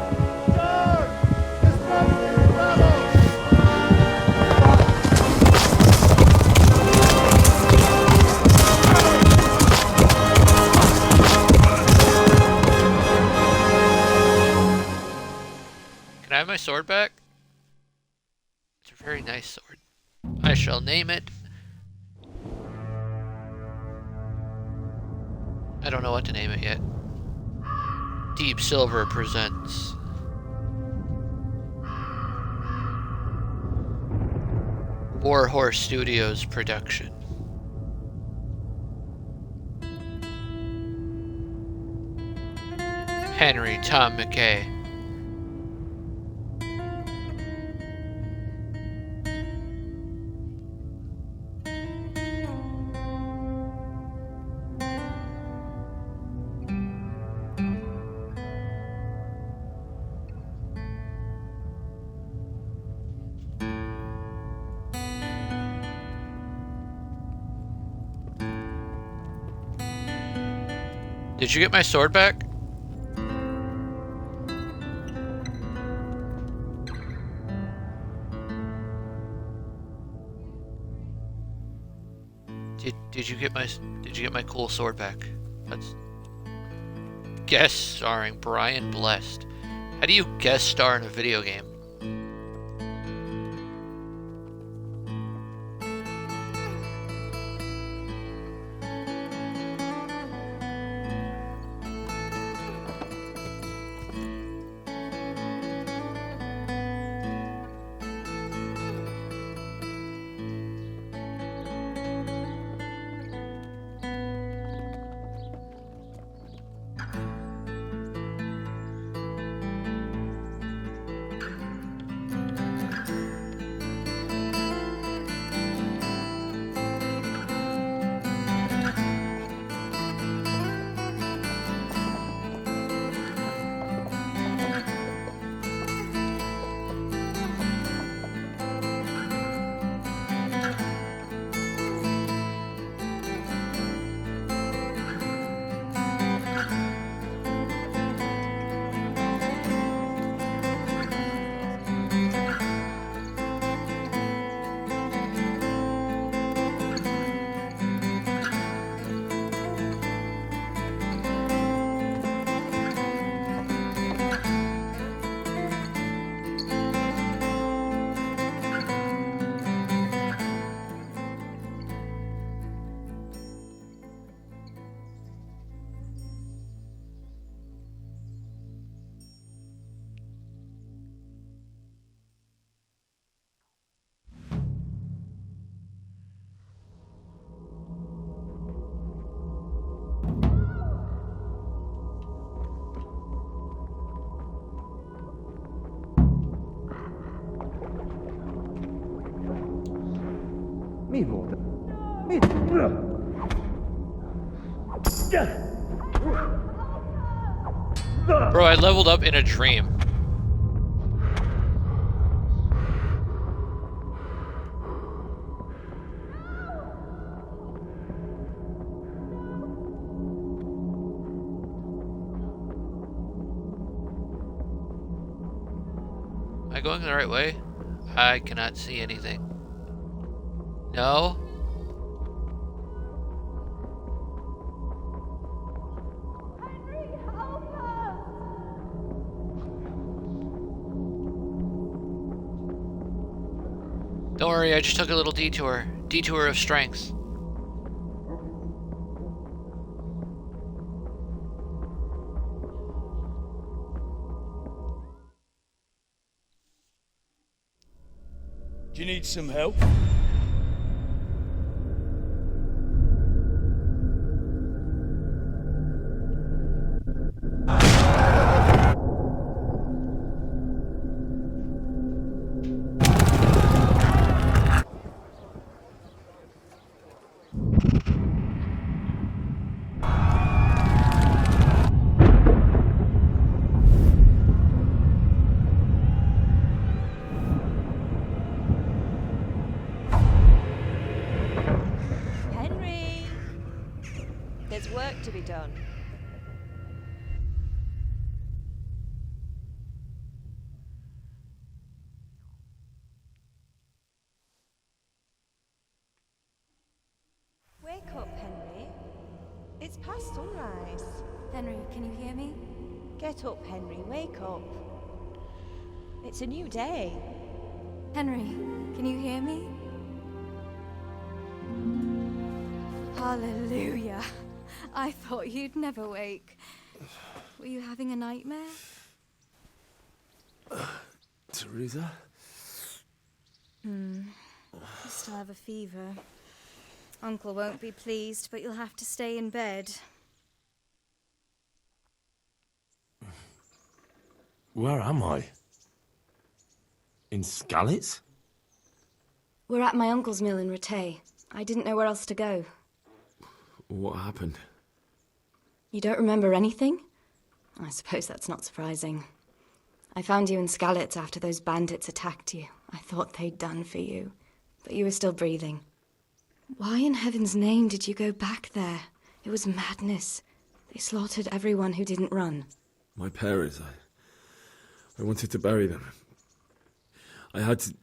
Can I have my sword back? It's a very nice sword. I shall name it. I don't know what to name it yet. Deep Silver presents. Warhorse Studios production. Henry Tom McKay. Did you get my sword back? Did you get my cool sword back? That's guest starring Brian Blessed. How do you guest star in a video game? Me water. Me. Bro, I leveled up in a dream. Am I going the right way? I cannot see anything. No? Don't worry, I just took a little detour. Detour of strength. Do you need some help? Henry! There's work to be done. Wake up, Henry. It's past sunrise. Henry, can you hear me? Get up, Henry. Wake up. It's a new day. Henry, can you hear me? Hallelujah. I thought you'd never wake. Were you having a nightmare? Teresa? You still have a fever. Uncle won't be pleased, but you'll have to stay in bed. Where am I? In Skalitz? We're at my uncle's mill in Rattay. I didn't know where else to go. What happened? You don't remember anything? I suppose that's not surprising. I found you in Skalitz after those bandits attacked you. I thought they'd done for you, but you were still breathing. Why in heaven's name did you go back there? It was madness. They slaughtered everyone who didn't run. My parents, I wanted to bury them. I had to...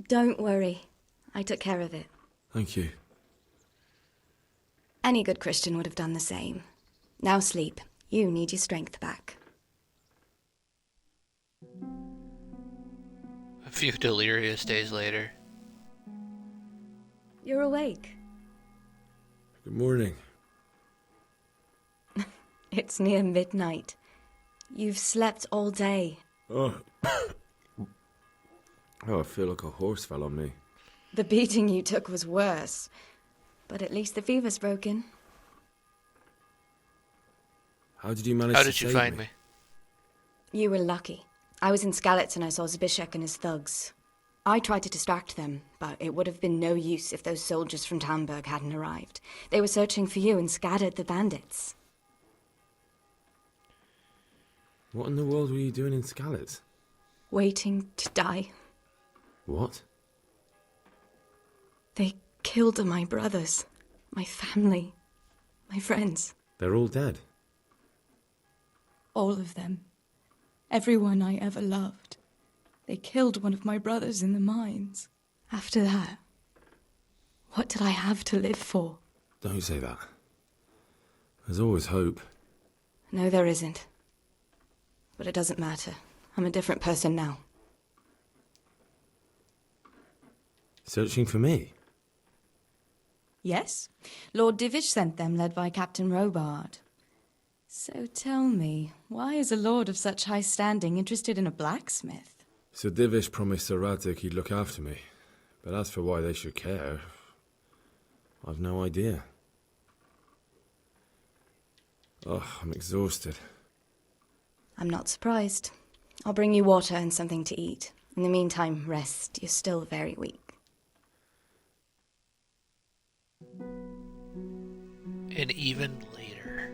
Don't worry. I took care of it. Thank you. Any good Christian would have done the same. Now sleep. You need your strength back. A few delirious days later. You're awake. Good morning. It's near midnight. You've slept all day. Oh. Oh, I feel like a horse fell on me. The beating you took was worse. But at least the fever's broken. How did you manage How to did you save find me? You were lucky. I was in Skalitz and I saw Zbyszek and his thugs. I tried to distract them, but it would have been no use if those soldiers from Tamburg hadn't arrived. They were searching for you and scattered the bandits. What in the world were you doing in Skalitz? Waiting to die. What? They killed my brothers, my family, my friends. They're all dead. All of them. Everyone I ever loved. They killed one of my brothers in the mines. After that, what did I have to live for? Don't say that. There's always hope. No, there isn't. But it doesn't matter. I'm a different person now. Searching for me? Yes. Lord Divish sent them, led by Captain Robard. So tell me, why is a lord of such high standing interested in a blacksmith? Sir Divish promised Sir Radzig he'd look after me. But as for why they should care, I've no idea. Oh, I'm exhausted. I'm not surprised. I'll bring you water and something to eat. In the meantime, rest. You're still very weak. And even later.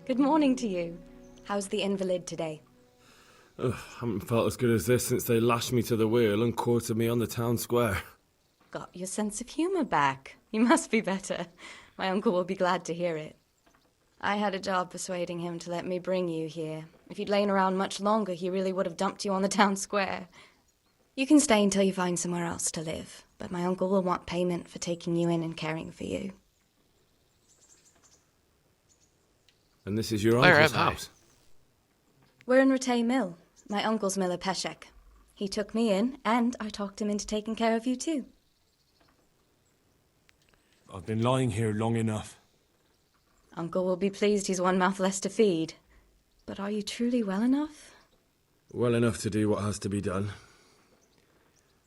Good morning to you. How's the invalid today? Ugh, haven't felt as good as this since they lashed me to the wheel and quartered me on the town square. Got your sense of humour back. You must be better. My uncle will be glad to hear it. I had a job persuading him to let me bring you here. If you'd lain around much longer, he really would have dumped you on the town square. You can stay until you find somewhere else to live, but my uncle will want payment for taking you in and caring for you. And this is your Where uncle's am I? house? We're in Ratay Mill. My uncle's miller Peshek. He took me in, and I talked him into taking care of you too. I've been lying here long enough. Uncle will be pleased he's one mouth less to feed. But are you truly well enough? Well enough to do what has to be done.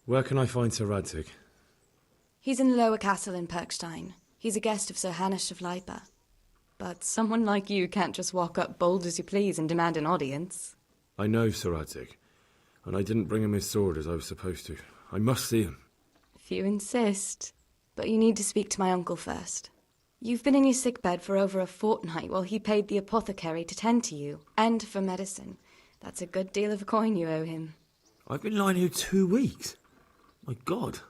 Where can I find Sir Radzig? He's in the lower castle in Perkstein. He's a guest of Sir Hanush of Leipa. But someone like you can't just walk up bold as you please and demand an audience. I know Sir Radzig, and I didn't bring him his sword as I was supposed to. I must see him. If you insist. But you need to speak to my uncle first. You've been in your sickbed for over a fortnight while he paid the apothecary to tend to you, and for medicine. That's a good deal of coin you owe him. I've been lying here 2 weeks. My God.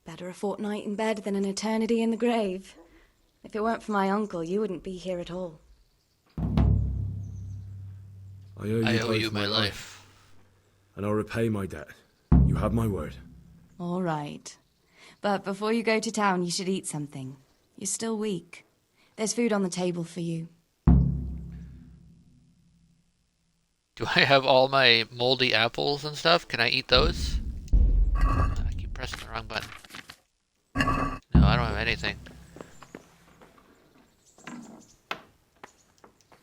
Better a fortnight in bed than an eternity in the grave. If it weren't for my uncle, you wouldn't be here at all. I owe you my life. And I'll repay my debt. You have my word. All right. But before you go to town, you should eat something. You're still weak. There's food on the table for you. Do I have all my moldy apples and stuff? Can I eat those? I keep pressing the wrong button. No, I don't have anything.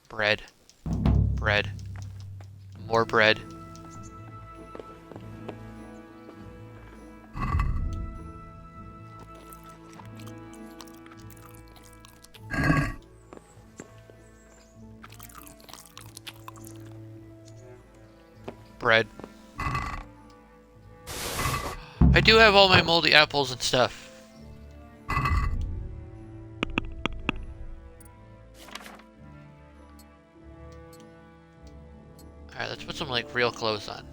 Bread. Bread. More bread. Bread. I do have all my moldy apples and stuff. Alright, let's put some like real clothes on.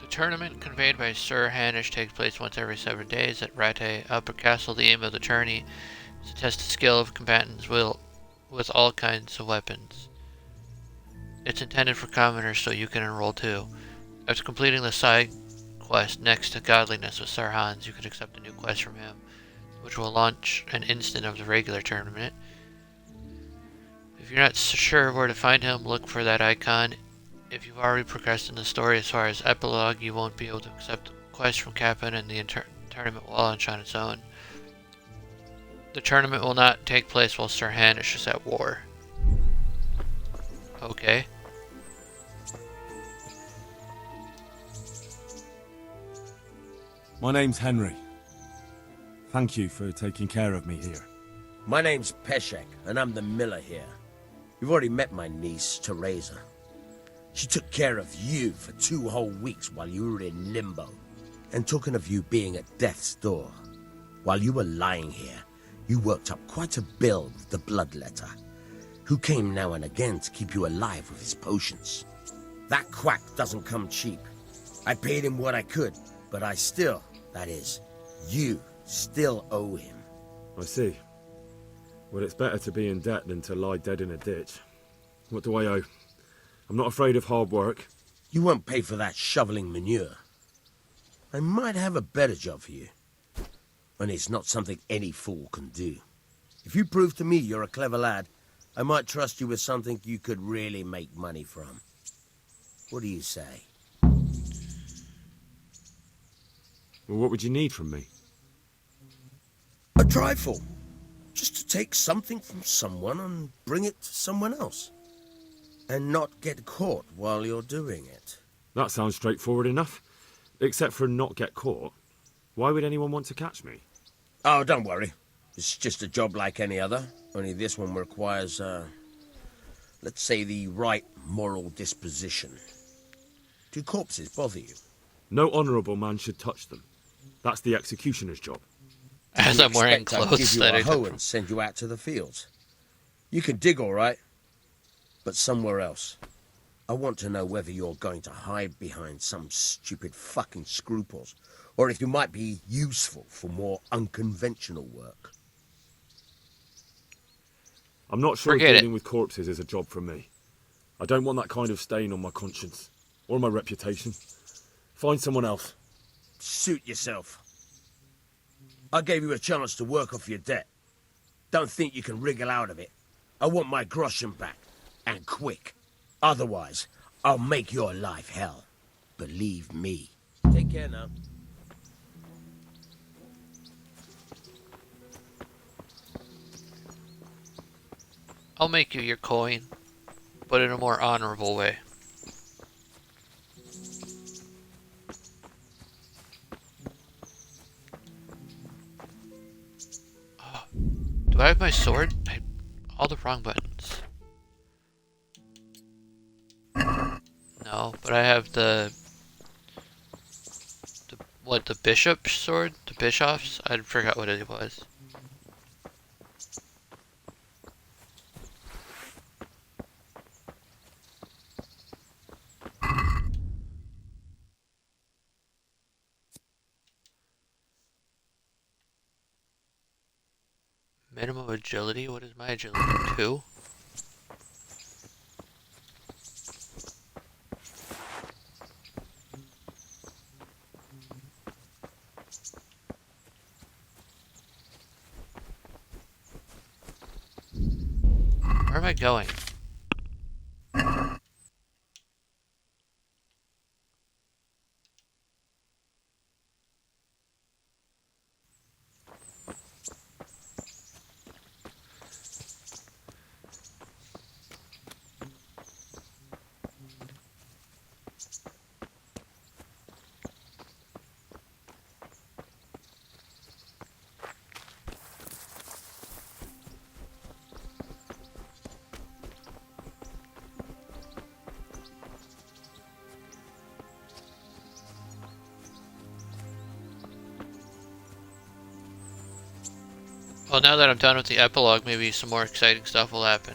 The tournament conveyed by Sir Hanush takes place once every 7 days at Ratay Upper Castle. The aim of the tourney is to test the skill of combatants with all kinds of weapons. It's intended for commoners, so you can enroll too. After completing the side quest next to Godliness with Sir Hans, you can accept a new quest from him, which will launch an instant of the regular tournament. If you're not sure where to find him, look for that icon. If you've already progressed in the story as far as epilogue, you won't be able to accept quests from Captain, and the tournament will launch on its own. The tournament will not take place while Sir Hanush is at war. Okay. My name's Henry. Thank you for taking care of me here. My name's Peshek, and I'm the miller here. You've already met my niece, Teresa. She took care of you for 2 whole weeks while you were in limbo. And talking of you being at death's door, while you were lying here, you worked up quite a bill with the bloodletter, who came now and again to keep you alive with his potions. That quack doesn't come cheap. I paid him what I could, but I still, that is, you still owe him. I see. Well, it's better to be in debt than to lie dead in a ditch. What do I owe? I'm not afraid of hard work. You won't pay for that shoveling manure. I might have a better job for you. And it's not something any fool can do. If you prove to me you're a clever lad, I might trust you with something you could really make money from. What do you say? Well, what would you need from me? A trifle. Just to take something from someone and bring it to someone else. And not get caught while you're doing it. That sounds straightforward enough. Except for not get caught. Why would anyone want to catch me? Oh, don't worry. It's just a job like any other. Only this one requires, let's say, the right moral disposition. Do corpses bother you? No honourable man should touch them. That's the executioner's job. As I'm wearing clothes, I'll give you that a I hoe don't- and send you out to the fields. You can dig all right, but somewhere else. I want to know whether you're going to hide behind some stupid fucking scruples, or if you might be useful for more unconventional work. I'm not sure Forget it. dealing with corpses is a job for me. I don't want that kind of stain on my conscience, or my reputation. Find someone else. Suit yourself. I gave you a chance to work off your debt. Don't think you can wriggle out of it. I want my groschen back, and quick. Otherwise, I'll make your life hell. Believe me. Take care now. I'll make you your coin, but in a more honorable way. Oh, do I have my sword? All the wrong buttons. No, but I have the bishop's sword? The bishop's? I forgot what it was. Minimum agility? What is my agility? 2? Where am I going? Well, now that I'm done with the epilogue, maybe some more exciting stuff will happen.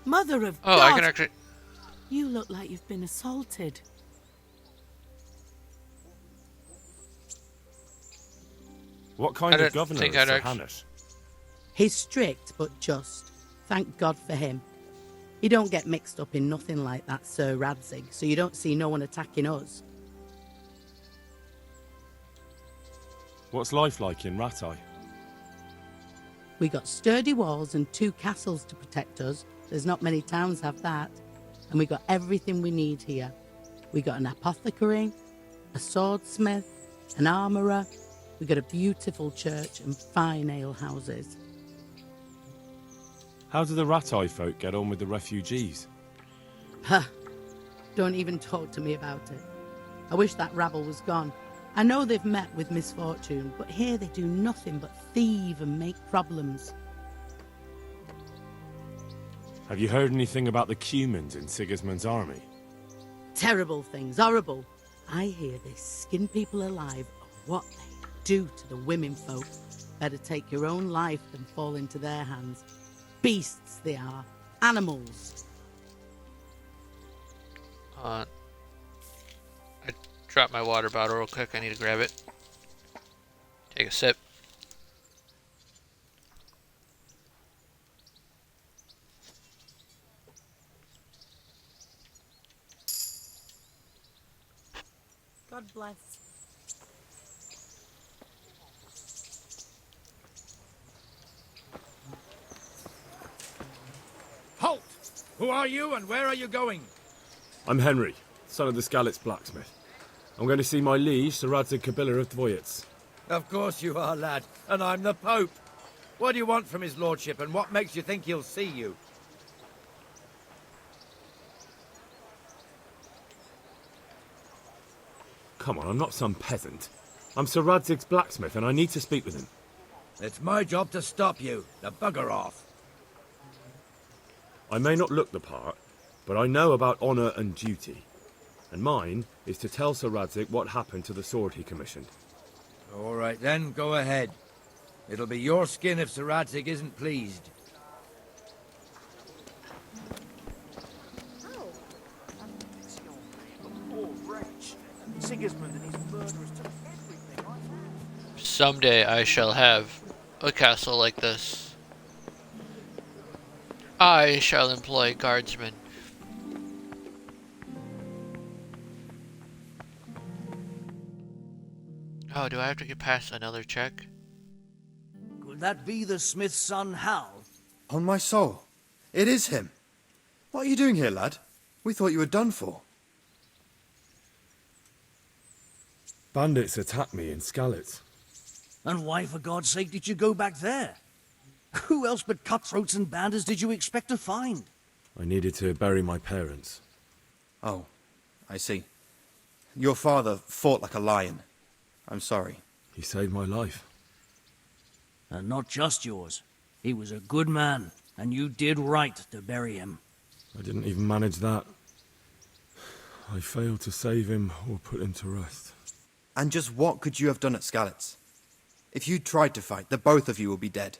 Mother of Oh, God! I can actually... You look like you've been assaulted. What kind of governor is Sir Hannes? He's strict but just. Thank God for him. He don't get mixed up in nothing like that, Sir Radzig, so you don't see no one attacking us. What's life like in Ratai? We got sturdy walls and 2 castles to protect us. There's not many towns have that. And we got everything we need here. We got an apothecary, a swordsmith, an armourer. We got a beautiful church and fine ale houses. How do the Ratai folk get on with the refugees? Huh. Don't even talk to me about it. I wish that rabble was gone. I know they've met with misfortune, but here they do nothing but thieve and make problems. Have you heard anything about the Cumans in Sigismund's army? Terrible things, horrible. I hear they skin people alive, and what they do to the women folk. Better take your own life than fall into their hands. Beasts they are, animals. I dropped my water bottle real quick. I need to grab it. Take a sip. God bless. Who are you and where are you going? I'm Henry, son of the Skalitz blacksmith. I'm going to see my liege, Sir Radzig Kabila of Dvoyitz. Of course you are, lad. And I'm the Pope. What do you want from his lordship, and what makes you think he'll see you? Come on, I'm not some peasant. I'm Sir Radzig's blacksmith, and I need to speak with him. It's my job to stop you. Now bugger off. I may not look the part, but I know about honour and duty. And mine is to tell Sir Radzig what happened to the sword he commissioned. All right then, go ahead. It'll be your skin if Sir Radzig isn't pleased. Sigismund and his murderers took everything I found. Someday I shall have a castle like this. I shall employ guardsmen. Oh, do I have to get past another check? Could that be the smith's son, Hal? On my soul. It is him. What are you doing here, lad? We thought you were done for. Bandits attacked me in Skalitz. And why, for God's sake, did you go back there? Who else but cutthroats and bandits did you expect to find? I needed to bury my parents. Oh, I see. Your father fought like a lion. I'm sorry. He saved my life. And not just yours. He was a good man, and you did right to bury him. I didn't even manage that. I failed to save him or put him to rest. And just what could you have done at Skalitz? If you tried to fight, the both of you will be dead.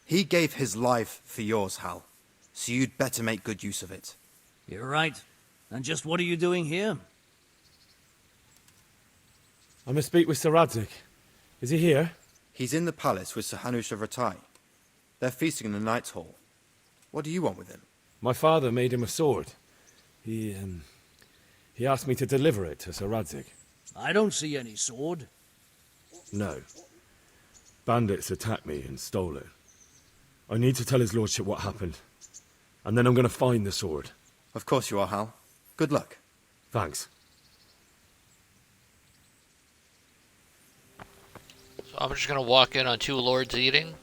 He gave his life for yours, Hal. So you'd better make good use of it. You're right. And just what are you doing here? I must speak with Sir Radzig. Is he here? He's in the palace with Sir Hanush of Ratai. They're feasting in the Knight's Hall. What do you want with him? My father made him a sword. He asked me to deliver it to Sir Radzig. I don't see any sword. No. Bandits attacked me and stole it. I need to tell his lordship what happened. And then I'm going to find the sword. Of course you are, Hal. Good luck. Thanks. So I'm just gonna walk in on two lords eating.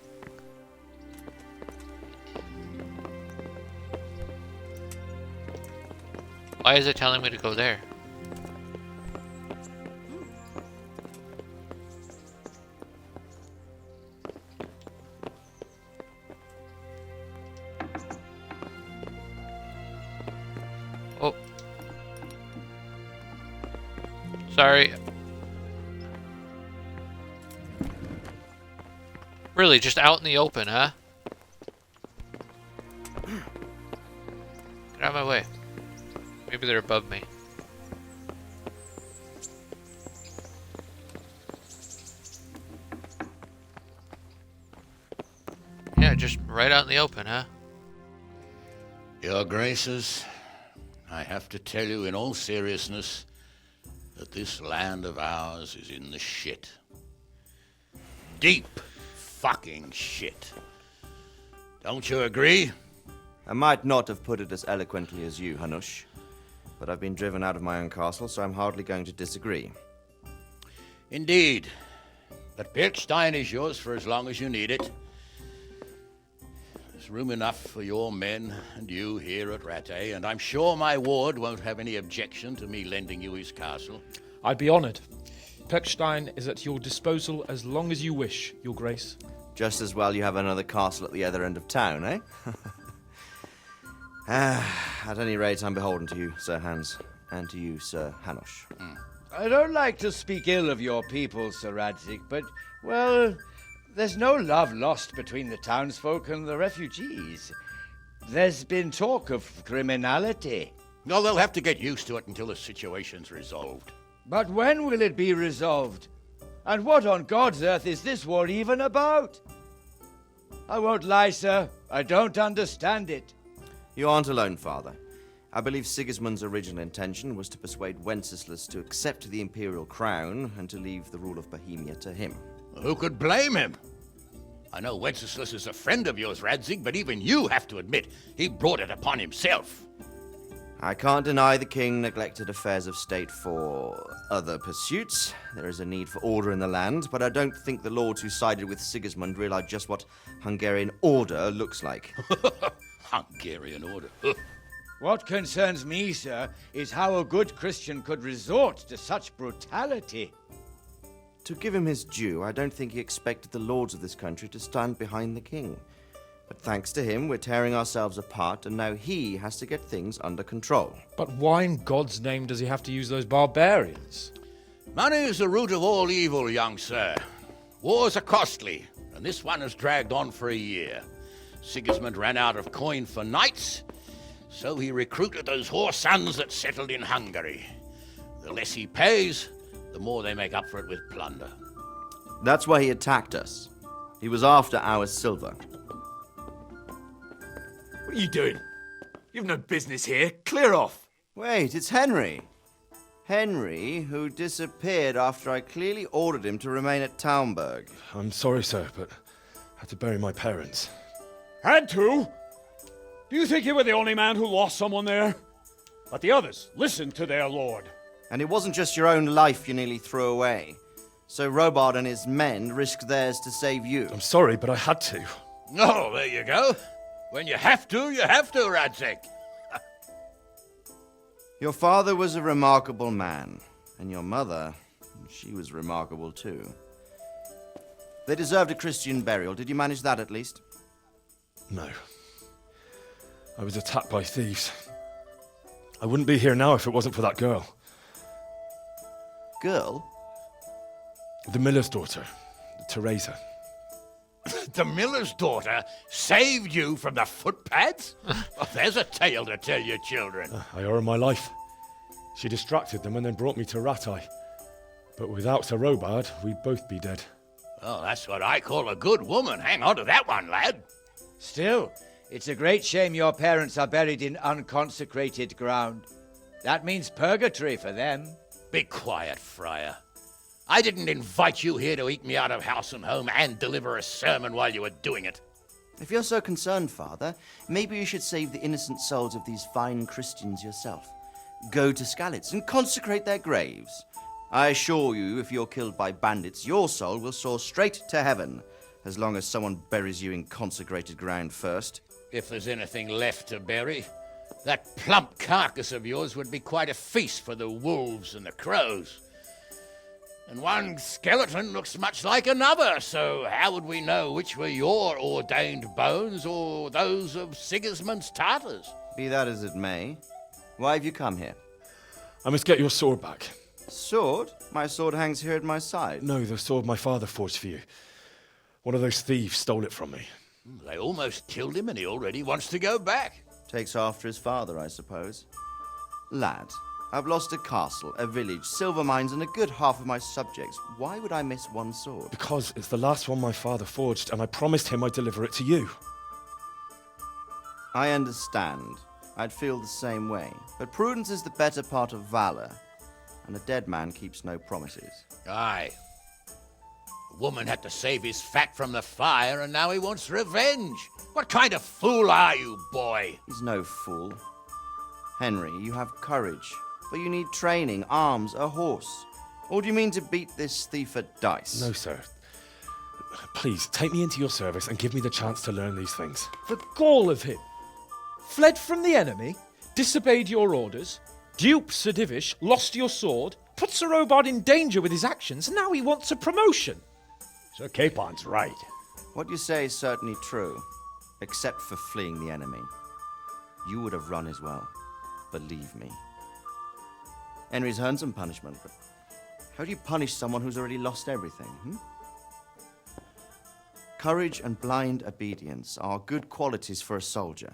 Why is it telling me to go there? Oh. Sorry. Really, just out in the open, huh? Get out of my way. Maybe they're above me. Yeah, just right out in the open, huh? Your Graces, I have to tell you in all seriousness that this land of ours is in the shit. Deep fucking shit. Don't you agree? I might not have put it as eloquently as you, Hanush, but I've been driven out of my own castle, so I'm hardly going to disagree. Indeed. But Birkstein is yours for as long as you need it. There's room enough for your men and you here at Rattay, and I'm sure my ward won't have any objection to me lending you his castle. I'd be honoured. Pechstein is at your disposal as long as you wish, Your Grace. Just as well you have another castle at the other end of town, eh? At any rate, I'm beholden to you, Sir Hans, and to you, Sir Hanush. I don't like to speak ill of your people, Sir Radzig, but, well, there's no love lost between the townsfolk and the refugees. There's been talk of criminality. No, they'll have to get used to it until the situation's resolved. But when will it be resolved? And what on God's earth is this war even about? I won't lie, sir. I don't understand it. You aren't alone, Father. I believe Sigismund's original intention was to persuade Wenceslas to accept the imperial crown and to leave the rule of Bohemia to him. Who could blame him? I know Wenceslas is a friend of yours, Radzig, but even you have to admit he brought it upon himself. I can't deny the king neglected affairs of state for other pursuits. There is a need for order in the land, but I don't think the lords who sided with Sigismund realized just what Hungarian order looks like. Hungarian order. What concerns me, sir, is how a good Christian could resort to such brutality. To give him his due, I don't think he expected the lords of this country to stand behind the king. But thanks to him, we're tearing ourselves apart, and now he has to get things under control. But why in God's name does he have to use those barbarians? Money is the root of all evil, young sir. Wars are costly, and this one has dragged on for a year. Sigismund ran out of coin for knights, so he recruited those whore sons that settled in Hungary. The less he pays, the more they make up for it with plunder. That's why he attacked us. He was after our silver. What are you doing? You've no business here. Clear off. Wait, it's Henry. Henry, who disappeared after I clearly ordered him to remain at Taunberg. I'm sorry, sir, but I had to bury my parents. Had to? Do you think you were the only man who lost someone there? But the others listened to their lord. And it wasn't just your own life you nearly threw away. So Robard and his men risked theirs to save you. I'm sorry, but I had to. Oh, there you go. When you have to, Radzig. Your father was a remarkable man, and your mother, she was remarkable too. They deserved a Christian burial. Did you manage that at least? No. I was attacked by thieves. I wouldn't be here now if it wasn't for that girl. Girl? The miller's daughter, Teresa. The miller's daughter saved you from the footpads? Oh, there's a tale to tell your children. I owe her my life. She distracted them and then brought me to Rattay. But without Sir Robard, we'd both be dead. Oh, that's what I call a good woman. Hang on to that one, lad. Still, it's a great shame your parents are buried in unconsecrated ground. That means purgatory for them. Be quiet, Friar. I didn't invite you here to eke me out of house and home and deliver a sermon while you were doing it. If you're so concerned, Father, maybe you should save the innocent souls of these fine Christians yourself. Go to Skalitz and consecrate their graves. I assure you, if you're killed by bandits, your soul will soar straight to heaven, as long as someone buries you in consecrated ground first. If there's anything left to bury, that plump carcass of yours would be quite a feast for the wolves and the crows. And one skeleton looks much like another, so how would we know which were your ordained bones or those of Sigismund's Tartars? Be that as it may, why have you come here? I must get your sword back. Sword? My sword hangs here at my side. No, the sword my father forged for you. One of those thieves stole it from me. They almost killed him and he already wants to go back. Takes after his father, I suppose. Lad, I've lost a castle, a village, silver mines, and a good half of my subjects. Why would I miss one sword? Because it's the last one my father forged, and I promised him I'd deliver it to you. I understand. I'd feel the same way. But prudence is the better part of valor, and a dead man keeps no promises. Aye. A woman had to save his fat from the fire, and now he wants revenge. What kind of fool are you, boy? He's no fool. Henry, you have courage, but you need training, arms, a horse. Or do you mean to beat this thief at dice? No, sir. Please, take me into your service and give me the chance to learn these things. The gall of him! Fled from the enemy, disobeyed your orders, duped Sir Divish, lost your sword, put Sir Robard in danger with his actions, and now he wants a promotion. Sir Capon's right. What you say is certainly true, except for fleeing the enemy. You would have run as well, believe me. Henry's earned some punishment, but how do you punish someone who's already lost everything, Courage and blind obedience are good qualities for a soldier,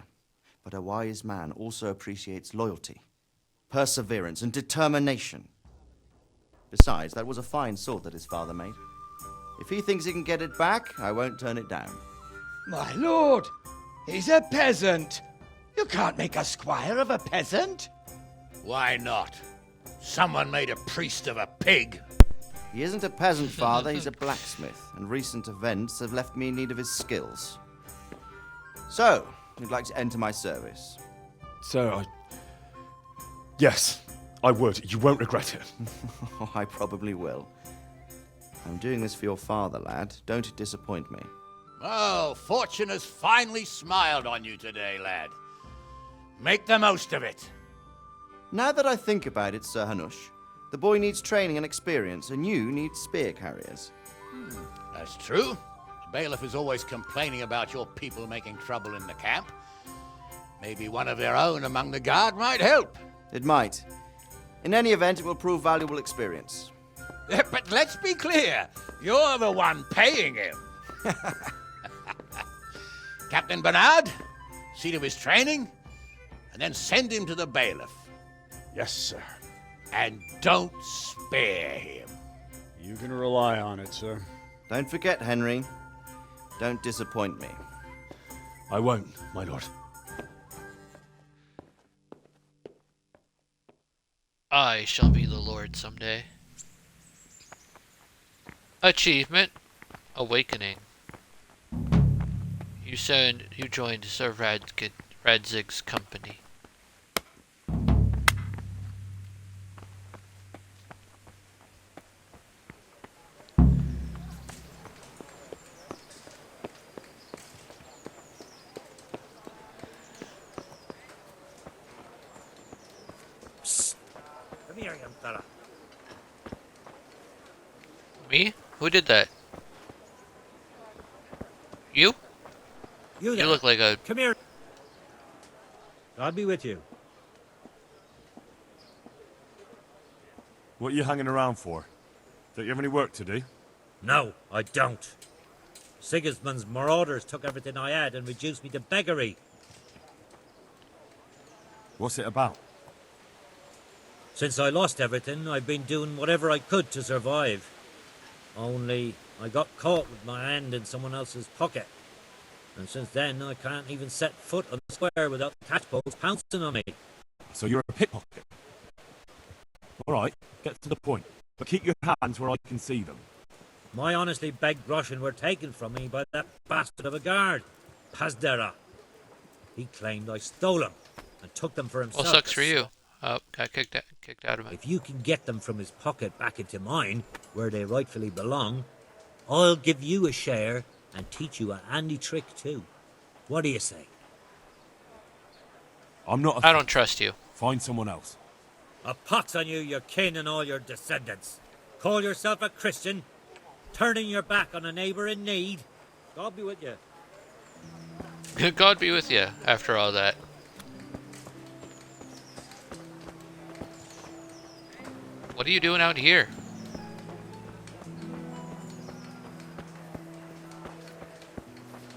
but a wise man also appreciates loyalty, perseverance, and determination. Besides, that was a fine sword that his father made. If he thinks he can get it back, I won't turn it down. My lord, he's a peasant. You can't make a squire of a peasant. Why not? Someone made a priest of a pig. He isn't a peasant, Father, he's a blacksmith, and recent events have left me in need of his skills. So, you'd like to enter my service? Sir, Yes, I would. You won't regret it. Oh, I probably will. I'm doing this for your father, lad. Don't disappoint me. Oh, fortune has finally smiled on you today, lad. Make the most of it. Now that I think about it, Sir Hanush, the boy needs training and experience, and you need spear carriers. That's true. The bailiff is always complaining about your people making trouble in the camp. Maybe one of their own among the guard might help. It might. In any event, it will prove valuable experience. But let's be clear, you're the one paying him. Captain Bernard, see to his training, and then send him to the bailiff. Yes, sir. And don't spare him. You can rely on it, sir. Don't forget, Henry. Don't disappoint me. I won't, my lord. I shall be the Lord someday. Achievement: Awakening. You joined Sir Radzig's company. Come here, young fella. Me? Who did that? You? You look like a... Come here. God be with you. What are you hanging around for? Don't you have any work to do? No, I don't. Sigismund's marauders took everything I had and reduced me to beggary. What's it about? Since I lost everything, I've been doing whatever I could to survive. Only, I got caught with my hand in someone else's pocket. And since then, I can't even set foot on the square without the catchpoles pouncing on me. So you're a pickpocket? Alright, get to the point. But keep your hands where I can see them. My honestly begged groschen were taken from me by that bastard of a guard, Pazdera. He claimed I stole them and took them for himself. Well, sucks for you. Oh, got kicked out of it. If you can get them from his pocket back into mine, where they rightfully belong, I'll give you a share and teach you a handy trick too. What do you say? I'm not I don't trust you. Find someone else. A pox on you, your kin and all your descendants. Call yourself a Christian, turning your back on a neighbour in need. God be with you. God be with you after all that. What are you doing out here?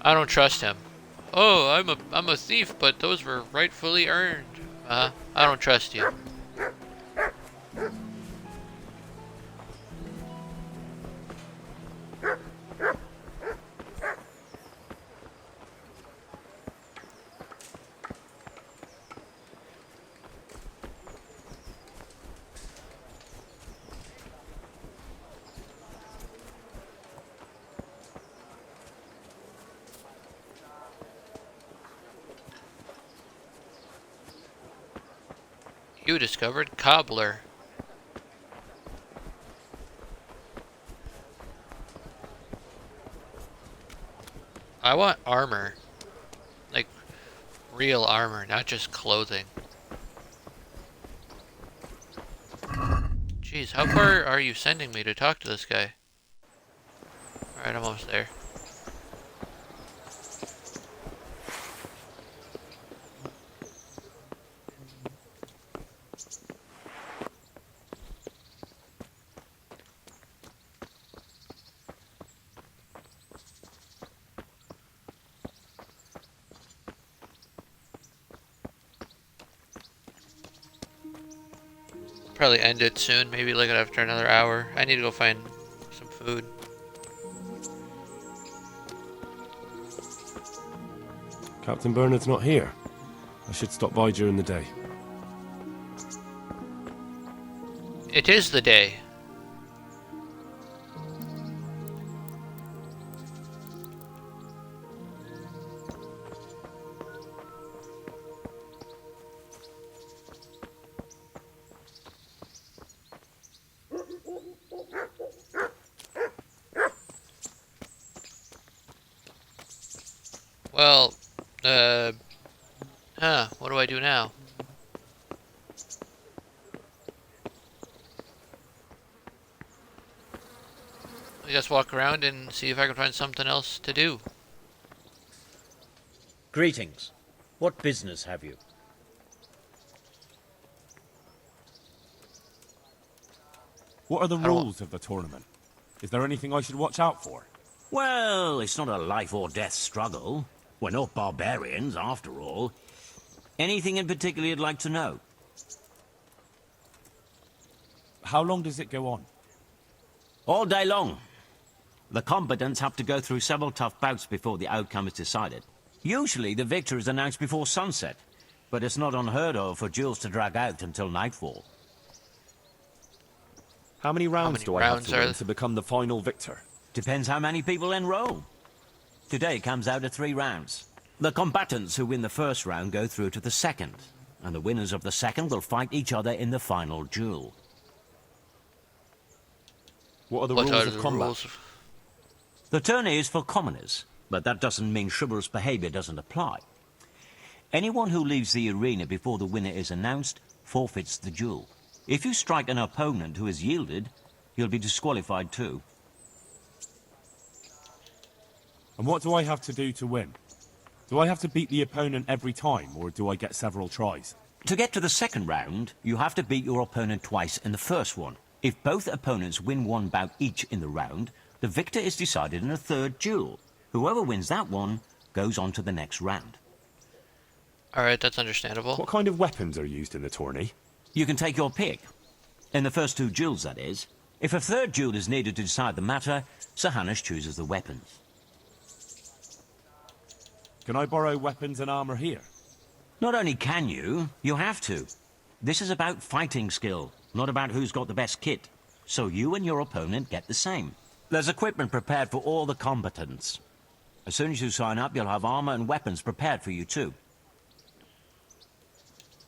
I don't trust him. Oh, I'm a thief, but those were rightfully earned. I don't trust you. You discovered Cobbler. I want armor. Like, real armor, not just clothing. Jeez, how far are you sending me to talk to this guy? Alright, I'm almost there. Probably end it soon, maybe like after another hour. I need to go find some food. Captain Bernard's not here. I should stop by during the day. It is the day. Well, what do I do now? I guess walk around and see if I can find something else to do. Greetings. What business have you? What are the rules of the tournament? Is there anything I should watch out for? Well, it's not a life or death struggle. We're not barbarians, after all. Anything in particular you'd like to know? How long does it go on? All day long. The combatants have to go through several tough bouts before the outcome is decided. Usually the victor is announced before sunset, but it's not unheard of for duels to drag out until nightfall. How many rounds do I have to win to become the final victor? Depends how many people enroll. Today comes out of 3 rounds. The combatants who win the first round go through to the second, and the winners of the second will fight each other in the final duel. What are the rules of combat? The tourney is for commoners, but that doesn't mean chivalrous behavior doesn't apply. Anyone who leaves the arena before the winner is announced forfeits the duel. If you strike an opponent who has yielded, you'll be disqualified too. And what do I have to do to win? Do I have to beat the opponent every time, or do I get several tries? To get to the second round, you have to beat your opponent twice in the first one. If both opponents win 1 bout each in the round, the victor is decided in a third duel. Whoever wins that one goes on to the next round. Alright, that's understandable. What kind of weapons are used in the tourney? You can take your pick. In the first 2 duels, that is. If a third duel is needed to decide the matter, Sir Hanush chooses the weapons. Can I borrow weapons and armor here? Not only can you, you have to. This is about fighting skill, not about who's got the best kit. So you and your opponent get the same. There's equipment prepared for all the combatants. As soon as you sign up, you'll have armor and weapons prepared for you too.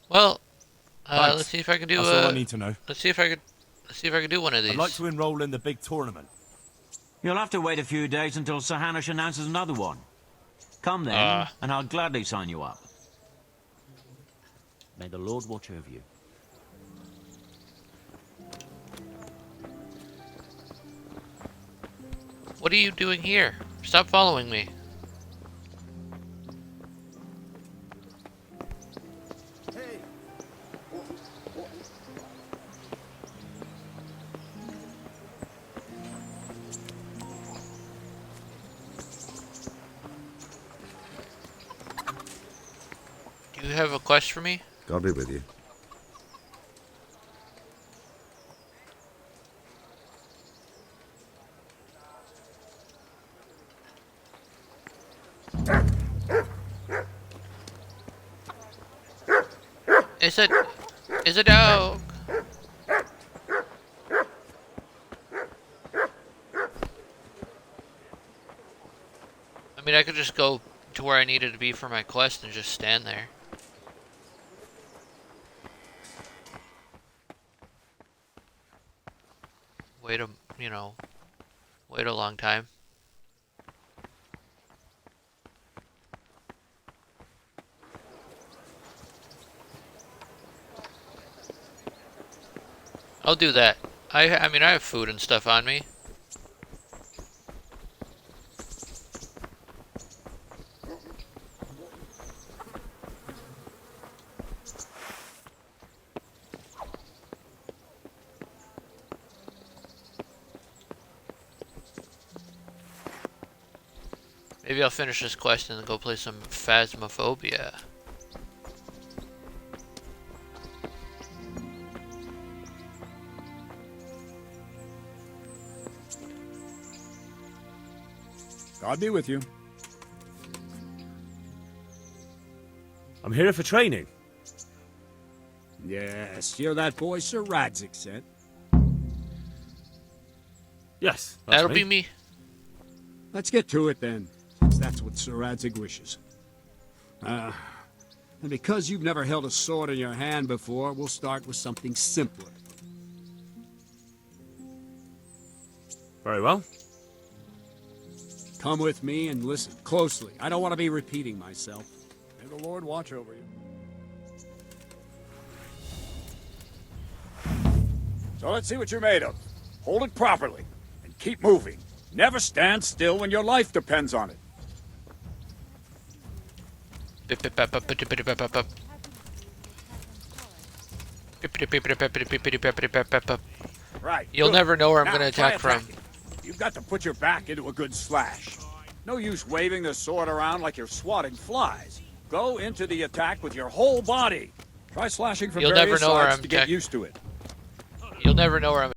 Well, let's see if I can do. That's all I need to know. Let's see if I can do one of these. I'd like to enroll in the big tournament. You'll have to wait a few days until Sir Hanush announces another one. Come then, and I'll gladly sign you up. May the Lord watch over you. What are you doing here? Stop following me. Do you have a quest for me? God be with you. It's a dog. I mean, I could just go to where I needed to be for my quest and just stand there. Wait a long time. I'll do that. I mean, I have food and stuff on me. Maybe I'll finish this quest and then go play some Phasmophobia. God be with you. I'm here for training. Yes, you're that boy Sir Radzik sent. Yes, that'll be me. Let's get to it then, since that's what Sir Radzik wishes. And because you've never held a sword in your hand before, we'll start with something simpler. Very well. Come with me and listen closely. I don't want to be repeating myself. May the Lord watch over you. So let's see what you're made of. Hold it properly and keep moving. Never stand still when your life depends on it. Right. You'll good. never know where I'm Now, going to try attack from. attacking. You've got to put your back into a good slash. No use waving the sword around like you're swatting flies. Go into the attack with your whole body. Try slashing from You'll never various know where sides I'm to get used to it. You'll never know where I'm